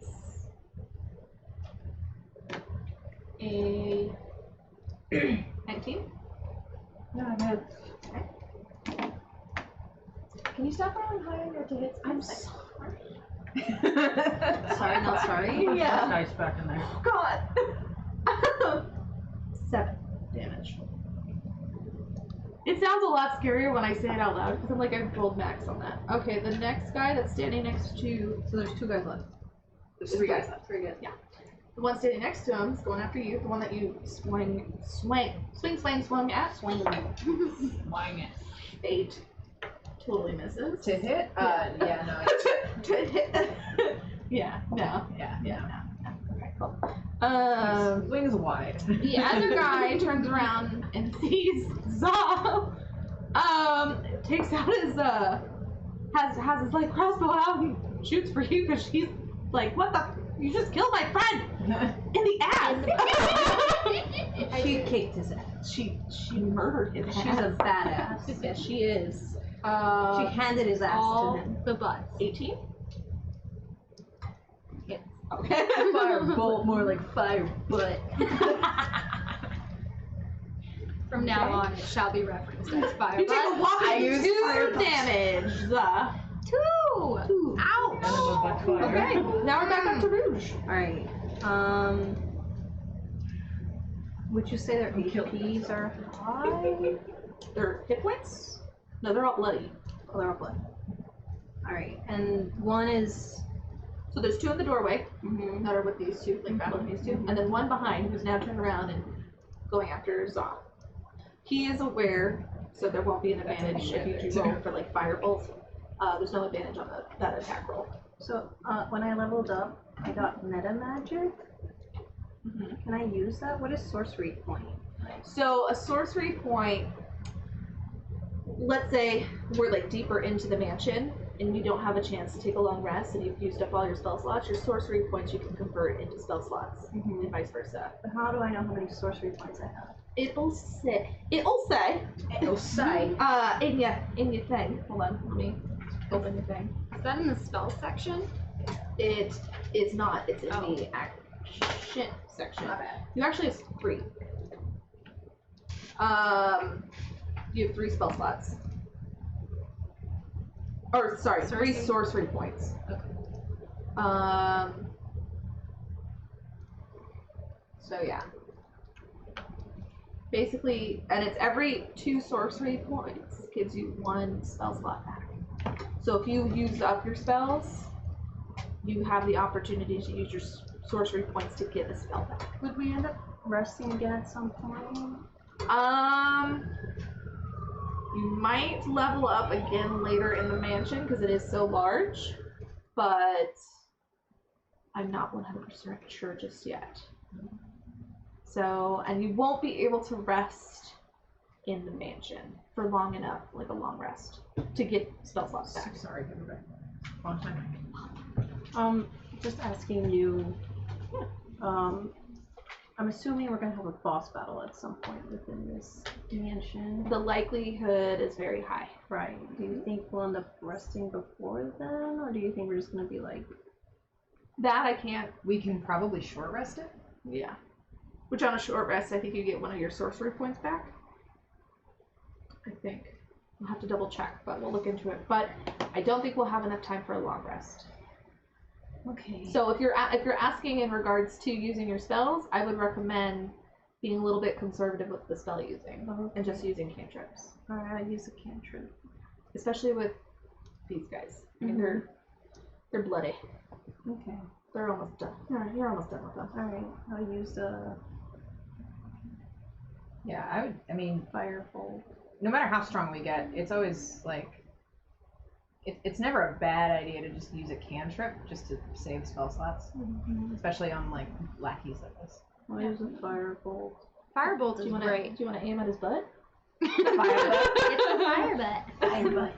a 19. Yeah, that's Can you stop rolling higher to hits? I'm sorry. Sorry, not sorry. Yeah. nice back in there. God. 7 damage. It sounds a lot scarier when I say it out loud because I'm like I rolled max on that. Okay, the next guy that's standing next to. So there's 2 guys left. There's 3 guys left. 3 guys. Yeah. The one standing next to him is going after you. The one that you swing at. Swing. Wang it. 8. Totally misses. To hit? Yeah, no. To hit. Yeah. No. Yeah. Yeah. No. Okay. Cool. Wings wide. The other guy turns around and sees Zaw. Takes out his has his like crossbow out and shoots for you because she's like, what the? You just killed my friend in the ass. She kicked his ass. she murdered his She's ass. a badass. Yes, she is. She handed his ass All to him. the butts. 18. Yes. Okay. Firebolt, more like fire butt. From now on, it shall be referenced as fire. You take a butt. whopping use 2 fireballs. damage. 2. Ouch. And I'm a backfire. Okay, now we're back up to Rouge. Alright. Would you say their HPs are high? Their hit points? No, they're all bloody. Oh, they're all blood. Alright, and one is. So there's 2 in the doorway that are with these 2, like battling these 2, and then one behind who's now turned around and going after Zaw. He is aware, so there won't be an advantage if you do roll for like firebolt. There's no advantage on that attack roll. So, when I leveled up, I got meta magic. Can I use that? What is sorcery point? So a sorcery point, let's say we're like deeper into the mansion and you don't have a chance to take a long rest and you've used up all your spell slots, your sorcery points you can convert into spell slots and vice versa. But how do I know how many sorcery points I have? It'll say in your thing. Hold on, let me open the thing. Is that in the spell section? It is not, it's in the action section. You actually have 3. You have 3 spell slots. Or sorry, 3 sorcery points. So yeah. Basically, and it's every 2 sorcery points gives you 1 spell slot back. So if you use up your spells, you have the opportunity to use your sorcery points to get a spell back. Would we end up resting again at some point? You might level up again later in the mansion because it is so large, but I'm not 100% sure just yet. So, and you won't be able to rest in the mansion for long enough, like a long rest, to get spell slots back. Sorry, everybody. Wrong time. Just asking you. I'm assuming we're gonna have a boss battle at some point within this mansion. The likelihood is very high. Right. Do you think we'll end up resting before then, or do you think we're just gonna be like? That I can't. We can probably short rest it. Yeah. Which on a short rest, I think you get 1 of your sorcery points back. I think. We'll have to double check, but we'll look into it. But I don't think we'll have enough time for a long rest. Okay. So if you're asking in regards to using your spells, I would recommend being a little bit conservative with the spell using and just using cantrips. Alright, I use a cantrip. Especially with these guys. I mean, they're bloody. Okay. They're almost done. You're almost done with them. Alright, I'll use a Yeah, I mean, firebolt. no matter how strong we get, it's always like, it's never a bad idea to just use a cantrip just to save spell slots, especially on like lackeys like this. I'll use a firebolt. Firebolt Do is you want great. to aim at his butt? It's a firebutt. Firebutt.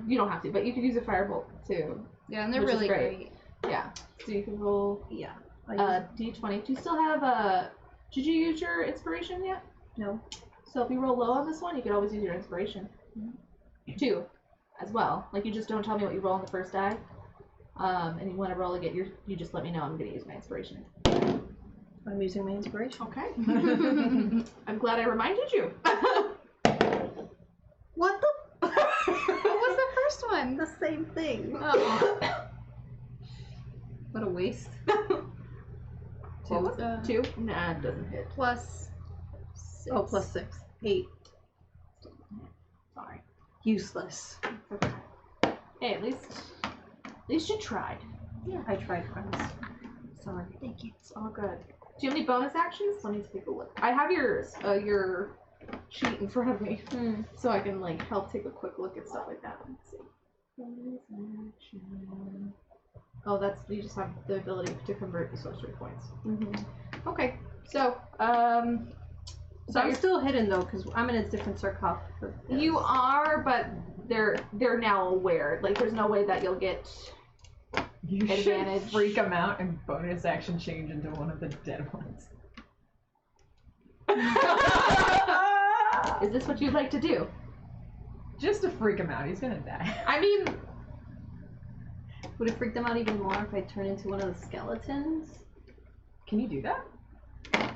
You don't have to, but you could use a firebolt too. Yeah, and they're Which is really great. great. Yeah. So you can roll Yeah. d20. Do you still have did you use your inspiration yet? No. So if you roll low on this one, you could always use your inspiration. 2 as well. Like you just don't tell me what you roll on the first die. And you want to roll again, you just let me know I'm going to use my inspiration. I'm using my inspiration. Okay. I'm glad I reminded you. What the? What was the first one? The same thing. Oh. What a waste. What was it? 2? Nah, it doesn't hit. Plus 6. Oh, plus 6. 8. Sorry. Useless. Okay. Hey, at least you tried. Yeah. I tried, friends. Sorry. Thank you. It's all good. Do you have any bonus actions? Let me take a look. I have your sheet in front of me, so I can like help take a quick look at stuff like that. Let's see. Bonus action. Oh, that's you just have the ability to convert the sorcery points. Okay, so So I'm still hidden though, because I'm in a different sarcophagus. you are, but they're now aware. Like, there's no way that you'll get. You Advantage. should freak them out and bonus action change into one of the dead ones. Is this what you'd like to do? Just to freak him out. He's gonna die. I mean, Would it freak them out even more if I turn into one of the skeletons? Can you do that? I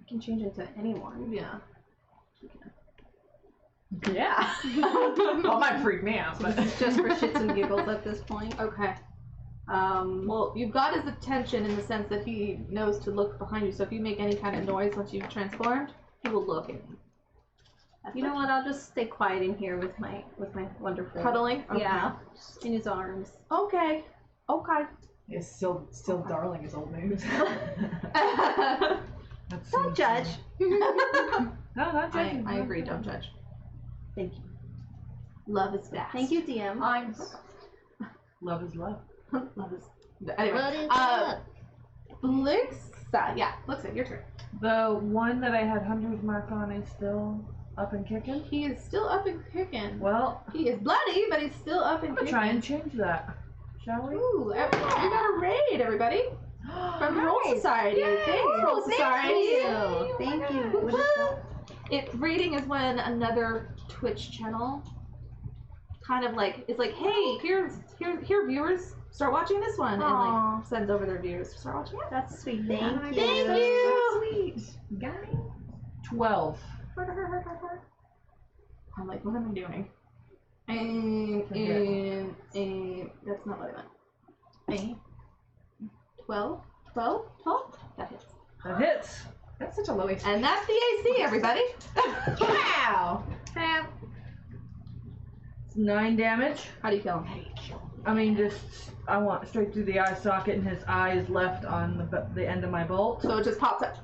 can change into anyone. yeah. Yeah. Well, might freak me out, but It's just for shits and giggles at this point. Okay. Well, you've got his attention in the sense that he knows to look behind you. So if you make any kind of noise once you've transformed, he will look at you. You know what? I'll just stay quiet in here with my wonderful Cuddling? Okay. Yeah, just in his arms. Okay. Okay. it's still darling his old news. Don't judge. No, not judging. I agree. Don't judge. Thank you. Love is fast. Thank you, DM. Love is love. Love is. Anyway. What is up? Luxa. Yeah, Luxa, your turn. The one that I had Hunter's Mark on is still up and kicking. He is still up and kicking. Well, He is bloody, but he's still up and I'm gonna kicking. try and change that. Shall we? Ooh, we got a raid, everybody. From Roll Society. Thanks, Roll Society. Thank you. What is that? Raiding is when another Twitch channel kind of like is like, hey, here viewers, start watching this one, and like sends over their viewers to start watching it. That's sweet. Thank you. Thank you. Sweet. Guy. 12. I'm like, what am I doing? And that's not what I meant. 12? That hits. That hits. That's such a low HP. And that's the AC, everybody. Wow. Crap. It's 9 damage. How do you kill him? I mean, just I want straight through the eye socket, and his eye is left on the end of my bolt. So it just pops up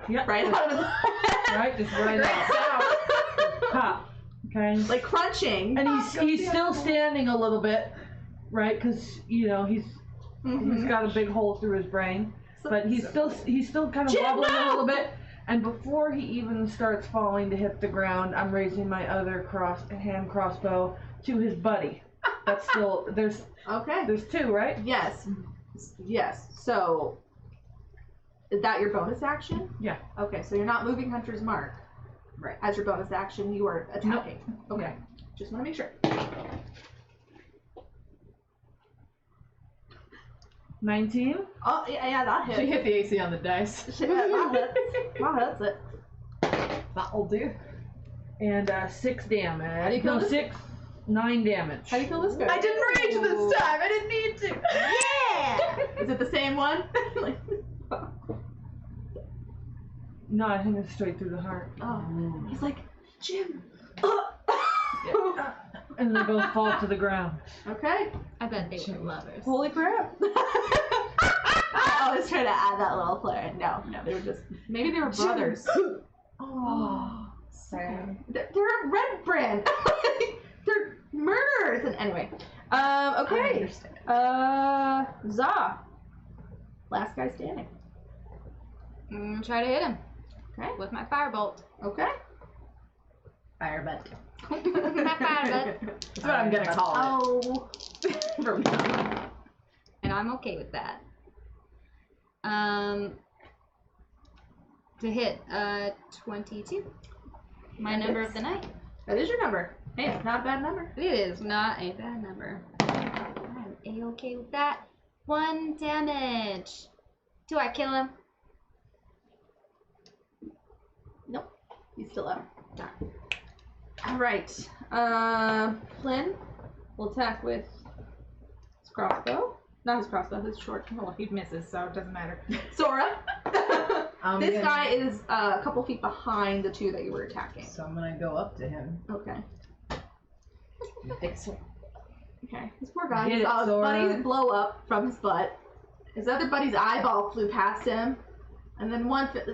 Yep. right out of his Right, just right out. Pop. Okay. like crunching. And he's still standing a little bit, right? Because you know he's got a big hole through his brain, but he's still kind of wobbling a little bit. And before he even starts falling to hit the ground, I'm raising my other hand crossbow to his buddy. That's still there's Okay. 2, right? Yes. So, is that your bonus action? Yeah. Okay, so you're not moving Hunter's Mark. Right. As your bonus action, you are attacking. Nope. Okay. Just want to make sure. 19. Oh, yeah, that She hits. hit the AC on the dice. Shit, that hits. That hits it. That'll do. And 6 damage. How do you kill no, this? 6, 9 damage. How do you kill this guy? I didn't rage this time. I didn't need to. Yeah! Is it the same one? Like, No, I think it's straight through the heart. oh. He's like, Jim. And they both fall to the ground. Okay. I bet they were lovers. Holy crap. I was trying to add that little flair. No, they were just, maybe they were brothers. Oh, sad. They're a red brand. They're murderers. And anyway, I okay. understand. Za. Last guy standing. Try to hit him. Okay. With my firebolt. Okay. Firebutt. My firebolt. That's what I'm gonna call it. Oh. From now on. And I'm okay with that. To hit, 22. My number of the night. That is your number. Hey, it's not a bad number. It is not a bad number. I'm A-okay with that. 1 damage. Do I kill him? Nope. He's still up. Darn. Alright. Flynn will attack with his crossbow. Not his crossbow, his short. Well, he misses, so it doesn't matter. Sora. I'm This gonna- guy is a couple feet behind the 2 that you were attacking. So I'm gonna go up to him. Okay. Fix it. Okay. This poor guy. Get His it, Sora. buddy blow up from his butt. His other buddy's eyeball flew past him. And then one fit.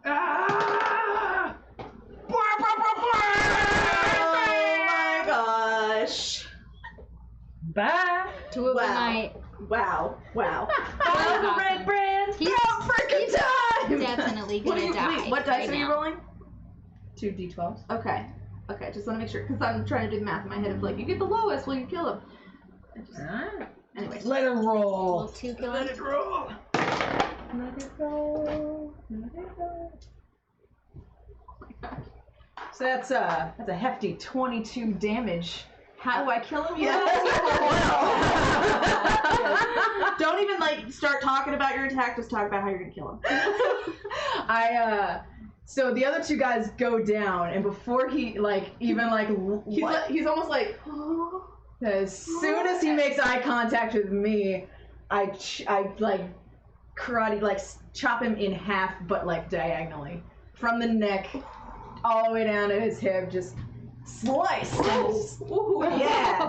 Ah! Oh my gosh. Bye. 2 of the Wow. night. Wow. Bye, That was Red awesome. Brand. He's Freaking time! definitely What, gonna die. what dice right are you now. rolling? 2 d12s. Okay. Okay, just want to make sure, because I'm trying to do the math in my head of like, you get the lowest, well, you kill him. I just, anyway. Let her Will roll. 2 kill him? roll. Let it go. Let it go. So that's a hefty 22 damage. How do I kill him? Don't even like start talking about your attack, just talk about how you're gonna kill him. So the other 2 guys go down, and before he He's almost like, as soon as he makes eye contact with me, I like karate chop him in half, but like diagonally from the neck all the way down to his hip, just sliced. And just, yeah,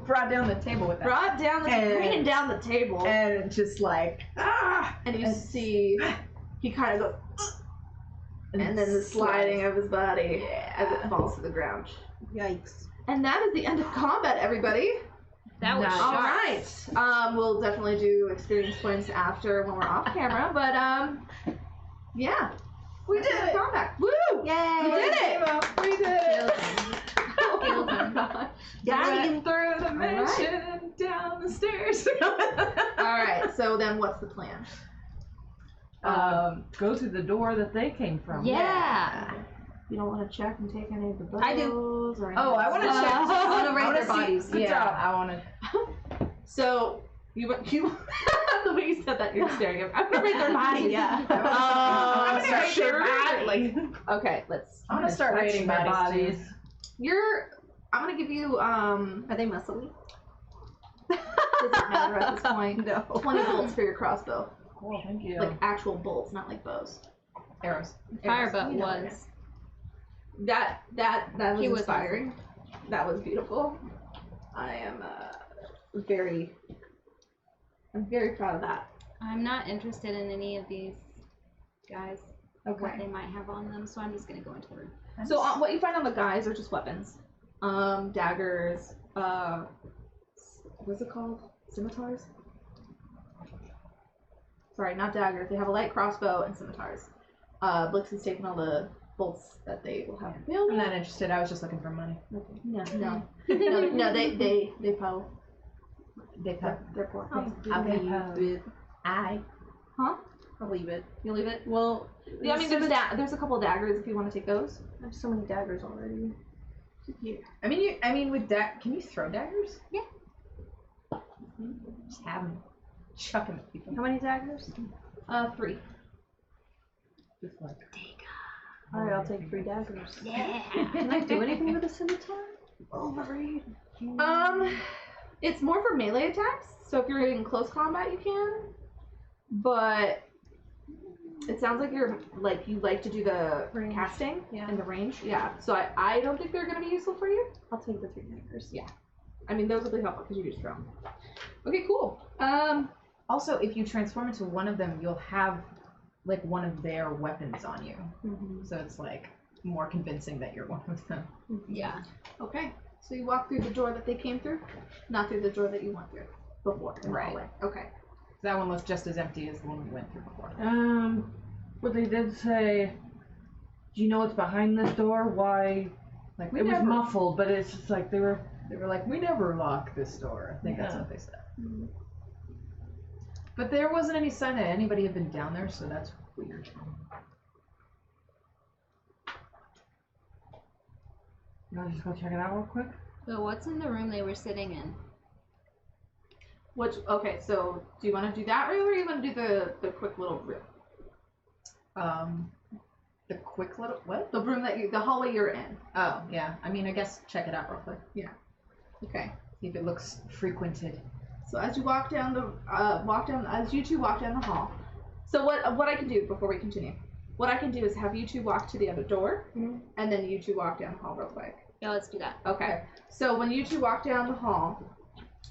brought down the table with that, brought down the bringing down the table, and just like and you see he kind of goes, and then the sliding of his body as it falls to the ground. Yikes. And that is the end of combat, everybody. That was Nice. sharp. All right. We'll definitely do experience points after when we're off camera, but yeah, we did it. Combat. Woo! Yay! We did it. We did Killed it. him. Oh Killed him. God. Got Yeah. him through the mansion and down the stairs. All right. So then, what's the plan? Go to the door that they came from. Yeah. You don't want to check and take any of the bows I do. or Oh, I want to check. I want to I rate wanna their see- bodies. Good Yeah. job. I want to. So you the way you said that, you're staring at. I'm gonna rate their bodies. Yeah. I'm gonna rate their bodies. Like, okay, let's. I'm gonna start rating their bodies. bodies. I'm gonna give you Are they muscly? doesn't matter at this point. No. 20 bolts for your crossbow. Cool, thank you. Like actual bolts, not like bows. Arrows. Firebolt you know, was. That was He was inspiring. That was beautiful. I am very proud of that. I'm not interested in any of these guys. What Okay. they might have on them, so I'm just gonna go into the room. So what you find on the guys are just weapons. Daggers, what's it called? Scimitars? Sorry, not daggers. They have a light crossbow and scimitars. Blix has taken all the bolts that they will have available. I'm not interested. I was just looking for money. Okay. No, they po. They cut. They're poor. I'll leave leave it. I. I'll leave it. You leave it? Well, Yeah, I mean, there's a couple of daggers if you want to take those. I have so many daggers already. I mean, with can you throw daggers? Yeah. Just have them. Chuck them at people. How many daggers? 3. Just like, Alright, I'll take 3 daggers. Yeah. Can I do anything with a scimitar? Overrated. It's more for melee attacks. So if you're in close combat, you can. But it sounds like you like to do the Range. casting Yeah. and the range. Yeah. So I don't think they're gonna be useful for you. I'll take the 3 daggers. Yeah. I mean, those will be helpful because you just throw them. Okay, cool. Also, if you transform into one of them, you'll have like one of their weapons on you. So it's like more convincing that you're one of them. Yeah. Okay. So you walk through the door that they came through, not through the door that you went through before. In the Right. hallway. Okay. That one looks just as empty as the one we went through before. but they did say, do you know what's behind this door? Why? Like we It was never, muffled, but it's just like they were. they were like, we never lock this door. I think that's Yeah. what they said. But there wasn't any sign that anybody had been down there, so that's weird. You wanna just go check it out real quick? So what's in the room they were sitting in? Okay, so do you want to do that room or you want to do the quick little room? The quick little what? The room the hallway you're in. Oh yeah. I mean, I guess check it out real quick. Okay. See if it looks frequented. So as you walk down as you two walk down the hall. So what I can do before we continue? What I can do is have you two walk to the other door, and then you two walk down the hall real quick. Yeah, let's do that. Okay. So when you two walk down the hall,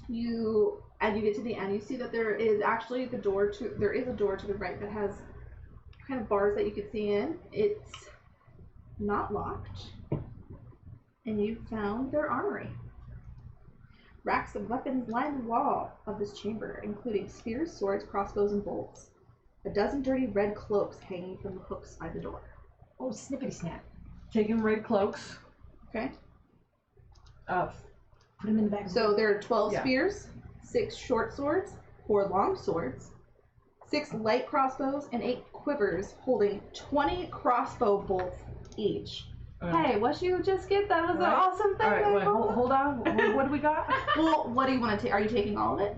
you get to the end, you see that there is actually a door to the right that has kind of bars that you can see in. It's not locked. And you found their armory. Racks of weapons line the wall of this chamber, including spears, swords, crossbows, and bolts. A dozen dirty red cloaks hanging from the hooks by the door. Oh, snippety snap. Taking red cloaks. Okay. Put them in the back. So there are 12 Yeah. spears, 6 short swords, 4 long swords, 6 light crossbows, and 8 quivers holding 20 crossbow bolts each. Hey, what you just get? That was an Right. awesome thing. Alright, wait, Michael. hold on. What do we got? Well, what do you want to take? Are you taking all of it?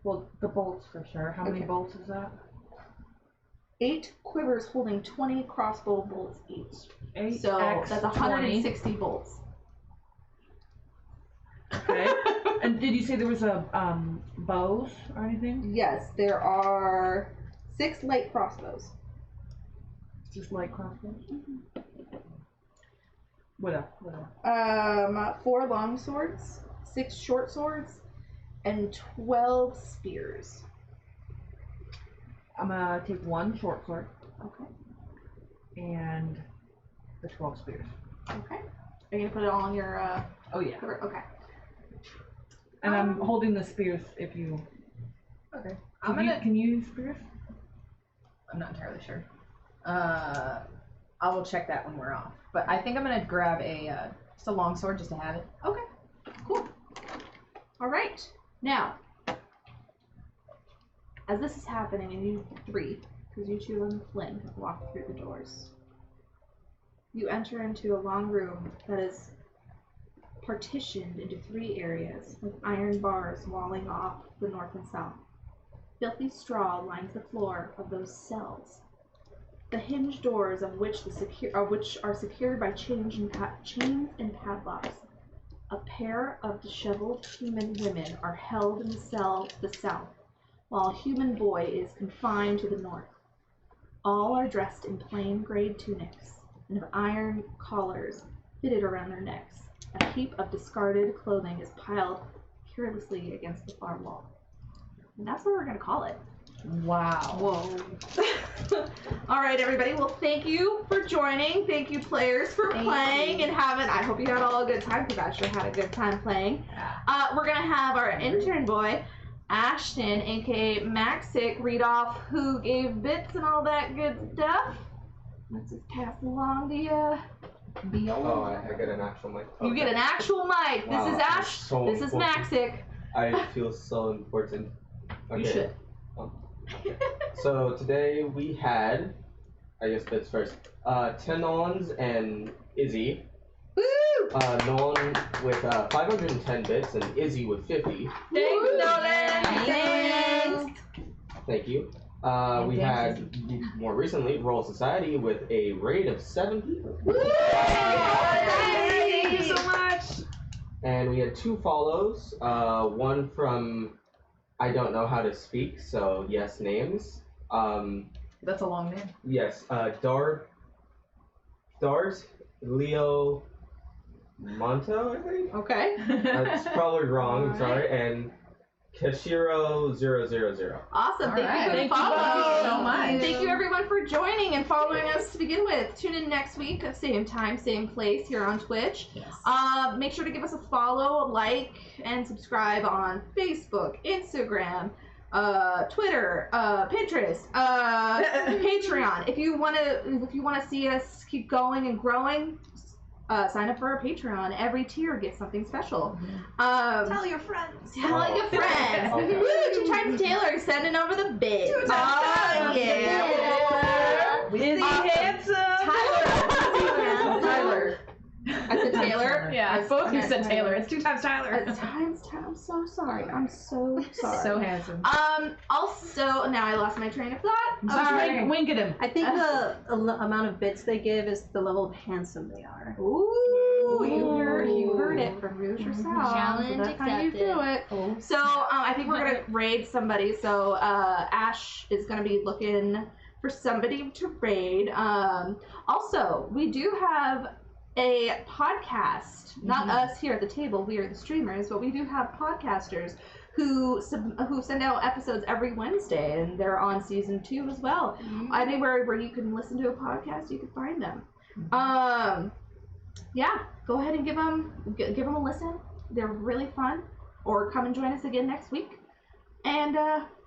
Well, the bolts for sure. How many Okay. bolts is that? 8 quivers holding 20 crossbow bolts each. 8 So X that's 160 bolts. Okay. And did you say there was a bows or anything? Yes, there are 6 light crossbows. Just light crossbows. What else? 4 long swords, 6 short swords, and 12 spears. I'm gonna take 1 short sword Okay. and the 12 spears. Okay. Are you gonna put it all on your Oh yeah. cover? Okay. And I'm holding the spears if you. Okay. Can you use spears? I'm not entirely sure. I will check that when we're off. But I think I'm gonna grab just a long sword just to have it. Okay. Cool. All right. Now, as this is happening, and you 3, because you 2 and Flynn have walked through the doors, you enter into a long room that is partitioned into 3 areas with iron bars walling off the north and south. Filthy straw lines the floor of those cells. the hinged doors of which are secured by chains and padlocks. A pair of disheveled human women are held in the cell to the south, while a human boy is confined to the north. All are dressed in plain gray tunics and have iron collars fitted around their necks. A heap of discarded clothing is piled carelessly against the far wall. And that's what we're going to call it. Wow. Whoa. All right, everybody. Well, thank you for joining. Thank you, players, for playing and having. I hope you had all a good time. You guys sure had a good time playing. We're going to have our intern boy, Ashton, aka Maxic, read off who gave bits and all that good stuff. Let's just pass along the Oh, I get an actual mic. You get an actual mic. Wow, This is I'm Ash. so This is important. Maxic. I feel so important. Okay. You should. So today we had, I guess bits first, Tenons and Izzy. Woo! Non with 510 bits and Izzy with 50. Thanks, Nolan. Thanks. Thank you. We had more recently Royal Society with a raid of 7 people. Woo! Thank you so much. And we had 2 follows. One from I don't know how to speak, so yes, names. That's a long name. Yes, Dart Leo Monto, I think. Okay. That's probably wrong. I'm sorry. And Kashiro000. Awesome. Thank you for the Thank you follow. so much. Thank you everyone for joining and following us to begin with. Tune in next week, same time, same place here on Twitch. Yes. Make sure to give us a follow, a like, and subscribe on Facebook, Instagram, Twitter, Pinterest, Patreon. If you wanna see us keep going and growing, sign up for our Patreon. Every tier gets something special. Tell your friends. Tell your friends. Okay. Woo, 2 times Taylor sending over the bits. 2 times Oh, Taylor. yeah. Is he handsome? Tyler. I said Taylor. Yeah, both you said Taylor. It's 2 times Tyler. I'm so sorry. I'm so sorry. So handsome. Also, now I lost my train of thought. Sorry. Wink at him. I think the amount of bits they give is the level of handsome they are. Ooh, you heard it from Rouge herself. Challenge So that's how you do it. Oh. So I think we're gonna raid somebody. So Ash is gonna be looking for somebody to raid. Also, we do have a podcast. Not us here at the table. We are the streamers, but we do have podcasters who send out episodes every Wednesday, and they're on season 2 as well. Anywhere where you can listen to a podcast, you can find them. Yeah, go ahead and give them a listen. They're really fun. Or come and join us again next week, and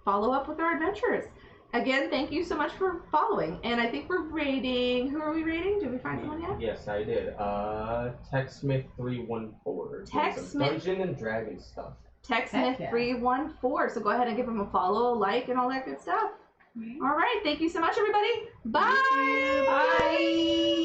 follow up with our adventures. Again, thank you so much for following. And I think we're rating. Who are we rating? Did we find someone yet? Yes, I did. TechSmith314. TechSmith. Dungeon and Dragon stuff. TechSmith314. So go ahead and give them a follow, a like, and all that good stuff. All right. Thank you so much, everybody. Bye. Bye.